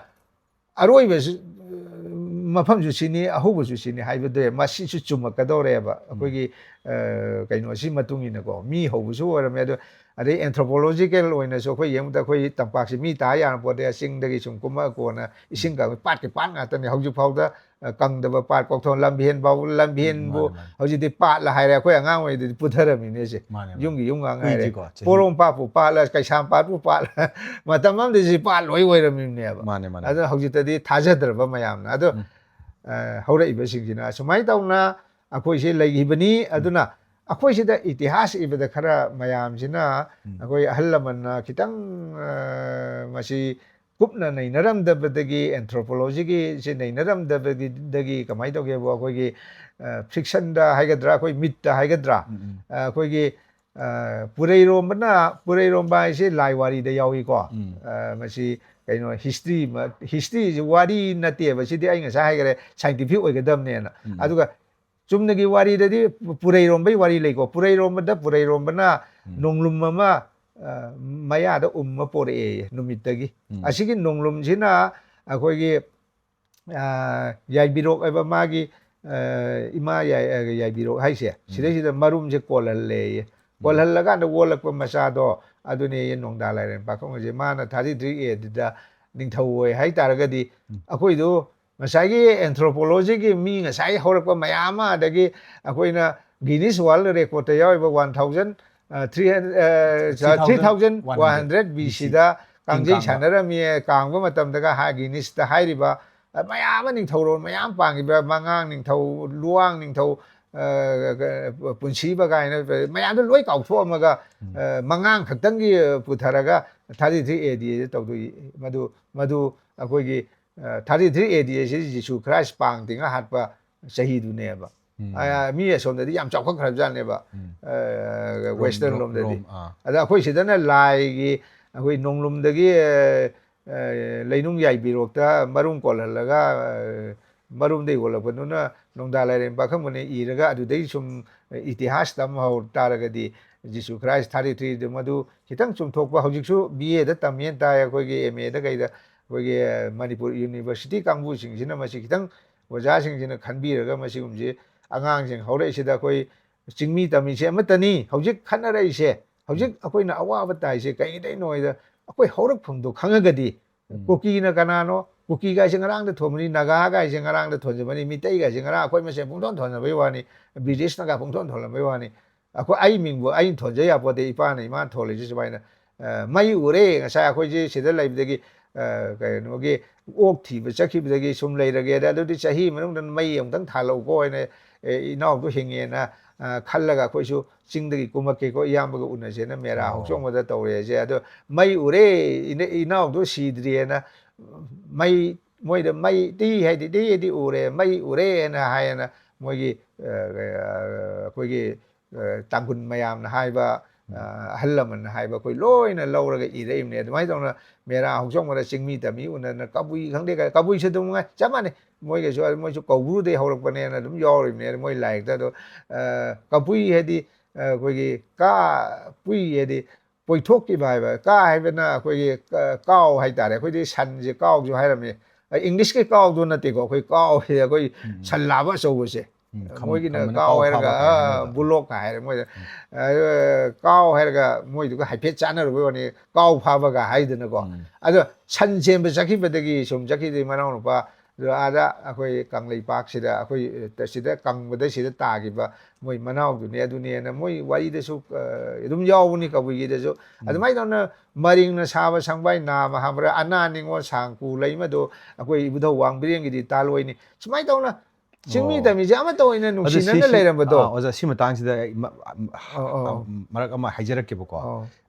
Speaker 1: ꯑꯔꯣꯏꯕꯁꯨ ꯃꯐꯝꯁꯨ ꯁꯤꯅꯤ ꯑꯍꯧꯕꯁꯨ ꯁꯤꯅꯤ ꯍꯥꯏꯕꯗꯨ ꯃꯁꯤꯁꯨ ꯆꯨꯝꯃꯛꯀꯗꯧꯔꯦꯕ ꯑꯩꯈꯣꯏꯒꯤ ꯀꯩꯅꯣꯁꯤ ꯃꯇꯨꯡ ꯏꯟꯅꯀꯣ ꯃꯤ ꯍꯧꯕꯁꯨ ꯑꯣꯏꯔꯝꯃꯦ ꯑꯗꯣ ꯑꯗꯩ ꯑꯦꯟꯊ꯭ꯔꯣꯄꯣꯂꯣꯖꯤꯀꯦꯜ ꯑꯣꯏꯅꯁꯨ ꯑꯩꯈꯣꯏ ꯌꯦꯡꯕꯗ ꯑꯩꯈꯣꯏ ꯇꯝꯄꯥꯛꯁꯤ ꯃꯤ ꯇꯥ ꯌꯥꯔꯄꯣꯠꯇꯦ ꯆꯤꯡꯗꯒꯤ ꯁꯨꯝ ꯀꯨꯝꯃꯛꯑ ꯀꯣꯟꯅ ꯏꯁꯤꯡ ꯀꯪꯕ ꯄꯥꯠꯀꯤ ꯄꯥꯠ ꯉꯥꯛꯇꯅꯤ ꯍꯧꯖꯤꯛ ꯐꯥꯎꯗ ꯀꯪꯗꯕ ꯄꯥꯠ ꯀꯣꯛꯊꯣꯡ ꯂꯝꯐꯦꯟ ꯐꯥꯎꯕ ꯂꯝꯐꯦꯟꯕꯨ ꯍꯧꯖꯤꯛꯇꯤ ꯄꯥꯠꯂ ꯍꯥꯏꯔꯦ ꯑꯩꯈꯣꯏ ꯑꯉꯥꯡ ꯑꯣꯏꯔꯤꯗꯗꯤ ꯄꯨꯊꯔꯝꯃꯤꯅꯦꯁꯦ ꯌꯨꯝꯒꯤ ꯌꯨꯝ ꯉꯥꯡ ꯍꯥꯏꯔꯦ ꯄꯣꯔꯣꯝ ꯄꯥꯠꯄꯨ ꯄꯥꯠꯂ ꯀꯩꯁꯥꯝ ꯄꯥꯠꯄꯨ ꯄꯥꯠꯂ ꯃꯇꯝ ꯑꯃꯗꯗꯤ ꯄꯥꯠ ꯂꯣꯏ ꯑꯣꯏꯔꯝꯃꯤꯕꯅꯦꯕ ꯑꯗꯣ ꯍꯧꯖꯤꯛꯇꯗꯤ ꯊꯥꯖꯗ꯭ꯔꯕ ꯃꯌꯥꯝꯅ ꯑꯗꯣ ꯍꯧꯔꯛꯏꯕꯁꯤꯡꯁꯤꯅ ꯁꯨꯃꯥꯏꯅ ꯇꯧꯅ ꯑꯩꯈꯣꯏꯁꯦ ꯂꯩꯈꯤꯕꯅꯤ ꯑꯗꯨꯅ ꯑꯩꯈꯣꯏꯁꯤꯗ ꯏꯇꯤꯍꯥꯁ ꯏꯕꯗ ꯈꯔ ꯃꯌꯥꯝꯁꯤꯅ ꯑꯩꯈꯣꯏ ꯑꯍꯜ ꯂꯃꯟꯅ ꯈꯤꯇꯪ ꯃꯁꯤ ꯀꯨꯞꯅ ꯅꯩꯅꯔꯝꯗꯕꯗꯒꯤ ꯑꯦꯟꯊ꯭ꯔꯣꯄꯣꯂꯣꯖꯤꯒꯤꯁꯤ ꯅꯩꯅꯔꯝꯗꯕꯗꯒꯤ ꯀꯃꯥꯏꯅ ꯇꯧꯒꯦꯕꯨ ꯑꯩꯈꯣꯏꯒꯤ ꯐꯤꯛꯁꯟꯗ ꯍꯥꯏꯒꯗ꯭ꯔꯥ ꯑꯩꯈꯣꯏ ꯃꯤꯠꯇ ꯍꯥꯏꯒꯗ꯭ꯔꯥ ꯑꯩꯈꯣꯏꯒꯤ ꯄꯨꯔꯩꯔꯣꯝꯕ ꯍꯥꯏꯁꯦ ꯂꯥꯏ ꯋꯥꯔꯤꯗ ꯌꯥꯎꯏꯀꯣ ꯃꯁꯤ ꯀꯩꯅꯣ ꯍꯤꯁꯇ꯭ꯔꯤꯁꯤ ꯋꯥꯔꯤ ꯅꯠꯇꯦꯕ ꯁꯤꯗꯤ ꯑꯩ ꯉꯁꯥꯏ ꯍꯥꯏꯈꯔꯦ ꯁꯥꯏꯟꯇꯤꯐꯤꯛ ꯑꯣꯏꯒꯗꯕꯅꯦꯅ ꯑꯗꯨꯒ ꯆꯨꯝꯅꯒꯤ ꯋꯥꯔꯤꯗꯗꯤ ꯄꯨꯔꯩꯔꯣꯝꯕꯩ ꯋꯥꯔꯤ ꯂꯩꯀꯣ ꯄꯨꯔꯩꯔꯣꯝꯕꯅ ꯅꯣꯡꯂꯨꯝ ꯑꯃ ꯃꯌꯥꯗ ꯎꯝꯃ ꯄꯣꯔꯛꯑꯦ ꯅꯨꯃꯤꯠꯇꯒꯤ ꯑꯁꯤꯒꯤ ꯅꯣꯡꯂꯨꯝꯁꯤꯅ ꯑꯩꯈꯣꯏꯒꯤ ꯌꯥꯏꯕꯤꯔꯣꯛ ꯍꯥꯏꯕ ꯃꯥꯒꯤ ꯏꯃꯥ ꯌꯥꯏꯕꯤꯔꯣꯛ ꯍꯥꯏꯁꯦ ꯁꯤꯗꯩꯁꯤꯗ ꯃꯔꯨꯝꯁꯦ ꯀꯣꯜꯍꯜꯂꯦꯌꯦ ꯀꯣꯜꯍꯜꯂꯀꯥꯟꯗ ꯑꯣꯜꯂꯛꯄ ꯃꯆꯥꯗꯣ ꯑꯗꯨꯅꯦ ꯅꯣꯡꯗꯥ ꯂꯥꯏꯔꯦꯟ ꯄꯥꯈꯪꯕꯁꯦ ꯃꯥꯅ 33 ꯑꯦꯗꯨꯗ ꯅꯤꯡꯊꯧ ꯑꯣꯏ ꯍꯥꯏꯇꯥꯔꯒꯗꯤ ꯑꯩꯈꯣꯏꯗꯣ ꯉꯁꯥꯏꯒꯤ ꯑꯦꯟꯊ꯭ꯔꯣꯄꯣꯂꯣꯖꯤꯒꯤ ꯃꯤ ꯉꯁꯥꯏ ꯍꯧꯔꯛꯄ ꯃꯌꯥꯝ ꯑꯃ ꯑꯗꯒꯤ ꯑꯩꯈꯣꯏꯅ ꯒꯤꯅꯤꯁ ꯋꯥꯔꯜ ꯔꯦꯀꯣꯔꯠꯇ ꯌꯥꯎꯔꯤꯕ 3100 BCꯗ ꯀꯥꯡꯖꯩ ꯁꯥꯟꯅꯔꯝꯃꯤ ꯀꯥꯡꯕ ꯃꯇꯝꯗꯒ ꯒꯤꯅꯤꯁꯇ ꯍꯥꯏꯔꯤꯕ ꯃꯌꯥꯝ ꯑꯃ ꯅꯤꯡꯊꯧꯔꯣꯜ ꯃꯌꯥꯝ ꯄꯥꯡꯉꯤꯕ ꯃꯉꯥꯡ ꯅꯤꯡꯊꯧ ꯂꯨꯋꯥꯡ ꯅꯤꯡꯊꯧ ꯄꯨꯟꯁꯤꯕ ꯀꯥꯏꯅ ꯃꯌꯥꯝꯗꯣ ꯂꯣꯏ ꯀꯥꯎꯊꯣꯛꯑꯝꯃꯒ ꯃꯉꯥꯡ ꯈꯛꯇꯪꯒꯤ ꯄꯨꯊꯔꯒ 33 AD ꯇꯧꯗꯣꯏ ꯃꯗꯨ ꯑꯩꯈꯣꯏꯒꯤ 33 AD ꯑꯁꯤ ꯖꯤꯁꯨ ꯈ꯭ꯔꯥꯏꯁ ꯄꯥꯡ ꯇꯤꯡꯉ ꯍꯥꯠꯄ ꯆꯍꯤꯗꯨꯅꯦꯕ ꯃꯤ ꯑꯁꯣꯝꯗꯗꯤ ꯌꯥꯝ ꯆꯥꯎꯈꯠꯈ꯭ꯔꯕꯖꯥꯠꯅꯦꯕ ꯋꯦꯁꯇꯔꯟ ꯂꯣꯝꯗꯗꯤ ꯑꯗ ꯑꯩꯈꯣꯏ ꯁꯤꯗꯅ ꯂꯥꯏꯒꯤ ꯑꯩꯈꯣꯏ ꯅꯣꯡꯂꯨꯝꯗꯒꯤ ꯂꯩꯅꯨꯡ ꯌꯥꯏꯕꯤꯔꯣꯛꯇ ꯃꯔꯨꯝ ꯀꯣꯜꯍꯜꯂꯒ ꯃꯔꯨꯝꯗꯒꯤ ꯑꯣꯜꯂꯛꯄꯗꯨꯅ ꯅꯣꯡꯗꯥ ꯂꯥꯏꯔꯦꯟ ꯄꯥꯈꯪꯕꯅ ꯏꯔꯒ ꯑꯗꯨꯗꯩ ꯁꯨꯝ ꯏꯇꯤꯍꯥꯁ ꯇꯝꯍꯧ ꯇꯥꯔꯒꯗꯤ ꯖꯤꯁꯨ ꯈ꯭ꯔꯥꯏꯁ 33 ꯃꯗꯨ ꯈꯤꯇꯪ ꯆꯨꯝꯊꯣꯛꯄ ꯍꯧꯖꯤꯛꯁꯨ BA ꯗ ꯇꯝꯃꯦꯅ ꯇꯥꯏ ꯑꯩꯈꯣꯏꯒꯤ MA ꯗ ꯀꯩꯗ ꯑꯩꯈꯣꯏꯒꯤ ꯃꯅꯤꯄꯨꯔ ꯌꯨꯅꯤꯚꯔꯁꯤꯇꯤ ꯀꯥꯡꯕꯨꯁꯤꯡꯁꯤꯅ ꯃꯁꯤ ꯈꯤꯇꯪ ꯑꯣꯖꯥꯁꯤꯡꯁꯤꯅ ꯈꯟꯕꯤꯔꯒ ꯃꯁꯤꯒꯨꯝꯕꯁꯤ ꯑꯉꯥꯡꯁꯤꯡ ꯍꯧꯔꯛꯏꯁꯤꯗ ꯑꯩꯈꯣꯏ ꯆꯤꯡꯃꯤ ꯇꯝꯃꯤꯁꯦ ꯑꯃꯠꯇꯅꯤ ꯍꯧꯖꯤꯛ ꯈꯠꯅꯔꯛꯏꯁꯦ ꯍꯧꯖꯤꯛ ꯑꯩꯈꯣꯏꯅ ꯑꯋꯥꯕ ꯇꯥꯏꯁꯦ ꯀꯩꯗꯩꯅꯣ ꯍꯥꯏꯗ ꯑꯩꯈꯣꯏ ꯍꯧꯔꯛꯐꯝꯗꯣ ꯈꯪꯉꯒꯗꯤ ꯀꯨꯀꯤꯅ ꯀꯅꯥꯅꯣ ꯀꯨꯀꯤꯒꯥꯏꯁꯦ ꯉꯔꯥꯡꯗ ꯊꯣꯟꯕꯅꯤ ꯅꯥꯒꯥꯒꯥꯏꯁꯦ ꯉꯔꯥꯡꯗ ꯊꯣꯟꯖꯕꯅꯤ ꯃꯤꯇꯩꯒꯥꯏꯁꯦ ꯉꯔꯥꯡ ꯑꯩꯈꯣꯏ ꯃꯁꯦꯟ ꯄꯨꯡꯊꯣꯟ ꯊꯣꯟꯖꯕꯩ ꯋꯥꯅꯤ ꯕ꯭ꯔꯤꯇꯤꯁꯅꯒ ꯄꯨꯡꯊꯣꯟ ꯊꯣꯟꯂꯝꯕꯩ ꯋꯥꯅꯤ ꯑꯩꯈꯣꯏ ꯑꯩ ꯃꯤꯡꯕꯨ ꯑꯩꯅ ꯊꯣꯟꯖ ꯌꯥꯄꯣꯠꯇꯦ ꯏꯄꯥꯅ ꯏꯃꯥꯅ ꯊꯣꯜꯂꯤꯁꯤ ꯁꯨꯃꯥꯏꯅ ꯃꯩ ꯎꯔꯦ ꯉꯁꯥꯏ ꯑꯩꯈꯣꯏꯁꯦ ꯁꯤꯗ ꯂꯩꯕꯗꯒꯤ ꯀꯩꯅꯣꯒꯤ ꯑꯣꯛ ꯊꯤꯕ ꯆꯠꯈꯤꯕꯗꯒꯤ ꯁꯨꯝ ꯂꯩꯔꯒꯦꯗ ꯑꯗꯨꯗꯤ ꯆꯍꯤ ꯃꯅꯨꯡꯗ ꯃꯩ ꯑꯃꯨꯛꯇꯪ ꯊꯥꯜꯂꯛꯎꯀꯣ ꯍꯥꯏꯅ ꯏꯅꯥꯎꯗꯣ ꯍꯤꯡꯉꯦꯅ ꯈꯜꯂꯒ ꯑꯩꯈꯣꯏꯁꯨ ꯆꯤꯡꯗꯒꯤ ꯀꯨꯝꯃꯛꯀꯦꯀꯣ ꯏꯌꯥꯝꯕꯒ ꯎꯅꯁꯦꯅ ꯃꯦꯔꯥ ꯍꯧꯆꯣꯡꯕꯗ ꯇꯧꯔꯦꯁꯦ ꯑꯗꯣ ꯃꯩ ꯎꯔꯦ ꯏꯅꯥꯎꯗꯣ ꯁꯤꯗ꯭ꯔꯤꯑꯅ ꯃꯩ ꯃꯣꯏꯗ ꯃꯩ ꯇꯤ ꯎꯔꯦ ꯃꯩ ꯎꯔꯦꯅ ꯍꯥꯏꯌꯦꯅ ꯃꯣꯏꯒꯤ ꯑꯩꯈꯣꯏꯒꯤ ꯇꯥꯡꯈꯨꯜ ꯃꯌꯥꯝꯅ ꯍꯥꯏꯕ ꯑꯍꯜ ꯂꯃꯟꯅ ꯍꯥꯏꯕ ꯑꯩꯈꯣꯏ ꯂꯣꯏꯅ ꯂꯧꯔꯒ ꯏꯔꯛꯏꯕꯅꯦ ꯑꯗꯨꯃꯥꯏꯅ ꯇꯧꯅ ꯃꯦꯔꯥ ꯍꯧꯆꯣꯡꯕꯗ ꯆꯤꯡꯃꯤ ꯇꯝꯃꯤ ꯎꯅꯗꯅ ꯀꯕꯨꯏ ꯈꯪꯗꯦ ꯀꯕꯨꯏꯁꯨ ꯑꯗꯨꯝ ꯆꯞ ꯃꯥꯟꯅꯩ ꯃꯣꯏꯁꯨ ꯀꯧꯕ꯭ꯔꯨꯗꯩ ꯍꯧꯔꯛꯄꯅꯦꯅ ꯑꯗꯨꯝ ꯌꯥꯎꯔꯤꯕꯅꯦ ꯃꯣꯏ ꯂꯥꯏꯔꯤꯛꯇ ꯑꯗꯣ ꯀꯕꯨꯏ ꯍꯥꯏꯗꯤ ꯑꯩꯈꯣꯏꯒꯤ ꯄꯨꯏ ꯍꯥꯏꯗꯤ ꯄꯣꯏꯊꯣꯛꯈꯤꯕ ꯍꯥꯏꯕ ꯍꯥꯏꯕꯅ ꯑꯩꯈꯣꯏꯒꯤ ꯀꯥꯎ ꯍꯥꯏꯇꯥꯔꯦ ꯑꯩꯈꯣꯏꯗꯤ ꯁꯟꯁꯦ ꯀꯥꯎꯁꯨ ꯍꯥꯏꯔꯝꯃꯦ ꯏꯪꯂꯤꯁꯀꯤ ꯀꯥꯎꯗꯣ ꯅꯠꯇꯦꯀꯣ ꯑꯩꯈꯣꯏ ꯀꯥꯎ ꯍꯥꯏꯗꯤ ꯑꯩꯈꯣꯏ ꯁꯟ ꯂꯥꯕ ꯑꯆꯧꯕꯁꯦ ꯃꯣꯏꯒꯤꯅ ꯀꯥꯎ ꯍꯥꯏꯔꯒ ꯕꯨꯂꯣꯛꯀ ꯍꯥꯏꯔꯦ ꯃꯣꯏꯗ ꯀꯥꯎ ꯍꯥꯏꯔꯒ ꯃꯣꯏꯗꯨꯒ ꯍꯥꯏꯐꯦꯠ ꯆꯥꯟꯅꯔꯨꯕꯩ ꯋꯥꯅꯤ ꯀꯥꯎ ꯐꯥꯕꯒ ꯍꯥꯏꯗꯅꯀꯣ ꯑꯗꯣ ꯁꯟ ꯁꯦꯝꯕ ꯆꯠꯈꯤꯕꯗꯒꯤ ꯁꯨꯝ ꯆꯠꯈꯤꯕꯗꯒꯤ ꯃꯅꯥꯎꯅꯨꯄꯥ ꯑꯥꯗ ꯑꯩꯈꯣꯏ ꯀꯪꯂꯩꯄꯥꯛꯁꯤꯗ ꯑꯩꯈꯣই ꯁꯤꯗ ꯀꯪꯕꯗ ꯁꯤꯗ ꯇꯥꯈꯤꯕ ꯃꯣꯏ ꯃꯅꯥꯎꯗꯨꯅꯦ ꯑꯗꯨꯅꯦꯅ ꯃꯣꯏ ꯋꯥꯔꯤꯗꯁꯨ ꯑꯗꯨꯝ ꯌꯥꯎꯕꯅꯤ ꯀꯕꯨꯏꯒꯤꯗꯁꯨ ꯑꯗꯨꯃꯥꯏꯅ ꯇꯧꯅ ꯃꯔꯤꯡꯅ ꯁꯥꯕ ꯁꯪꯕꯥꯏ ꯅꯥꯃ ꯍꯥꯝꯕ꯭ꯔꯥ ꯑꯅꯥ ꯅꯤꯡꯉꯣꯜ ꯁꯥꯡꯀꯨ ꯂꯩꯃꯗꯣ ꯑꯩꯈꯣꯏ ꯏꯕꯨꯙꯧ ꯋꯥꯡꯕꯤꯔꯦꯟꯒꯤꯗꯤ ꯇꯥꯂꯣꯏꯅꯤ ꯁꯨꯃꯥꯏꯅ ꯇꯧꯅ ꯆꯤꯡꯃꯤ ꯇꯝꯃꯤꯁꯦ ꯑꯃꯠꯇ ꯑꯣꯏꯅ ꯅꯨꯡꯁꯤꯅꯅ ꯂꯩꯔꯝꯕꯗꯣ
Speaker 2: ꯑꯣꯖꯥ ꯁꯤ ꯃꯇꯥꯡꯁꯤꯗ ꯃꯔꯛ ꯑꯃ ꯍꯥꯏꯖꯔꯛꯀꯦꯕꯀꯣ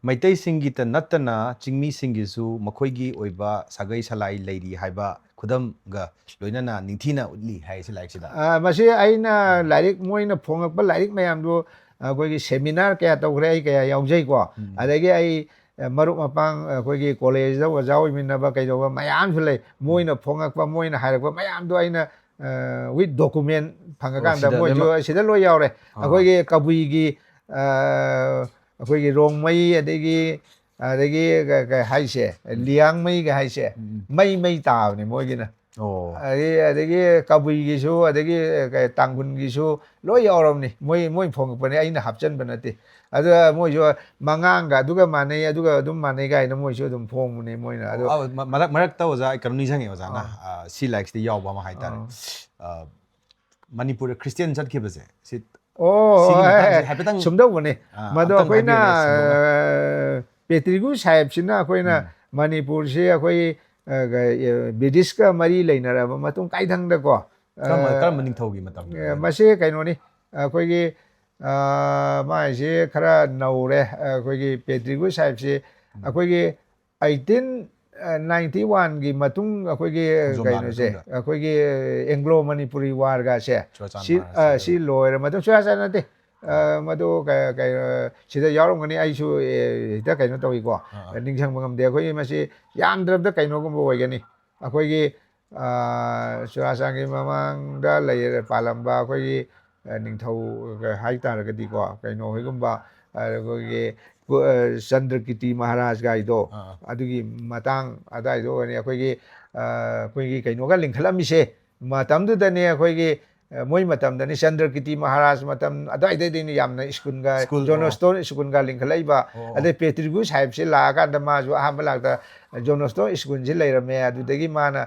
Speaker 2: ꯃꯩꯇꯩꯁꯤꯡꯒꯤꯇ ꯅꯠꯇꯅ ꯆꯤꯡꯃꯤꯁꯤꯡꯒꯤꯁꯨ ꯃꯈꯣꯏꯒꯤ ꯑꯣꯏꯕ ꯁꯥꯒꯩ ꯁꯂꯥꯏ ꯂꯩꯔꯤ ꯍꯥꯏꯕ ꯈꯨꯗꯝꯒ ꯂꯣꯏꯅꯅ ꯅꯤꯡꯊꯤꯅ ꯎꯠꯂꯤ ꯍꯥꯏꯁꯤ ꯂꯥꯏꯔꯤꯛꯁꯤꯗ
Speaker 1: ꯃꯁꯤ ꯑꯩꯅ ꯂꯥꯏꯔꯤꯛ ꯃꯣꯏꯅ ꯐꯣꯡꯉꯛꯄ ꯂꯥꯏꯔꯤꯛ ꯃꯌꯥꯝꯗꯨ ꯑꯩꯈꯣꯏꯒꯤ ꯁꯦꯃꯤꯅꯥꯔ ꯀꯌꯥ ꯇꯧꯈ꯭ꯔꯦ ꯑꯩ ꯀꯌꯥ ꯌꯥꯎꯖꯩꯀꯣ ꯑꯗꯒꯤ ꯑꯩ ꯃꯔꯨꯞ ꯃꯄꯥꯡ ꯑꯩꯈꯣꯏꯒꯤ ꯀꯣꯂꯦꯖꯇ ꯑꯣꯖꯥ ꯑꯣꯏꯃꯤꯟꯅꯕ ꯀꯩꯗꯧꯕ ꯃꯌꯥꯝꯁꯨ ꯂꯩ ꯃꯣꯏꯅ ꯐꯣꯡꯉꯛꯄ ꯃꯣꯏꯅ ꯍꯥꯏꯔꯛꯄ ꯃꯌꯥꯝꯗꯣ ꯑꯩꯅ ꯋꯤꯠ ꯗꯣꯀꯨꯃꯦꯟ ꯐꯪꯉꯀꯥꯟꯗ ꯃꯣꯏꯁꯨ ꯁꯤꯗ ꯂꯣꯏ ꯌꯥꯎꯔꯦ ꯑꯩꯈꯣꯏꯒꯤ ꯀꯕꯨꯏꯒꯤ ꯑꯩꯈꯣꯏꯒꯤ ꯔꯣꯡꯃꯩ ꯑꯗꯒꯤ ꯀꯩ ꯍꯥꯏꯁꯦ ꯂꯤꯌꯥꯡꯃꯩꯒ ꯍꯥꯏꯁꯦ ꯃꯩ ꯇꯥꯕꯅꯦ ꯃꯣꯏꯒꯤꯅ
Speaker 2: โอ้
Speaker 1: ꯑꯗꯒꯤ ꯀꯕꯨꯏꯒꯤꯁꯨ ꯑꯗꯒꯤ ꯇꯥꯡꯈꯨꯜꯒꯤꯁꯨ ꯂꯣꯏ ꯌꯥꯎꯔꯕꯅꯤ ꯃꯣꯏ ꯐꯣꯡꯉꯛꯄꯅꯦ ꯑꯩꯅ ꯍꯥꯞꯆꯟꯕ ꯅꯠꯇꯦ ꯑꯗꯨꯒ ꯃꯣꯏꯁꯨ ꯃꯉꯥꯡꯒ ꯑꯗꯨꯒ ꯃꯥꯟꯅꯩ ꯑꯗꯨꯒ ꯑꯗꯨꯝ ꯃꯥꯟꯅꯩ ꯀꯥꯏꯅ ꯃꯣꯏꯁꯨ ꯑꯗꯨꯝ ꯐꯣꯡꯕꯅꯦ ꯃꯣꯏꯅ ꯑꯗꯣ
Speaker 2: ꯃꯔꯛꯇ ꯑꯣꯖꯥ ꯀꯩꯅꯣ ꯅꯤꯡꯁꯤꯡꯉꯦ ꯑꯣꯖꯥꯅ ꯁꯤ ꯂꯥꯏꯔꯤꯛꯁꯤꯗ ꯌꯥꯎꯕ ꯑꯃ ꯍꯥꯏꯇꯥꯔꯦ ꯃꯅꯤꯄꯨꯔꯗ ꯈ꯭ꯔꯤꯁꯇꯤꯌꯟ ꯆꯠꯈꯤꯕꯁꯦ ꯁꯤ ꯁꯤꯒꯤ ꯃꯇꯥꯡꯁꯦ ꯍꯥꯏꯐꯦꯠꯇꯪ
Speaker 1: ꯁꯨꯝꯗꯧꯕꯅꯦ ꯃꯗꯣ
Speaker 2: ꯑꯝꯇꯪ
Speaker 1: ꯑꯩꯈꯣꯏꯅ
Speaker 2: ꯍꯥꯏꯕꯤꯌꯨꯅꯦ ꯁꯝꯂꯞꯅ
Speaker 1: ꯄꯦꯇ꯭ꯔꯤꯒꯨ ꯁꯥꯍꯦꯕꯁꯤꯅ ꯑꯩꯈꯣꯏꯅ ꯃꯅꯤꯄꯨꯔꯁꯦ ꯑꯩꯈꯣꯏ ꯕ꯭ꯔꯤꯇꯤꯁꯀ ꯃꯔꯤ ꯂꯩꯅꯔꯕ ꯃꯇꯨꯡ ꯀꯥꯏꯊꯪꯗꯀꯣ
Speaker 2: ꯀꯔꯝꯕ ꯅꯤꯡꯊꯧꯒꯤ ꯃꯇꯝꯗ
Speaker 1: ꯃꯁꯤ ꯀꯩꯅꯣꯅꯤ ꯑꯩꯈꯣꯏꯒꯤ ꯃꯥꯏꯁꯦ ꯈꯔ ꯅꯧꯔꯦ ꯑꯩꯈꯣꯏꯒꯤ ꯄꯦꯇ꯭ꯔꯤꯒꯨ ꯁꯥꯍꯦꯕꯁꯤ ꯑꯩꯈꯣꯏꯒꯤ 1891ꯒꯤ ꯃꯇꯨꯡ ꯑꯩꯈꯣꯏꯒꯤ ꯀꯩꯅꯣꯁꯦ ꯑꯩꯈꯣꯏꯒꯤ ꯑꯦꯡꯒ꯭ꯂꯣ ꯃꯅꯤꯄꯨꯔꯤ ꯋꯥꯔꯒꯁꯦ ꯁꯤ ꯂꯣꯏꯔ ꯃꯇꯨꯡ ꯆꯨꯔꯥꯆꯥꯟ ꯅꯠꯇꯦ ꯃꯗꯨ ꯁꯤꯗ ꯌꯥꯎꯔꯝꯒꯅꯤ ꯑꯩꯁꯨ ꯍꯦꯛꯇ ꯀꯩꯅꯣ ꯇꯧꯏꯀꯣ ꯅꯤꯡꯁꯤꯡꯕ ꯉꯝꯗꯦ ꯑꯩꯈꯣꯏꯒꯤ ꯃꯁꯤ ꯌꯥꯝꯗ꯭ꯔꯕꯗ ꯀꯩꯅꯣꯒꯨꯝꯕ ꯑꯣꯏꯒꯅꯤ ꯑꯩꯈꯣꯏꯒꯤ ꯆꯨꯔꯥꯆꯥꯟꯒꯤ ꯃꯃꯥꯡꯗ ꯄꯥꯜꯂꯝꯕ ꯑꯩꯈꯣꯏꯒꯤ ꯅꯤꯡꯊꯧ ꯍꯥꯏꯇꯥꯔꯒꯗꯤꯀꯣ ꯀꯩꯅꯣ ꯍꯣꯏꯒꯨꯝꯕ ꯑꯩꯈꯣꯏꯒꯤ ꯆꯟꯗ꯭ꯔꯀꯤꯇꯤ ꯃꯍꯥꯔꯥꯖ ꯒꯥꯏꯗꯣ ꯑꯗꯨꯒꯤ ꯃꯇꯥꯡ ꯑꯗꯨꯋꯥꯏꯗ ꯑꯣꯏꯔꯅꯤ ꯑꯩꯈꯣꯏꯒꯤ ꯀꯩꯅꯣꯒ ꯂꯤꯡꯈꯠꯂꯝꯃꯤꯁꯦ ꯃꯇꯝꯗꯨꯗꯅꯦ ꯑꯩꯈꯣꯏꯒꯤ ꯃꯣꯏ ꯃꯇꯝꯗꯅꯤ ꯆꯟꯗ꯭ꯔꯀꯤꯇꯤ ꯃꯍꯥꯔꯥꯖ ꯃꯇꯝ ꯑꯗꯨꯋꯥꯏꯗꯩꯅꯤ ꯌꯥꯝꯅ ꯁ꯭ꯀꯨꯜꯒ ꯖꯣꯅꯣꯁꯇꯣꯟ ꯁ꯭ꯀꯨꯜꯒ ꯂꯤꯡꯈꯠꯂꯛꯏꯕ ꯑꯗꯩ ꯄꯦꯇ꯭ꯔꯤꯒꯨ ꯁꯥꯍꯦꯕꯁꯤ ꯂꯥꯛꯑꯀꯥꯟꯗ ꯃꯥꯁꯨ ꯑꯍꯥꯟꯕ ꯂꯥꯛꯇ ꯖꯣꯅꯣꯁꯇꯣꯟ ꯁ꯭ꯀꯨꯜꯁꯤ ꯂꯩꯔꯝꯃꯦ ꯑꯗꯨꯗꯒꯤ ꯃꯥꯅ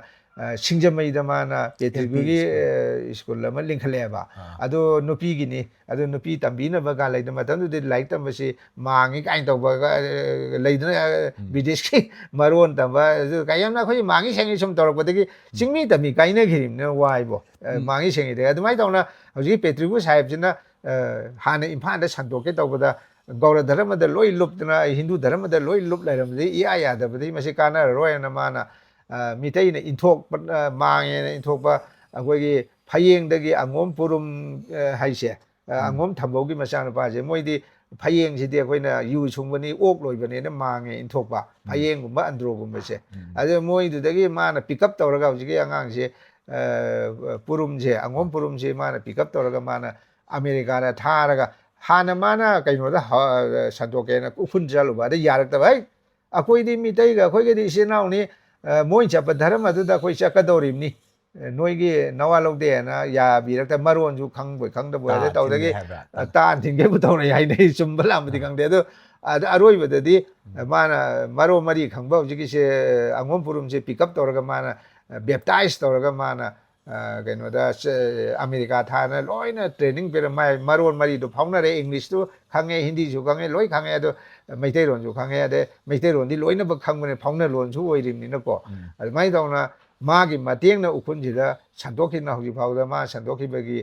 Speaker 1: ꯁꯤꯡꯖꯃꯩꯗ ꯃꯥꯅ ꯄꯦꯇ꯭ꯔꯤꯒꯨꯒꯤ ꯁ꯭ꯀꯨꯜ ꯑꯃ ꯂꯤꯡꯈꯠꯂꯛꯑꯦꯕ ꯑꯗꯣ ꯅꯨꯄꯤꯒꯤꯅꯤ ꯑꯗꯣ ꯅꯨꯄꯤ ꯇꯝꯕꯤꯅꯕ ꯀꯥꯟ ꯂꯩꯗꯅ ꯃꯇꯝꯗꯨꯗꯤ ꯂꯥꯏꯔꯤꯛ ꯇꯝꯕꯁꯤ ꯃꯥꯡꯉꯤ ꯀꯥꯏꯅ ꯇꯧꯕ ꯂꯩꯗꯅ ꯕ꯭ꯔꯤꯇꯤꯁꯀꯤ ꯃꯔꯣꯟ ꯇꯝꯕ ꯌꯥꯝꯅ ꯑꯩꯈꯣꯏ ꯃꯥꯡꯉꯤ ꯁꯦꯡꯉꯤ ꯁꯨꯝ ꯇꯧꯔꯛꯄꯗꯒꯤ ꯆꯤꯡꯃꯤ ꯇꯝꯃꯤ ꯀꯥꯏꯅꯈꯤꯕꯅꯤꯅ ꯋꯥꯏꯕꯣ ꯃꯥꯡꯉꯤ ꯁꯦꯡꯉꯤꯗꯒꯤ ꯑꯗꯨꯃꯥꯏꯅ ꯇꯧꯅ ꯍꯧꯖꯤꯛꯀꯤ ꯄꯦꯇ꯭ꯔꯤꯒꯨ ꯁꯥꯍꯦꯕꯁꯤꯅ ꯍꯥꯟꯅ ꯏꯝꯐꯥꯜꯗ ꯁꯟꯗꯣꯛꯀꯦ ꯇꯧꯕꯗ ꯒꯧꯔ ꯙꯔꯃꯗ ꯂꯣꯏ ꯂꯨꯞꯇꯅ ꯍꯤꯟꯗꯨ ꯙꯔꯃꯗ ꯂꯣꯏ ꯂꯨꯞ ꯂꯩꯔꯝꯕꯗꯒꯤ ꯏꯌꯥ ꯌꯥꯗꯕꯗꯒꯤ ꯃꯁꯤ ꯀꯥꯟꯅꯔꯔꯣꯏꯅ ꯃꯥꯅ ꯃꯤꯇꯩꯅ ꯏꯟꯊꯣꯛꯄ ꯃꯥꯡꯉꯦꯅ ꯏꯟꯊꯣꯛꯄ ꯑꯩꯈꯣꯏꯒꯤ ꯐꯌꯦꯡꯗꯒꯤ ꯑꯉꯣꯝ ꯄꯨꯔꯨꯝ ꯍꯥꯏꯁꯦ ꯑꯉꯣꯝ ꯊꯝꯕꯧꯒꯤ ꯃꯆꯥꯅꯨꯄꯥꯁꯦ ꯃꯣꯏꯗꯤ ꯐꯌꯦꯡꯁꯤꯗꯤ ꯑꯩꯈꯣꯏꯅ ꯌꯨ ꯁꯨꯡꯕꯅꯤ ꯑꯣꯛ ꯂꯣꯏꯕꯅꯦꯅ ꯃꯥꯡꯉꯦ ꯏꯟꯊꯣꯛꯄ ꯐꯌꯦꯡꯒꯨꯝꯕ ꯑꯟꯗ꯭ꯔꯣꯒꯨꯝꯕꯁꯦ ꯑꯗꯨ ꯃꯣꯏꯗꯨꯗꯒꯤ ꯃꯥꯅ ꯄꯤꯛꯑꯞ ꯇꯧꯔꯒ ꯍꯧꯖꯤꯛꯀꯤ ꯑꯉꯥꯡꯁꯦ ꯄꯨꯔꯨꯝꯁꯦ ꯑꯉꯣꯝ ꯄꯨꯔꯨꯝꯁꯦ ꯃꯥꯅ ꯄꯤꯛꯑꯞ ꯇꯧꯔꯒ ꯃꯥꯅ ꯑꯃꯦꯔꯤꯀꯥꯗ ꯊꯥꯔꯒ ꯍꯥꯟꯅ ꯃꯥꯅ ꯀꯩꯅꯣꯗ ꯁꯟꯗꯣꯛꯀꯦꯅ ꯎꯈ꯭ꯔꯨꯜ ꯆꯠꯂꯨꯕ ꯑꯗꯩ ꯌꯥꯔꯛꯇꯕ ꯑꯩꯈꯣꯏꯗꯤ ꯃꯤꯇꯩꯒ ꯑꯩꯈꯣꯏꯒꯗꯤ ꯏꯆꯤꯜ ꯏꯅꯥꯎꯅꯤ ꯃꯣꯏ ꯆꯠꯄ ꯙꯔꯃꯗꯨꯗ ꯑꯩꯈꯣꯏ ꯆꯠꯀꯗꯧꯔꯤꯕꯅꯤ ꯅꯣꯏꯒꯤ ꯅꯋꯥ ꯂꯧꯗꯦꯅ ꯌꯥꯕꯤꯔꯛꯇ ꯃꯔꯣꯟꯁꯨ ꯈꯪꯕꯣꯏ ꯈꯪꯗꯕꯣꯏ ꯑꯗꯩ ꯇꯧꯗꯒꯤ ꯇꯥꯟ ꯊꯤꯟꯒꯦꯕꯨ ꯇꯧꯅꯩ ꯍꯥꯏꯅꯩ ꯆꯨꯝꯕ ꯂꯥꯟꯕꯗꯤ ꯈꯪꯗꯦ ꯑꯗꯣ ꯑꯔꯣꯏꯕꯗꯗꯤ ꯃꯥꯅ ꯃꯔꯣꯟ ꯃꯔꯤ ꯈꯪꯕ ꯍꯧꯖꯤꯛꯀꯤꯁꯦ ꯑꯉꯣꯝ ꯄꯨꯔꯨꯝꯁꯦ ꯄꯤꯛꯑꯞ ꯇꯧꯔꯒ ꯃꯥꯅ ꯕꯦꯞꯇꯥꯏꯁ ꯇꯧꯔꯒ ꯃꯥꯅ ꯀꯩꯅꯣꯗ ꯑꯃꯦꯔꯤꯀꯥ ꯊꯥꯅ ꯂꯣꯏꯅ ꯇ꯭ꯔꯦꯅꯤꯡ ꯄꯤꯔ ꯃꯥꯏ ꯃꯔꯣꯟ ꯃꯔꯤꯗꯣ ꯐꯥꯎꯅꯔꯦ ꯏꯪꯂꯤꯁꯇꯨ ꯈꯪꯉꯦ ꯍꯤꯟꯗꯤꯁꯨ ꯈꯪꯉꯦ ꯂꯣꯏ ꯈꯪꯉꯦ ꯑꯗꯣ ꯃꯩꯇꯩꯔꯣꯟꯁꯨ ꯈꯪꯉꯦ ꯑꯗꯩ ꯃꯩꯇꯩꯔꯣꯟꯗꯤ ꯂꯣꯏꯅꯃꯛ ꯈꯪꯕꯅꯦ ꯐꯥꯎꯅ ꯂꯣꯟꯁꯨ ꯑꯣꯏꯔꯤꯕꯅꯤꯅꯀꯣ ꯑꯗꯨꯃꯥꯏꯅ ꯇꯧꯅ ꯃꯥꯒꯤ ꯃꯇꯦꯡꯅ ꯎꯈ꯭ꯔꯨꯜꯁꯤꯗ ꯁꯟꯗꯣꯛꯈꯤꯕꯅ ꯍꯧꯖꯤꯛ ꯐꯥꯎꯗ ꯃꯥ ꯁꯟꯗꯣꯛꯈꯤꯕꯒꯤ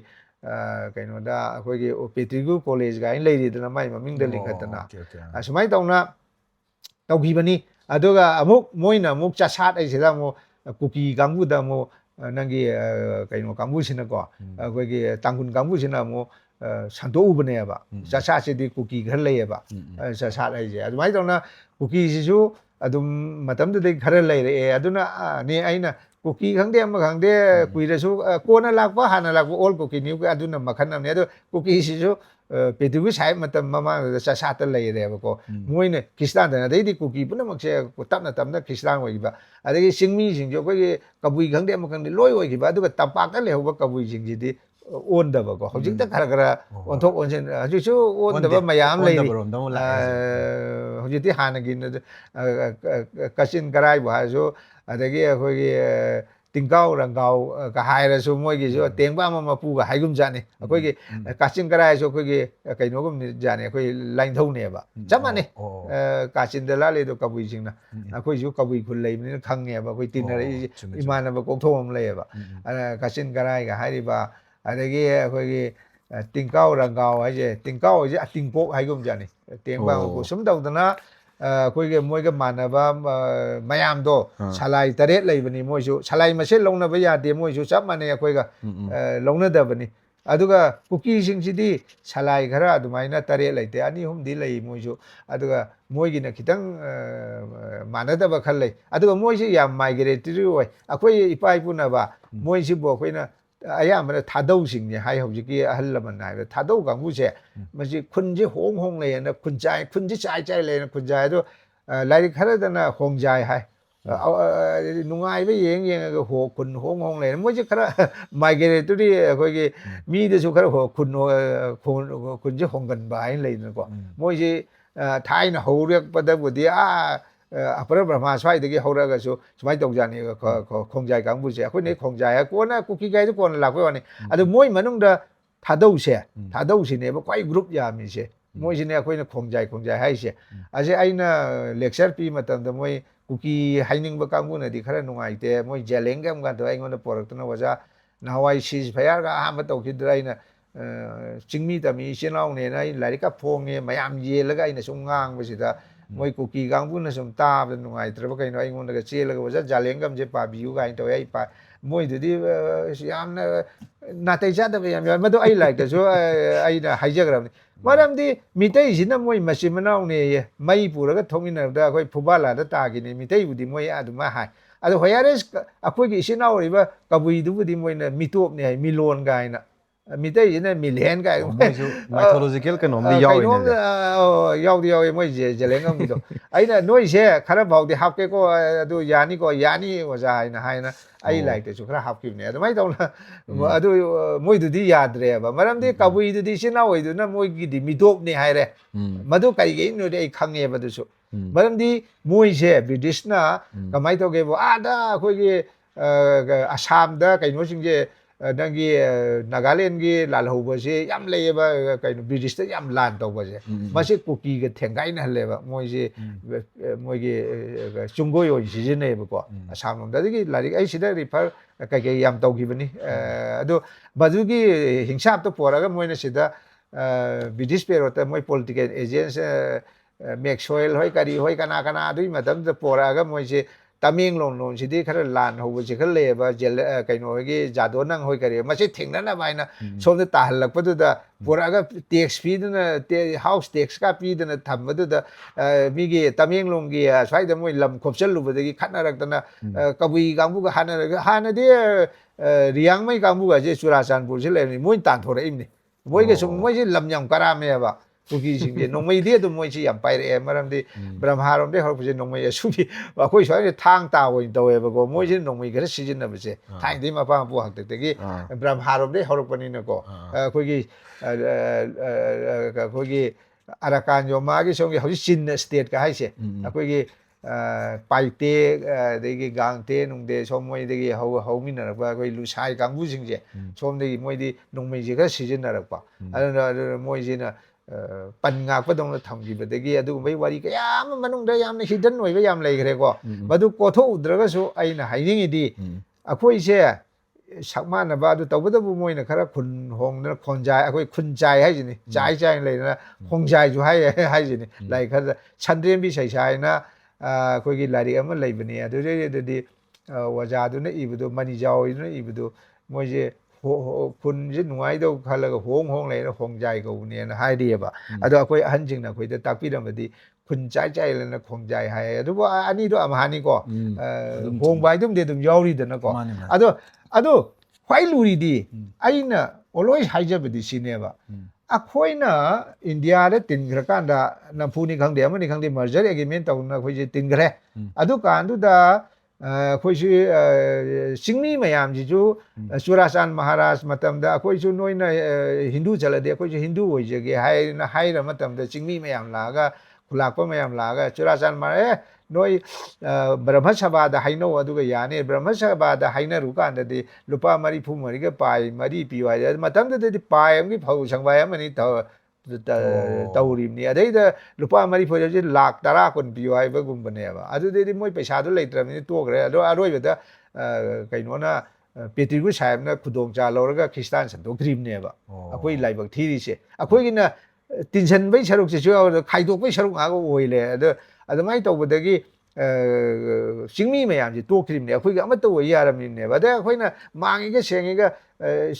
Speaker 1: ꯀꯩꯅꯣꯗ ꯑꯩꯈꯣꯏꯒꯤ ꯄꯦꯇ꯭ꯔꯤꯒꯨ ꯀꯣꯂꯦꯖ ꯀꯥꯏꯅ ꯂꯩꯔꯤꯗꯅ ꯃꯥꯏ ꯃꯃꯤꯡꯗ ꯂꯤꯡꯈꯠꯇꯅ ꯑꯁꯨꯃꯥꯏꯅ ꯇꯧꯅ ꯇꯧꯈꯤꯕꯅꯤ ꯑꯗꯨꯒ ꯑꯃꯨꯛ ꯃꯣꯏꯅ ꯑꯃꯨꯛ ꯆꯥꯁꯥꯠ ꯍꯥꯏꯁꯤꯗ ꯑꯃꯨꯛ ꯀꯨꯀꯤ ꯀꯥꯡꯕꯨꯗ ꯑꯃꯨꯛ ꯅꯪꯒꯤ ꯀꯩꯅꯣ ꯀꯥꯡꯕꯨꯁꯤꯅꯀோ ꯑꯩꯈꯣꯏꯒꯤ ꯇꯥꯡꯈꯨꯜ ꯀꯥꯡꯕꯨꯁꯤꯅ ꯑꯃꯨꯛ ꯁꯟꯗꯣꯛꯎꯕꯅꯦꯕ ꯆꯥꯁꯥꯠꯁꯤꯗꯤ ꯀꯨꯀꯤ ꯈꯔ ꯂꯩꯌꯦꯕ ꯆꯥꯁꯥꯠ ꯍꯥꯏꯁꯦ ꯑꯗꯨꯃꯥꯏꯅ ꯇꯧꯅ ꯀꯨꯀꯤꯁꯤꯁꯨ ꯑꯗꯨꯝ ꯃꯇꯝꯗꯨꯗꯒꯤ ꯈꯔ ꯂꯩꯔꯛꯑꯦ ꯑꯗꯨꯅ ꯑꯩꯅ ꯀꯨꯀꯤ ꯈꯪꯗꯦ ꯑꯃ ꯈꯪꯗꯦ ꯀꯨꯏꯔꯁꯨ ꯀꯣꯟꯅ ꯂꯥꯛꯄ ꯍꯥꯟꯅ ꯂꯥꯛꯄ ꯑꯣꯜ ꯀꯨꯀꯤ ꯅ꯭ꯌꯨ ꯑꯗꯨꯅ ꯃꯈꯜ ꯑꯃꯅꯤ ꯑꯗꯣ ꯀꯨꯀꯤꯁꯤꯁꯨ ꯄꯦꯇ꯭ꯔꯤꯒꯨ ꯁꯥꯍꯦꯕ ꯃꯇꯝ ꯃꯃꯥꯡꯗꯨꯗ ꯆꯥꯁꯥꯠꯇ ꯂꯩꯔꯦꯕꯀꯣ ꯃꯣꯏꯅ ꯈ꯭ꯔꯤꯁꯇꯥꯟꯗꯅ ꯑꯗꯩꯗꯤ ꯀꯨꯀꯤ ꯄꯨꯝꯅꯃꯛꯁꯦ ꯇꯞꯅ ꯇꯞꯅ ꯈ꯭ꯔꯤꯁꯇꯥꯟ ꯑꯣꯏꯈꯤꯕ ꯑꯗꯒꯤ ꯆꯤꯡꯃꯤꯁꯤꯡꯁꯨ ꯑꯩꯈꯣꯏꯒꯤ ꯀꯕꯨꯏ ꯈꯪꯗꯦ ꯑꯃ ꯈꯪꯗꯦ ꯂꯣꯏ ꯑꯣꯏꯈꯤꯕ ꯑꯗꯨꯒ ꯇꯝꯄꯥꯛꯇ ꯂꯩꯍꯧꯕ ꯀꯕꯨꯏꯁꯤꯡꯁꯤꯗꯤ ꯑꯣꯟꯗꯕꯀꯣ ꯍꯧꯖꯤꯛꯇ ꯈꯔ ꯑꯣꯟꯊꯣꯛ ꯑꯣꯟꯁꯤꯟ ꯍꯧꯖꯤꯛꯁꯨ ꯑꯣꯟꯗꯕ ꯃꯌꯥꯝ ꯂꯩꯔꯤ ꯍꯧꯖꯤꯛꯇꯤ ꯍꯥꯟꯅꯒꯤ ꯀꯆꯤꯟ ꯀꯔꯥꯏꯕꯨ ꯍꯥꯏꯔꯁꯨ ꯑꯗꯒꯤ ꯑꯩꯈꯣꯏꯒꯤ ꯇꯤꯡꯀꯥꯎ ꯔꯪꯒꯥꯎꯒ ꯍꯥꯏꯔꯁꯨ ꯃꯣꯏꯒꯤꯁꯨ ꯇꯦꯡꯕꯥ ꯑꯃ ꯃꯄꯨꯒ ꯍꯥꯏꯒꯨꯝꯖꯥꯠꯅꯤ ꯑꯩꯈꯣꯏꯒꯤ ꯀꯥꯆꯤꯟ ꯀꯔꯥꯏꯁꯨ ꯑꯩꯈꯣꯏꯒꯤ ꯀꯩꯅꯣꯒꯨꯝꯖꯥꯠꯅꯤ ꯑꯩꯈꯣꯏ ꯂꯥꯏꯟꯊꯧꯅꯦꯕ ꯆꯞ ꯃꯥꯟꯅꯩ ꯀꯥꯆꯤꯟꯗ ꯂꯥꯜꯂꯤꯗꯣ ꯀꯕꯨꯏꯁꯤꯡꯅ ꯑꯩꯈꯣꯏꯁꯨ ꯀꯕꯨꯏ ꯈꯨꯜ ꯂꯩꯕꯅꯤꯅ ꯈꯪꯉꯦꯕ ꯑꯩꯈꯣꯏ ꯇꯤꯟꯅꯔꯛꯏꯁꯦ ꯏꯃꯥꯟꯅꯕ ꯀꯣꯛꯊꯣꯛ ꯑꯃ ꯂꯩꯌꯦꯕ ꯀꯥꯆꯤꯟ ꯀꯔꯥꯏꯒ ꯍꯥꯏꯔꯤꯕ ꯑꯗꯒꯤ ꯑꯩꯈꯣꯏꯒꯤ ꯇꯤꯡꯀꯥꯎ ꯔꯪꯒꯥꯎ ꯍꯥꯏꯁꯦ ꯇꯤꯡꯀꯥꯎ ꯍꯥꯏꯁꯦ ꯑꯇꯤꯡꯄꯣꯛ ꯍꯥꯏꯒꯨꯝꯖꯥꯠꯅꯤ ꯇꯦꯡꯕꯥ ꯃꯄꯨ ꯁꯨꯝ ꯇꯧꯗꯅ ꯑꯩꯈꯣꯏꯒꯤ ꯃꯣꯏꯒ ꯃꯥꯟꯅꯕ ꯃꯌꯥꯝꯗꯣ ꯁꯂꯥꯏ 7 ꯂꯩꯕꯅꯤ ꯃꯣꯏꯁꯨ ꯁꯂꯥꯏ ꯃꯁꯦꯟ ꯂꯧꯅꯕ ꯌꯥꯗꯦ ꯃꯣꯏꯁꯨ ꯆꯞ ꯃꯥꯟꯅꯩ ꯑꯩꯈꯣꯏꯒ ꯂꯧꯅꯗꯕꯅꯤ ꯑꯗꯨꯒ ꯀꯨꯀꯤꯁꯤꯡꯁꯤꯗꯤ ꯁꯂꯥꯏ ꯈꯔ ꯑꯗꯨꯃꯥꯏꯅ 7 ꯂꯩꯇꯦ 2-3ꯗꯤ ꯂꯩ ꯃꯣꯏꯁꯨ ꯑꯗꯨꯒ ꯃꯣꯏꯒꯤꯅ ꯈꯤꯇꯪ ꯃꯥꯟꯅꯗꯕ ꯈꯔ ꯂꯩ ꯑꯗꯨꯒ ꯃꯣꯏꯁꯤ ꯌꯥꯝ ꯃꯥꯏꯒ꯭ꯔꯦꯇꯔꯤ ꯑꯣꯏ ꯑꯩꯈꯣꯏ ꯏꯄꯥ ꯏꯄꯨꯅꯕ ꯃꯣꯏꯁꯤꯕꯨ ꯑꯩꯈꯣꯏꯅ ꯑꯌꯥꯝꯕꯅ ꯊꯥꯗꯧꯁꯤꯡꯅꯤ ꯍꯥꯏ ꯍꯧꯖꯤꯛꯀꯤ ꯑꯍꯜ ꯂꯃꯟ ꯍꯥꯏꯕ ꯊꯥꯗꯧ ꯀꯥꯡꯕꯨꯁꯦ ꯃꯁꯤ ꯈꯨꯟꯁꯦ ꯍꯣꯡ ꯂꯩꯌꯦꯅ ꯈꯨꯟꯁꯦ ꯆꯥꯏ ꯂꯩꯌꯦꯅ ꯈꯨꯟꯖꯥꯏ ꯑꯗꯣ ꯂꯥꯏꯔꯤꯛ ꯈꯔꯗꯅ ꯍꯣꯡꯖꯥꯏ ꯍꯥꯏ นงายไปยังก็หัวคุณหัวงงเลยไม่ใช่ครับไมเกเรตัวนี้คุยกันมีแต่สุขครับหัวคุณจะหงกันไปเลยนะก็ไม่ใช่ท้ายนะหัวเรียกประเดี๋ยวเดียพระบรมสวายตะกี้หัวเรียกก็สมัยตกใจนี่ก็คงใจกังบุษย์คนนี้คงใจกูนะกูคิดไงทุกคนหลักไว้วันนี้แต่มวยมันต้องเดถ้าดูเสียเนี่ยมันก็ไอ้กรุ๊ปยามีเสียมวยเนี่ยคนนี้คงใจให้เสียอาจจะไอ้น่ะเลคเชอร์ปีมาตั้งแต่มวยกูคีให้หนึ่งบักกังบุญดีขนาดนุ่งไอเต้มวยเจริญกันตัวไอ้คนนั้นปวดตัวนั้นว่าจะน่าไว้ชีสพยาก็ห้ามมาตกคิดได้นะจึงมีแต่มีเช่นเราเนี่ยนะหลายที่ก็พงเนี่ยไม่ยามเย็นแล้วก็ไอ้เนี่ยส่งงานไปสิท่ามวยกูคีกังบุญน่ะส่งตาเป็นนุ่งไอแต่ว่าไอ้คนนั้นก็เจแล้วก็ว่าจะเจริญกันจะป่าบิวกันตัวไอ้ป่ามวยดูดิยามน่ะน่าเตะจัดไปยามมาตัวไอ้หลายแต่ชัวไอ้น่ะให้เจอกันมาดามที่มีแต่สินะมวยมาชิมนาวเนี่ยไม่พูดแล้วก็ทงอินนะแต่คุยฟุตบอลล่ะแต่ตากินมีแต่อยู่ที่มวยอะดูมาให้อะดูหอยอะไรอะคุยกี่สินาวหรือว่ากับวีดูที่มวยเนี่ยมีตัวเนี่ยมีโลนกันนะมีแต่สินะมีเลนกัน
Speaker 2: mythological กันน้องที่ย่อยเนี่ย
Speaker 1: ย่อมวยเจริญกันมีตัวไอ้เนี่ยน้อยเช่ขนาดบอกที่ฮับเก็ดูยานี่ว่าจะให้นะไอ้หลายแต่สุขภาพฮับกินเนี่ยแต่ไม่ต้องนะดูมวยดูที่ยาเรียบมาดามที่กับวีดูที่สินาวดูนะมวยกี่ที่มีตัวเนี่ยให้เลยมาดูใครกินนู่นไอ้ขังเงี้ยมาดูสุมาดามที่มวยเช่บริติชนะก็ไม่ต้องเก็บว่าด้าคุยกี่อาสามด้าใครโน้ตจริงๆดังกี้นาการเล่นกี้ลาลหูบสิยำเลยบ่ใครบริติชยำลานตัวบ่สิมาสิคุกกี้ก็เถียงกันนั่นเลยบ่มวยสิมวยกี้จุงโกยสิจิเนี่ยบ่ก็อาสามนั่นแต่กี้ลาดิไอ้สิได้ริพาใครยำตัวกี้บ่นี่ดูบาดูกี้หิงชาบตัวปวดก็มวยเนี่ยสิได้บริติชเปโรแต่มวย political agents make sure ห้อยกะดีห้อยกะนาด้วยมาตั้งแต่ปวดก็มวยสิตามิงลงสิที่เขาลานหูสิเขาเล่บ่เจลไก่หน่อยกี้จัดตัวนั่งห้อยกะดีมาสิถึงนั้นนะไปนะชมตาหลักปะตุดาปวดก็เต็กสปีดนะhouse tax ก็ปีดนะทำปะตุดามีกี้ตามิงลงกี้ใช้แต่มวยลำคบเชลลูบตะกี้ขันอะไรกันนะกวีกังบุกหันอะไรที่เรียงไม่กังบุกจะสุราษฎร์บุรีเลยนี่มวยตันทอร์อิมนี่มวยก็สมมวยสิลำยังกระรามเนี่ยบ่กูคิดสิ่งเดียวน้องไม่เลี้ยตัวมวยสิยำไปเองมาทำที่บรมหารมได้เขาเป็นน้องไม่สุดที่ว่าคุยช่วยทางตาวันตัวเองบอกมวยสิน้องไม่ก็ได้สิ่งนั้นไม่ใช่ทางที่มาฟังพวกหักแต่กี้บรมหารมได้เขาเป็นนี่นะก็คุยกี่อาราการโยมากี่ช่วงที่เขาชินสเตทก็ให้เสียคุยกี่ไปเตะเด็กกางเตะนุ่งเดชมมวยเด็กเขามีนะว่าคุยลูกชายกังฟูสิ่งเดียชมเด็กมวยที่น้องไม่ก็สิ่งนั้นหรอกป่ะมวยสินะปัญญาก็ต้องทำกี่ประเดี๋ยวดูไม่ว่าดีก็ยามมันต้องได้ยามในหินหน่วยก็ยามเลยก็ได้ก็มาดูโคตรอุดรก็สู้ไอ้น่ะให้ยังไงดีคุยเช่ชักมานะบ้าดูตัวก็ต้องมวยนะครับคุณหงนะคนใจคุยคุณใจให้จีนี่ใจเลยนะคงใจอยู่ให้จีนี่เลยก็ฉันเรียนพิเศษใช่นะคุยกินอะไรก็มันเลยแบบนี้ดูดิว่าจะดูเนี่ยอีกดูมันจะเอาอีกนะอีกดูมวยเช่คุณยิ่งหน่วยดูเขาเลยก็หงเลยนะหงใจกูเนี่ยนะให้ดีป่ะแต่ว่าคุยอันจริงนะคุยแต่ตักพี่ดำแบบดีคุณใจเลยนะหงใจให้ดูว่าอันนี้ดูอามานี่ก็หงไปตุ้มเดียตุ้มยาวดีเด้อนะก็ಅದು ಫೈಲ್ ದಿ ಐನ ಒಲೋಯ್ ಹೈಜಬದಿ ಸಿನೆಬ ಅಖೋಯ್ನ ಇಂಡಿಯಾದ ತಿನ್ಗ್ರಕಂದ ನಫೂನಿ ಖಂಗ್ದೆ ಅಮನಿ ಖಂಗ್ದೆ ಮರ್ಜರ್ ಎಗ್ರಿಮೆಂಟ್ ತೌನ ಖೋಜಿ ತಿನ್ಗ್ರೆ ಅದು ಕಾಂದುದ ಖೋಜಿ ಸಿಂಗ್ನಿ ಮಯಾಮ್ ಜಿಜು ಸುರಾಸಾನ್ ಮಹಾರಾಜ್ ಮತಮ್ದ ಅಖೋಯ್ಸು ನೋಯ್ನ ಹಿಂದೂ ಚಲದೆ ಅಖೋಜಿ ಹಿಂದೂ ಹೋಯ್ಜಗೆ ಹೈರ ಮತಮ್ದ ಸಿಂಗ್ನಿ ಮಯಾಮ್ ಲಾಗ ಖುಲಾಕ್ಪ ಮಯಾಮ್ ಲಾಗ ಸುರಾಸಾನ್ ಮಹಾರಾಜ್ ನೋಯ್ ಬ್ರಹ್ಮಸಭಾದ ಹೈನೋ ಅದುಗ ಯಾನೆ ಬ್ರಹ್ಮಸಭಾದ ಹೈನರು ಕಾಂದದಿ ಲುಪಾ ಮರಿ ಫು ಮರಿಗೆ ಪಾಯ್ ಮರಿ ಪಿವಾಯ್ ಮತಂದದಿ ಪಾಯ್ ಅಮ್ಗಿ ಫೌ ಸಂಗ್ವಾಯ್ ಅಮನಿ ತೌರಿಮ್ನಿ ಅದೈದ ಲುಪಾ ಮರಿ ಫೋಜಿ ಲಾಕ್ ತರಾ ಕೊನ್ ಪಿವಾಯ್ ಬಗುಂಬನೆಬ ಅದುದಿ ಮೊಯ್ ಪೈಸಾದು ಲೈತ್ರಮನಿ ತೋಗ್ರೆ ಅದು ಅರೋಯ್ಬದ ಕೈನೋನ ಪೆಟ್ರಿಗು ಸಾಹೇಬ್ನ ಖುದೋಂಚಾ ಲೌರಗ ಖಿಸ್ತಾನ್ ಸಂತೋಕ್ರಿಮ್ನೆಬ ಅಕೋಯ್ ಲೈಬಕ್ ಥೀರಿಸೆ ಅಕೋಯ್ಗಿನ ತಿನ್ಸನ್ಬೈ ಸರುಕ್ಸಿಸು ಖೈದೋಕ್ಬೈ ಸರುಕ್ ಆಗೋ ಓಯ್ಲೆ ಅದಮಾಯಿ ತೌಬದಗಿ ಸಿಂಗ್ಮಿ ಮಯಾಮ್ಜಿ ತೋಕ್ರಿಮ್ನೆ ಅಖೋಯ್ಗ ಅಮತ್ತ ಓಯ್ ಯಾರಮ್ನಿನೆ ಬದ ಅಖೋಯ್ನ ಮಾಂಗಿಗ ಸೆಂಗಿಗ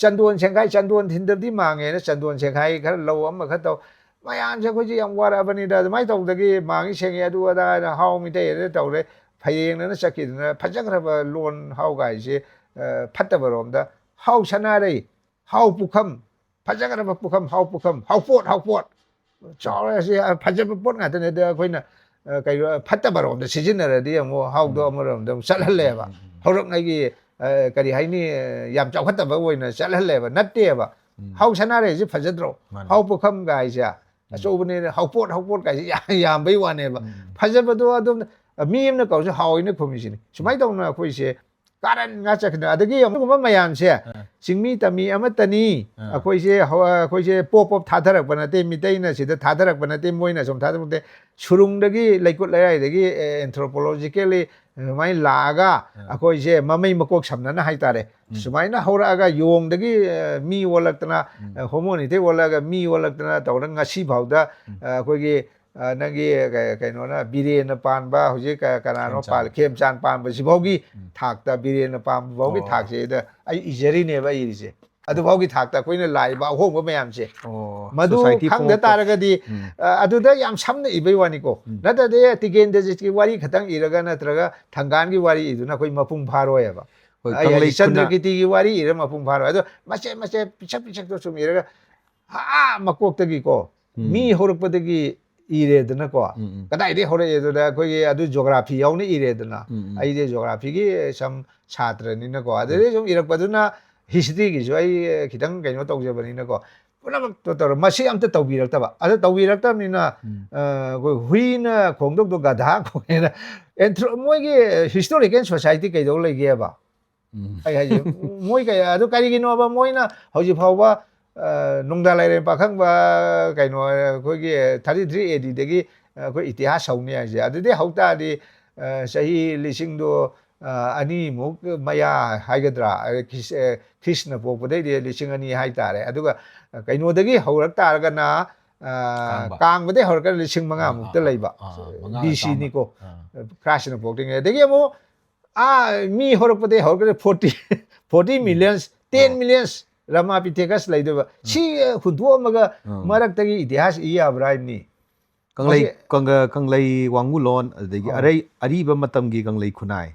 Speaker 1: ಚಂದೋನ್ ಸೆಂಗಾಯ್ ಚಂದೋನ್ ಥಿಂದದಿ ಮಾಂಗೆನ ಚಂದೋನ್ ಸೆಂಗಾಯ್ ಖರ ಲೌ ಅಮ್ಮ ಖತೌ ಮಯಾಮ್ಜೆ ಅಖೋಯ್ಜಿ ಯam ವಾರಬನಿದ ಅದಮಾಯಿ ತೌದಗಿ ಮಾಂಗಿ ಸೆಂಗಿ ಅದು ಅದ ಹಾವ್ ಮಿತೆ ತೌರೆ ಫಯೇಂಗನ ಸಕಿದನ ಫಜಗ್ರಬ ಲೋನ್ ಹಾವ್ ಗಾಯ್ಸಿ ಫತ್ತಬರೋಮ್ದ ಹಾವ್ ಸನಾರೈ ಹಾವ್ ಪುಖಂ ಫಜಗ್ರಬ ಪುಖಂ ಹಾವ್ ಪುಖಂ ಹಾವ್ ಪೋಟ್ ಚಾವಸಿ ಫಜಬ ಪೋಟ್ ngata ne da akhoi na ကဲဖတ်တပါတော့စီစဉ်ရတယ်ဒီမောဟောက်တော့မလို့တော့ဆက်လက်လဲပါဟောတော့ငါကြီးကဒီဟိုင်းနေရမ်ကြောက်ဖတ်တပါဝိနေဆက်လက်လဲပါနတ်တဲ့ပါဟောက်ချနာရဲဖတ်ကြတော့ဟောက်ပုခမ်ဂိုင်ရှာအစိုးဘနေဟောက်ပို့ကကြီးရမ်ဘေးဝနေပါဖတ်ကြတော့တော့မီးနဲ့ကောက်ဟောက်နေခုမရှိနေစမိုက်တော့နော်ခွေရှိကာရန်ငါချက်တဲ့တကယ်မမယမ်ရှေရှင်မီတမီအမတနီအခွေရှိခွေရှိပို့ထားတဲ့ပနတဲ့မီတဲ့နေစီထားတဲ့ပနတဲ့မွေးနေဆုံးထားတဲ့ရှုရုံတကြီးလိုက်ကိုလိုက်တကြီး anthropologically မိုင်းလာကအခွေရှိမမိတ်မကောက်ဆမ်နာဟိုက်တာတယ်စမိုင်းနာဟောရာကယုံတကြီးမီဝလကနာဟိုမိုနီတဲ့ဝလကမီဝလကနာတော့ငါရှိပေါတာအခွေကြီးนั่นก็ไอ้โน่นนะบิเรนปานบ้าเขาจะการนอนปานเข้มจานปานไปสิบอกกี่ถักแต่บิเรนปานบอกกี่ถักเสียแต่ไอ้อิจารีเนี่ยว่าอีสิอะตัวบอกกี่ถักแต่คุยเนี่ยไหลบ้าโหก็ไม่ยามเสียมาดูขังเดตาระก็ดีอะตัวเดียามช้ำเนี่ยอีไปวันนี้ก็นั่นแต่เดียติเกนเดจิตกีวารีขัดตั้งอีระกันนะตระก็ทางการกีวารีอีตัวนะคุยมาพุ่งพารอยอะบ้าไอ้ชันเดกิติกีวารีอีระมาพุ่งพารอยตัวมาเช่พิชักตัวสมัยระก็มาโกกตะกี้ก็มีหัวรบตะกี้อีเรดนะก็ก็ได้ที่เขาเรียกตัวคุยกันดู geography เอานี่อีเรดนะไอ้เรื่อง geography กี่ซัมชาตรนี่นะก็แต่เรื่องอีรักปัจจุบัน history กี่ช่วยคิดถึงกันว่าตัวเจ้าแบบนี้นะก็เพราะนั้นตัวมาเชื่อมตัวตัววิรักแต่ว่าอะไรตัววิรักแต่นี่นะก็หุยนะของตัวกระดาษของนี่นะมวยกี่ historical society กี่ตัวเลยกี่บ้าไอ้มวยกี่ตัวการกินว่าบ้ามวยนะเขาจะพาว่านงดาลัยเรื่องปากข้างว่าไก่หน่อยคุยกี่33 AD เด็กกี่คุยอิติฮัสเอาเนี่ยใช่แต่เดี๋ยวเขาตาดีใช้ลิชิงดูอันนี้มุกมายาไฮกดราคริสต์นะพวกประเดี๋ยวลิชิงอันนี้ไฮตาเลยอันนี้ก็ไก่หน่อยเด็กกี่เขารักตากันนะกลางประเดี๋ยวเขาก็ลิชิงมังงะมุกเตลัยบ้า BC นี่ก็คราชนะพวกเด็กเด็กกี่โมมีเขารักประเดี๋ยวเขาก็40 millions 10 millionsรามาพิเทกัสเลยด้วยชีหุ่นตัวมันก็มารักตะกี้อิติฮัสอีอาบรายนี่
Speaker 2: กังเลยวังงูลอนอะไรบะมาตำกีกังเลยคุณนาย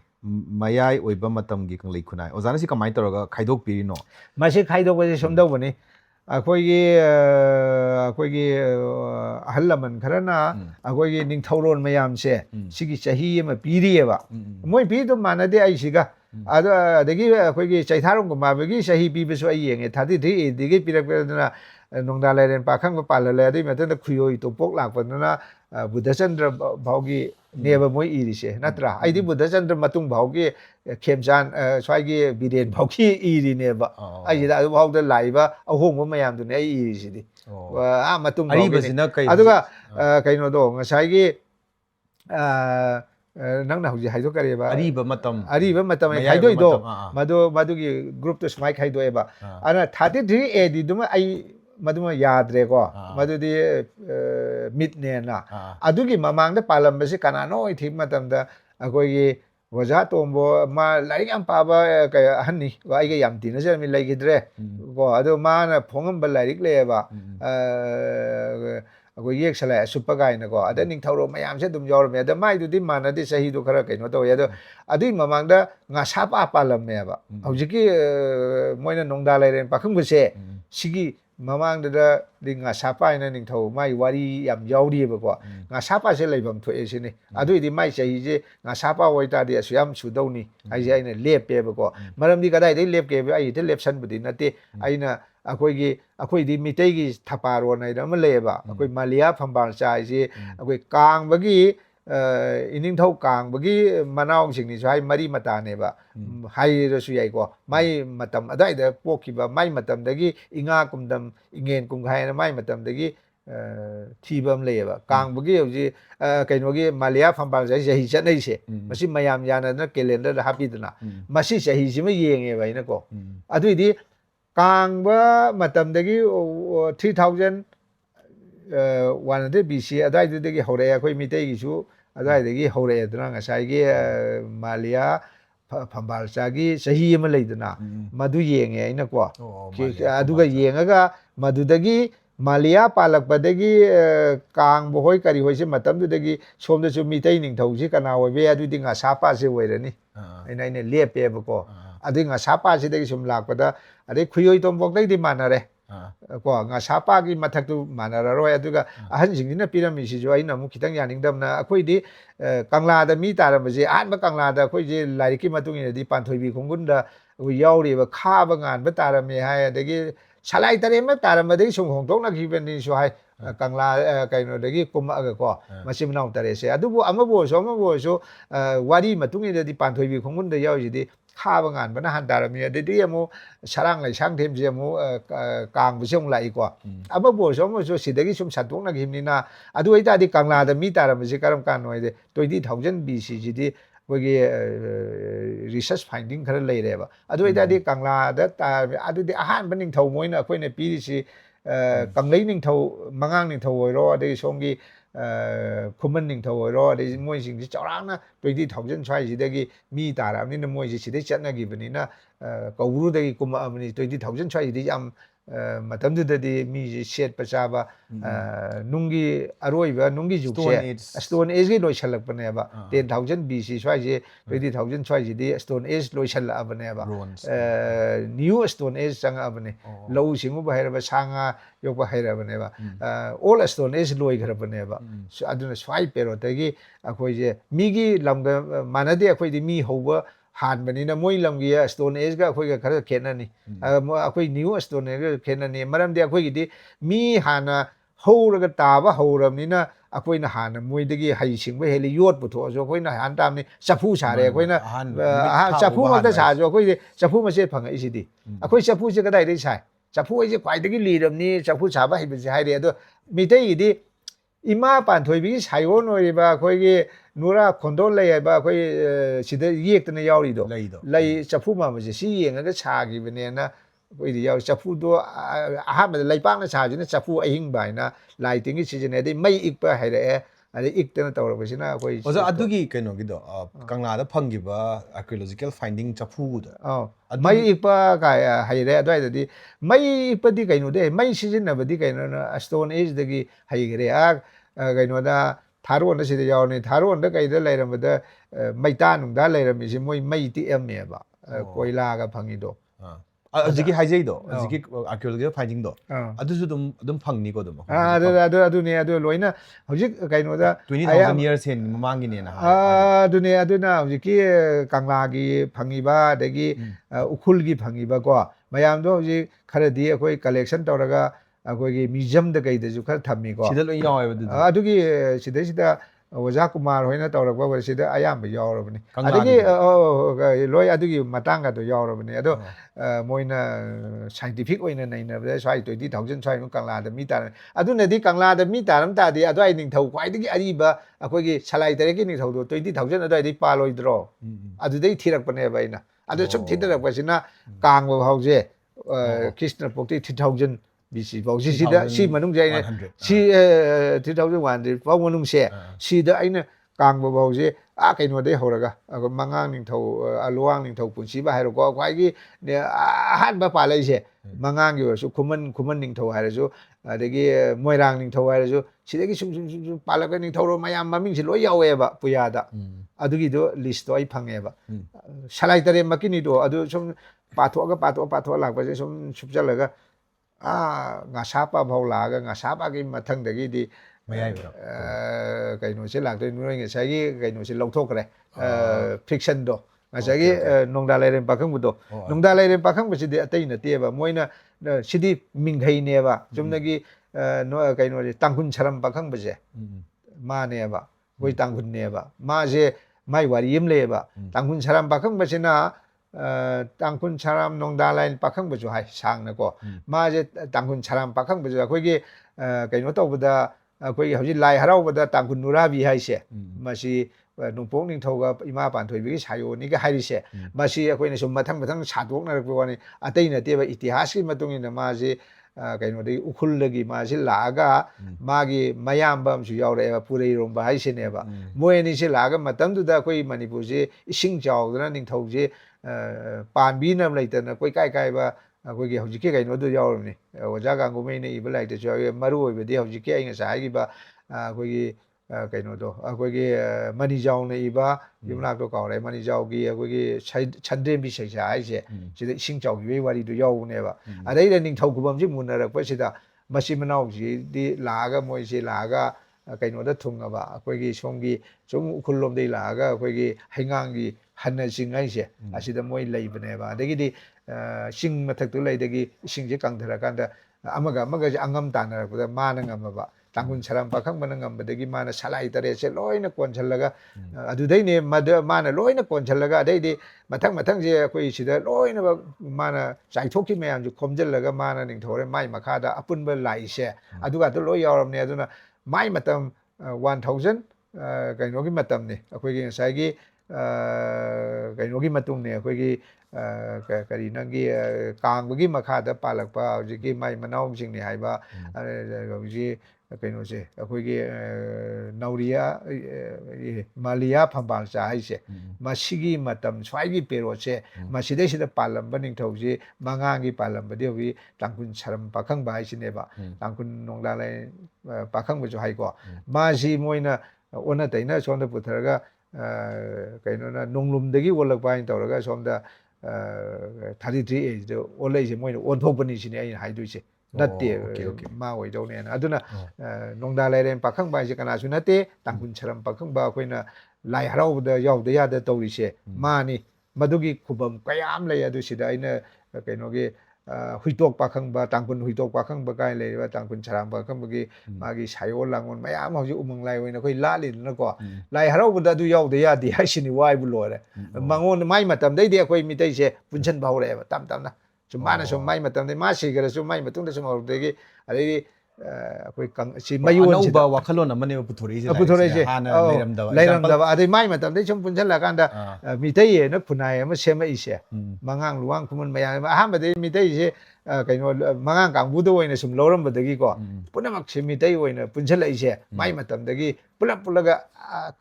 Speaker 2: มายายอวยบะมาตำกีกังเลยคุณนายโอซานะสิกำไมตัวก็ไข่ดกปีริโน
Speaker 1: มาสิไข่ดกก็จะชมดอกวันนี้คุยกี่ฮัลลัมันขนาดน่ะคุยกี่นิ่งทาวรอนไม่ยามเช่สิกิจะฮีมาปีรีบะมวยปีตัวมันน่ะเดี๋ยวไอ้สิกะเด็กคุยกี่ใจท้ารงก็มาเมื่อกี้จะฮีปีไปช่วยยังไงท่าที่ที่เด็กปีแรกๆนะนงดาเลยเรียนปากข้างก็ปาเลยได้มาตั้งแต่คุยอยู่ตัวปกหลักปนนะบุตรจันทร์บ่าวกี้เนี่ยบ่มวยอีดิเช่นัตราไอ้ที่บุตรจันทร์มาตุ้งบ่าวกี้เข้มจานช่วยกี้บิเรนบ่าวกี้อีดิเนี่ยบ่ไอ้ที่ได้บ่าวได้ไหลบ่เอาห้องบ่มายามตัวเนี่ยอีดิสิดิว่ามาตุ้งบ่าวกี้อ่ะตัวก็ไกโนโดงใช้กี้นั่งน่ะฮู้ให้ตัวกันบ่
Speaker 2: บะมาตำ
Speaker 1: ไข่ด้วยโดมาดูกี่กรุ๊ปตัวสมัยไข่ด้วยบ่อันน่ะ33 AD ดูมั้ยไอ้มาดูมายาดเลยก็มาดูที่มิดเนี่ยนะอะดูกี่มามังได้ปาลัมเบสิกันน้อยที่มาทำแต่ก็ยี่ว่าจะตัวบ่มาไล่กันป่าบ่ก็หันนี่ว่าไอ้ก็ยามตีนะจะมีไล่กิดเร่ก็อะดูมานะพงกันบ่ไล่ริกเลยบ่ก็แยกสลายซุปเปอร์ไกนะก็อะนิ่งเท่าโรมายามเสดุมยอรเมแต่ไม่ดูที่มานะที่สหิดูครากันว่าตัวอย่าดูอะดูมามังได้งาชาปาปาลัมเมบ่เอาจิกี้มวยนะนงดาไลเรนปะคึมกุเสสิกิมามังเดอดิงาชาปานะนิ่งเท่าไม่วารียามยาวดีบ่ก็งาชาปาเสไลบัมถวยสินี่อะดูที่ไม่ใช่จิงาชาปาไว้ตาดิสยามสุดาวนี่ไอ้ไอ้เนี่ยเล็บเปบ่ก็มารำดีก็ได้เล็บเกบไอ้ที่เล็บชันบ่ดีนะติไอ้น่ะအခုဒီမီတေကြီးထပါရောနေတယ်မလဲပါအခုမလီယာဖန်ပန်ဆိုင်စီအခုကางဘဂီအင်းင်းထောက်ကางဘဂီမနောင်ရှင်နေဆိုမရီမတာနေပါဟိုင်ရဆူရိုက်ကောမိုင်မတမ်အဒိုင်ဒပိုကိပါမိုင်မတမ်ဒဂီအင်္ဂါကုမ်ဒမ်အင်ငင်ကုမ်ခိုင်နမိုင်မတမ်ဒဂီထီဘမ်လေပါကางဘဂီဟိုကြီးကိနဝဂီမလီယာဖန်ပန်ဆိုင်ဟိချက်နေရှေမရှိမယမ်ယာနကဲလန်ဒါဟာပီဒနာမရှိရှဟိစီမယေငယ်ပဲနကောအတွေ့ဒီกลางว่ามาทำเด็ก3000วันที่บีซีอะไรเด็กเขาเรียกคุยมีเด็กชูอะไรเด็กเขาเรียกตระหนักใช้กี่มาเลียพัมบาลชากี่สหีมันเลยตระหนักมาดูยังไงนะกว่าดูก็ยังก็มาดูเด็กมาเลียปาลักปเด็กกลางบ่อยการีหอยสิมาทำดูเด็กชมจะชมมีเด็กหนึ่งเท่าสิกันเอาไว้เวียดูดิ่งอาชาปาเสวยเลยนี่ไอ้นี่เลี้ยเปียบก็อะดิ่งอาชาปาสิเด็กชมหลักปะตาอะเด็กคุยอยู่ตรงบอกได้ที่มันอะไร ko nga sapa gi mathak tu manara roi aduga ahan jing na pyramid si jo aina mu khitang yaning dam na akhoi di kangla da mi taram je an ba kangla da akhoi je lai ki matung ni di pan thoi bi khongun da wi yaw ri ba kha ba ngan ba taram me hai da gi salai tare ma taram ma de sung hong tok na ki ben ni so hai kangla kai no da gi kum aga ko masim naung tare se adu bu amabu so wari matung ni di pan thoi bi khongun da yaw ji di kha ba ngan ba na han taram me de di amu sarang lai sang them je mu kang bu sung lai ko amabu so si da gi sum satung na gi ni na adu ai ta di kangla da mi taram je karam kan noi de 20,000 BC ji di we research finding ခရလေတယ်ပါအတူတူဒီကင်္ဂလာဒါအတူတူအဟန်ဘနင်းထောမွေးနခွေးနေပြီးစီကံလေးနင်းထောမငန်းနင်းထောရောဒီဆုံးကြီးခုမနင်းထောရောဒီမွေးရှင်ကြောင်းနာ20,000 try စီတဲ့ကြီးမိတာရမင်းမွေးစီတဲ့ချက်နေကြီးဘနီနာကောဝရုတဲ့ကုမအမနီ20,000 try ဒီအမ်matamdudadi mi shet pachaba nungi aroiba nungi jukse stone age gi loi chalak bane ba 10,000 BC swai je 20,000 swai ji di stone age loi chala bane ba new stone age changa bane low singu ba hera ba sanga yok ba hera bane ba all stone age loi ghar bane ba aduna swai pero tagi akhoi je mi gi lam ga manade akhoi di mi hoba han bani na moi lam gi stone age ga khoi ga khara khena ni akhoi new stone age ga khena ni maram de akhoi gi di mi hana ho ra ta ba ho ram ni na akhoi na hana moi de gi hai sing ba heli yot bu tho so khoi na han tam ni chapu sa re khoi na chapu ma ta sa so khoi chapu ma se phang ai si di akhoi chapu se ga dai dai sai chapu ai je kwai de gi li ram ni chapu sa ba hai ba hai re do mi te gi di ima pan thoi bi sai ho no ri ba khoi gi nura kondo lay ba khoi sida yek tane yaw ri do lay chapu ma ma si yeng ga cha gi bene na khoi di yaw chapu do a ma lay pang na cha ji na chapu ahing bai na lai ting gi season de mai ik pa hai re ade ik tane taw ra ba si na khoi
Speaker 2: oza adugi kaino gi do kangla da phangi ba archaeological finding chapu da
Speaker 1: mai ik pa ka hai re adai da di mai ik pa di kaino de mai season na ba di kaino na stone age de gi hai re kaino da Tharon na sida yaw ni Tharon da kai da lairam da mai ta nung da lairam si moi mai ti em me ba koila ga phangi do
Speaker 2: aziki haijai do aziki archaeological finding do adu su dum phangni ko dum
Speaker 1: adu ne adu loina hojik kai no da
Speaker 2: 20,000 years hen mamangi ne na
Speaker 1: adu ne adu na hojik ki kangla gi phangi ba de gi ukhul gi phangi ba ko mayam do hojik khara di akoi collection tawraga akoi gi museum da kai da ju khar thammi ko
Speaker 2: sida lo yaw ba du
Speaker 1: adu gi sida Waja Kumar hoina tawrak ba sida ayam ba yaw rabani adigi loi adu gi matang ga do yaw rabani ado moina scientific oina naina ba swai 20,000 swai no kangla da mi ta adu ne di kangla da mi ta ram ta di adu ai ning thau kwai di ari ba akoi gi salai tare gi ning thau do 20,000 adu ai di pa loi dro adu dei thirak bane ba ina adu sum thirak ba sina kang ba hau je Krishna Pokti 3000 BC ဘောစီစီဒါစီမနုံကြိုင်စီ2001ဘောမနုံရှေစီဒါအိုင်နကန်ဘောဘောစီအကိနိုဒေဟောရကမငန်းနင်းထောအလောင်းနင်းထောပွန်စီဘာဟဲရောကွာကြီးအဟတ်ဘပါလိုက်ရှေမငန်းကြီးဆိုခုမန်နင်းထောဟဲရဆိုတကယ်မွေရန်နင်းထောဟဲရဆိုစီတကယ်စုပါလကနင်းထောရောမယမမင်းစီလိုရောက်ရဲ့ပါပူရတာအဒူကြီးတို့ list တော့အဖန်ရဲ့ပါဆလိုက်တဲ့မကိနီတော့အဒူဆုံးပါထောကပါထောလာပါစေဆုံးစုကြလကnga sapa bhau la ga nga sapa ki mathang de gi di
Speaker 2: mayai ba
Speaker 1: kai no se lak de nu nge sa gi kai no se lok thok kare friction do nga sa gi nong da lai ren pakhang bu do nong da lai ren pakhang ba si de atai na te ba moina sidi minghai ne ba jumna gi no kai no tang hun charam pakhang ba je ma ne ba koi tang hun ne ba ma je mai wari yim le ba tang hun charam pakhang ba sina tang kun charam nong da lai pakhang ba ju hai sang na ko ma je tang kun charam pakhang ba ju khoi gi kai no to ba da khoi gi hauji lai harau ba da tang kun nura bi hai se ma si nong pong ning thau ga ima pan thoi bi sayo ni ga hai ri se ma si khoi ne sum mathang sa dok na ko ni atai na te ba itihas ki matung ina ma je kai no dei ukhul lagi ma si la ga ma gi mayam bam su yaw re ba purei rom ba hai se ne ba moi ni se la ga matam du da khoi manipur je ising jaw da ning thau je pan bi nam lai ta na koi kai ba koi gi hauji ke kai no do yaw ni waja ga ngomei ne ibla ite jo maru oi be de hauji ke ai nga sai gi ba koi gi ကဲနော်တော့အခုကမနီကြောင်နေပါဒီမလားတော့ကောင်းတယ်မနီကြောင်ကြီးအခုကချက်တင်ပြီးချိန်ရှာအဲ့ဒီရှင်းကြောင်ရွေးဝါဒီတို့ရောက်နေပါအဲ့ဒီနေထောက်ကူမဖြစ်မနေရကွက်စီတာမရှိမနောက်ကြီးဒီလာကမွေးစီလာကကဲနော်တော့ထုံကပါအခုကရှုံးကြီးကျုံခုလုံးဒီလာကအခုကဟိငန်းကြီးဟန်နေစင်ငိုင်းစီအစီတမွေးလိုက်ပနေပါတကယ်ဒီရှင်းမထက်တူလိုက်တကယ်ရှင်းကြီးကန်ထရကန်အမကအငမ်တန်ရကမာနငမ်ပါတန်ကွန်ချရမ်ပခန့်မနငမ်ဘဒဂီမာနဆလိုက်တရဲစေလောင်းနကွန်ချလကအဒူဒိနေမဒမာနလောင်းနကွန်ချလကဒိဒီမထန့်စီခွေရှိတဲ့လောင်းနမာနဆိုင်ထုတ်ခိမယမ်ဂျခုံဂျလကမာနနင်းထော်ရမိုင်မခါတာအပွန်ဘလိုက်ရှေအဒူကတော့လောရောက်ရမနေဒူနာမိုင်မတမ်1000ကဲနိုကီမတမ်နေအခွေကင်းဆိုင်ကီကဲနိုကီမတုံနေအခွေကီကရီနန်ကီကောင်ဘဂီမခါတာပါလကပါဂျီကီမိုင်မနောင်းချင်းနေဟိုင်ပါအဲဂျီကဲနိုစေအခွေကီနော်ရီယာမာလီယာဖမ်ပါစာဟိစေမရှိကီမတမ်ဆွိုင်ကီပေရိုစေမရှိတဲ့ရှိတဲ့ပါလမ်ဘနင်းထောက်စီမငါကီပါလမ်ဘဒီဝီတန်ကွန်ချရမ်ပခန့်ဘာရှိနေပါတန်ကွန်နုံလာလေပခန့်ဘဂျိုဟိုင်ကောမရှိမွိနာဝနတိုင်နာဆွန်တဲ့ပုထရကကဲနိုနာနုံလုံဒဂီဝလပိုင်းတော်ကဆွန်တဲ့33 age တို့ old age မွိဝန်ထုတ်ပနေရှင်အဲ့ဟိုင်တွေ့စီနတ်တေမာဝေတော့နေအဒုနာနုံဒါလဲတဲ့ပခန့်ပိုင်းစကနာဆုနတေတန်ကွန်ချရမ်ပခန့်ဘာခွိနာလိုက်ဟရောတဲ့ရောက်တဲ့ရတဲ့တော်ရီရှေမာနီမဒုကီခုဘမ်ကယမ်လေရဒုရှိဒိုင်နကဲနိုကေဟွီတော့ပခန့်ဘာတန်ကွန်ဟွီတော့ပခန့်ဘကိုင်လေတန်ကွန်ချရမ်ပခန့်ဘကီမာဂီဆိုင်ဝလန်ဝန်မယမ်ဟောယူဥမန်လိုက်ဝင်းခွိလာလီနကောလိုက်ဟရောဘဒဒူရောက်တဲ့ရတဲ့ဟရှင်ဝိုင်ဘလောလေမငုံမိုင်မတမ်ဒိတဲ့ခွိမိတဲ့ရှေပွန်ချန်ဘောလေတမ်တမ်နာကျမနာရှုံမိုင်မတမ်တဲ့မရှိကြရရှုံမိုင်မတုံးတဲ့ရှုံမောတဲ့ကအဲ့ဒီအခွေကန်စီမယွန်ချီ
Speaker 2: ဘာဝခလုံးနမနေပူထိုရီစီ
Speaker 1: ပူထိုရီစီ
Speaker 2: ဟာနာ
Speaker 1: လေရမ်ဒဘာအဲ့ဒီမိုင်မတမ်တဲ့ရှုံပွန်ချန်လာကန်တာမိတဲ့ရနဖုနိုင်မရှေမအိရှေမငန်းလူဝမ်ခုမမယအဟမတဲ့မိတဲ့ရှေကဲနော်မငန်းကန်ဘူးတော့ဝိနေရှုံလောရမ်ဘဒဂီကောပုနမခရှေမိတဲ့ဝိနေပွန်ချလာအိရှေမိုင်မတမ်တဲ့ကပုလက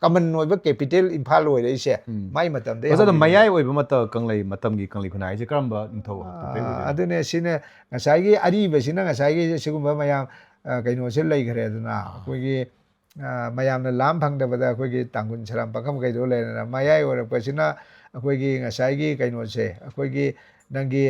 Speaker 1: ကမန်နိုဘကပီတယ်အင်ဖာလိုအိရှေမိုင်မတမ်တဲ့
Speaker 2: ဘာသာမယိုင်ဝေဘမတကန်လေမတမ်ကြီးကန်လေခနိုင်စီကရမ်ဘာနထော
Speaker 1: အဲ့ဒါနဲ့ရှင်းနေငဆိုင်ကြီးအဒီပဲရှင်းနေငဆိုင်ကြီးရှုံမမယကဲနော်ရှင်းလိုက်ကြတယ်နာကိုကြီးမယမ်နလမ်ဖန်တဲ့ဘဒကိုကြီးတန်ကွန်ချရမ်ပကမ်ကဲဒိုလေနာမယိုင်ဝရပစနာကိုကြီးငဆိုင်ကြီးကဲနော်ရှေကိုကြီးနန်ကြီး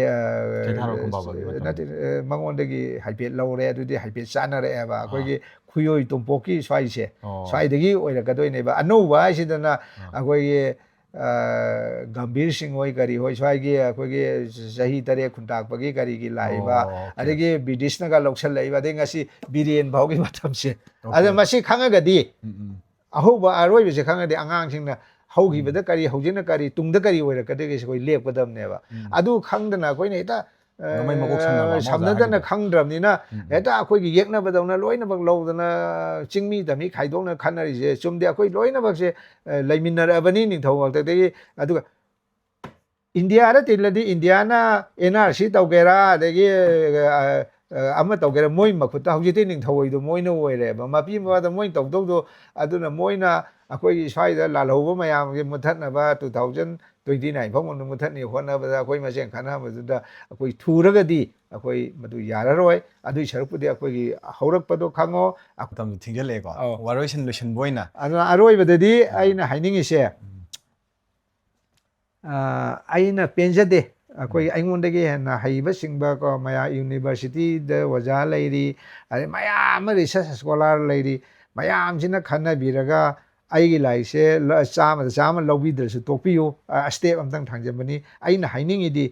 Speaker 1: မငွန်တကြီးဟိုက်ပစ်လောရဲတူဒီဟိုက်ပစ်စာနာရဲပါကိုကြီးခွေယိုတုံပိုကီဆွိုင်းရှေဆွိုင်းတကြီးဝရကတော့နေပါအနုဘာရှိတဲ့နာကိုကြီးगंभीर Singh होई करी होई स्वाई के अखोई के सही तरह खुंटाक पगे करी की लाइबा अरे के ब्रिटिश नगा लौछल लाइबा दे ngasi बिरियन भावगी मतम से अरे मसी खंगगदी अहोबा अरोय बिसे खंगदे अंगांग सिंगना हौगिबदा करी हौजिना करी तुंगदा करी होइरा कदे के कोई लेपदमनेबा अदु खंगदना कोइने इता samnadana khangdramnina eta akhoi gi yekna badawna loina bak lowdana chingmi dami khaidongna khanari je chumde akhoi loina bak se laiminnar abani ning thawak te aduga india ra tiladi indiana nrc tawgera adegi ama tawgera moi makhutta hojite ning thawoi do moina oire ba mapi ma da moi tawdog do aduna moina akhoi gi swai da la loba mayam gi muthatna ba 2029 phong mon muthat ni hona ba akhoi ma sen khana ba da akhoi thuraga di akhoi madu yararoi adu sharupudi akhoi gi haurak pado khango
Speaker 2: tam thingale ko waroisin lution boina
Speaker 1: ana aroi ba di aina hainingi se aina penjade akhoi aingonde na haiba singba ko maya university da waja lairi ari maya ma research scholar lairi mayam sina khana biraga aigi laise chama lobidrsu topiyo step amtang thangjambani aina haining idi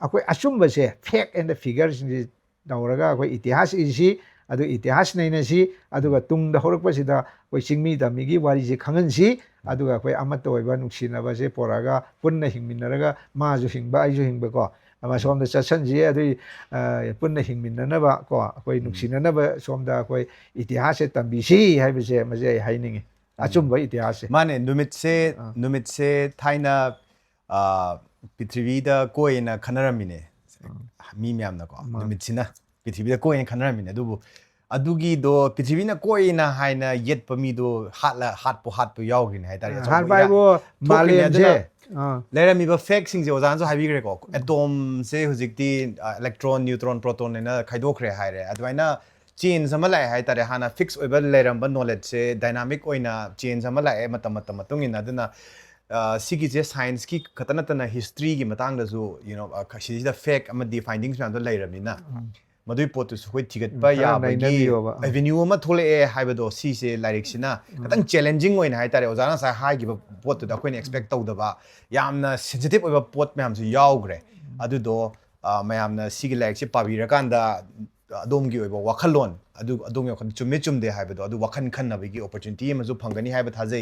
Speaker 1: akoi asumba se fact and the figures ni dauraga akoi itihas isi adu itihas naina si aduga tungda horokpa sida koi singmi da migi wari je khangan si aduga akoi amato oiba nuksina ba se poraga punna hingminaraga ma ju hingba ai ju hingba ko ama somda chasan ji adu punna hingminana ba ko akoi nuksina na ba somda akoi itihas tambi si haibe se maje haining achumba itihas
Speaker 2: mane numit se thaina prithvi da koina khanaramine mi myam na ko numit sina prithvi da koina khanaramine adugi do prithvi na koina haina yet pami do hat po yawgin hai tari
Speaker 1: hat bai bo malian je
Speaker 2: lera mi ba fact sing je ozan so habi gre ko atom se hujikti electron neutron proton na khaidokre hai re adwaina change အမလိုက်ဟိုက်တရဟာနာ fix အဘလေရမ်ဘ knowledge စေ dynamic အွိနာ change အမလိုက်မတမတုံငင်နာဒနာစီကီဂျေ science ကီခတနတနာ history ကီမတန်းဒဇို you know ခရှိဒ fake အမဒီ findings ပြန်တော့လေရမီနာမဒွိပို့တူဆွေတိကတ်ပါယာဘဂီ avenue အမထိုလေဟိုင်ဘဒိုစီစေ like စနာကတန်း challenging ဝိနာဟိုက်တရ ozana sa high ကီပို့တူတော့ခွင် expect တော့ဒဘာယမ်နာ sensitive အဘပို့မြန်စရောက်ကြအဒူတော့မယမ်နာစီကလိုက်ချပါဘီရကန်ဒါအဒုံကြီးဝါခလွန်အဒုံရောက်ချွမေချွမ်ဒေဟိုင်ဘဒိုအဒူဝခန်ခန်နဘီကီ opportunity မဇုဖန်ဂနီဟိုင်ဘထားဇေ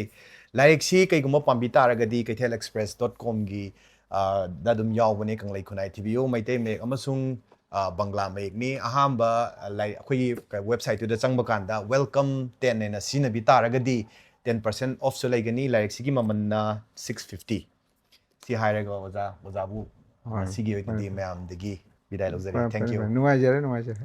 Speaker 2: like စီကိကမပမ်ပီတာရဂဒီ kaitelexpress.com ဂီဒါဒုံယောဝနေကန်လိုက်ခွန် ITVO မိုက်တဲမေအမဆုံဘင်္ဂလားမေကနီအဟမ်ဘာ like အခွေ website တူဒချန်ဘကန်ဒါ welcome 10နေနစီနဘီတာရဂဒီ 10% off ဆိုလိုက်ဂနီ like စီကီမမနာ650စီဟိုင်ရဂဝဇာဘူးစီဂီဝိတဒီမမ်ဒဂီ Bidai Luxury. Thank you.
Speaker 1: Nuwaje.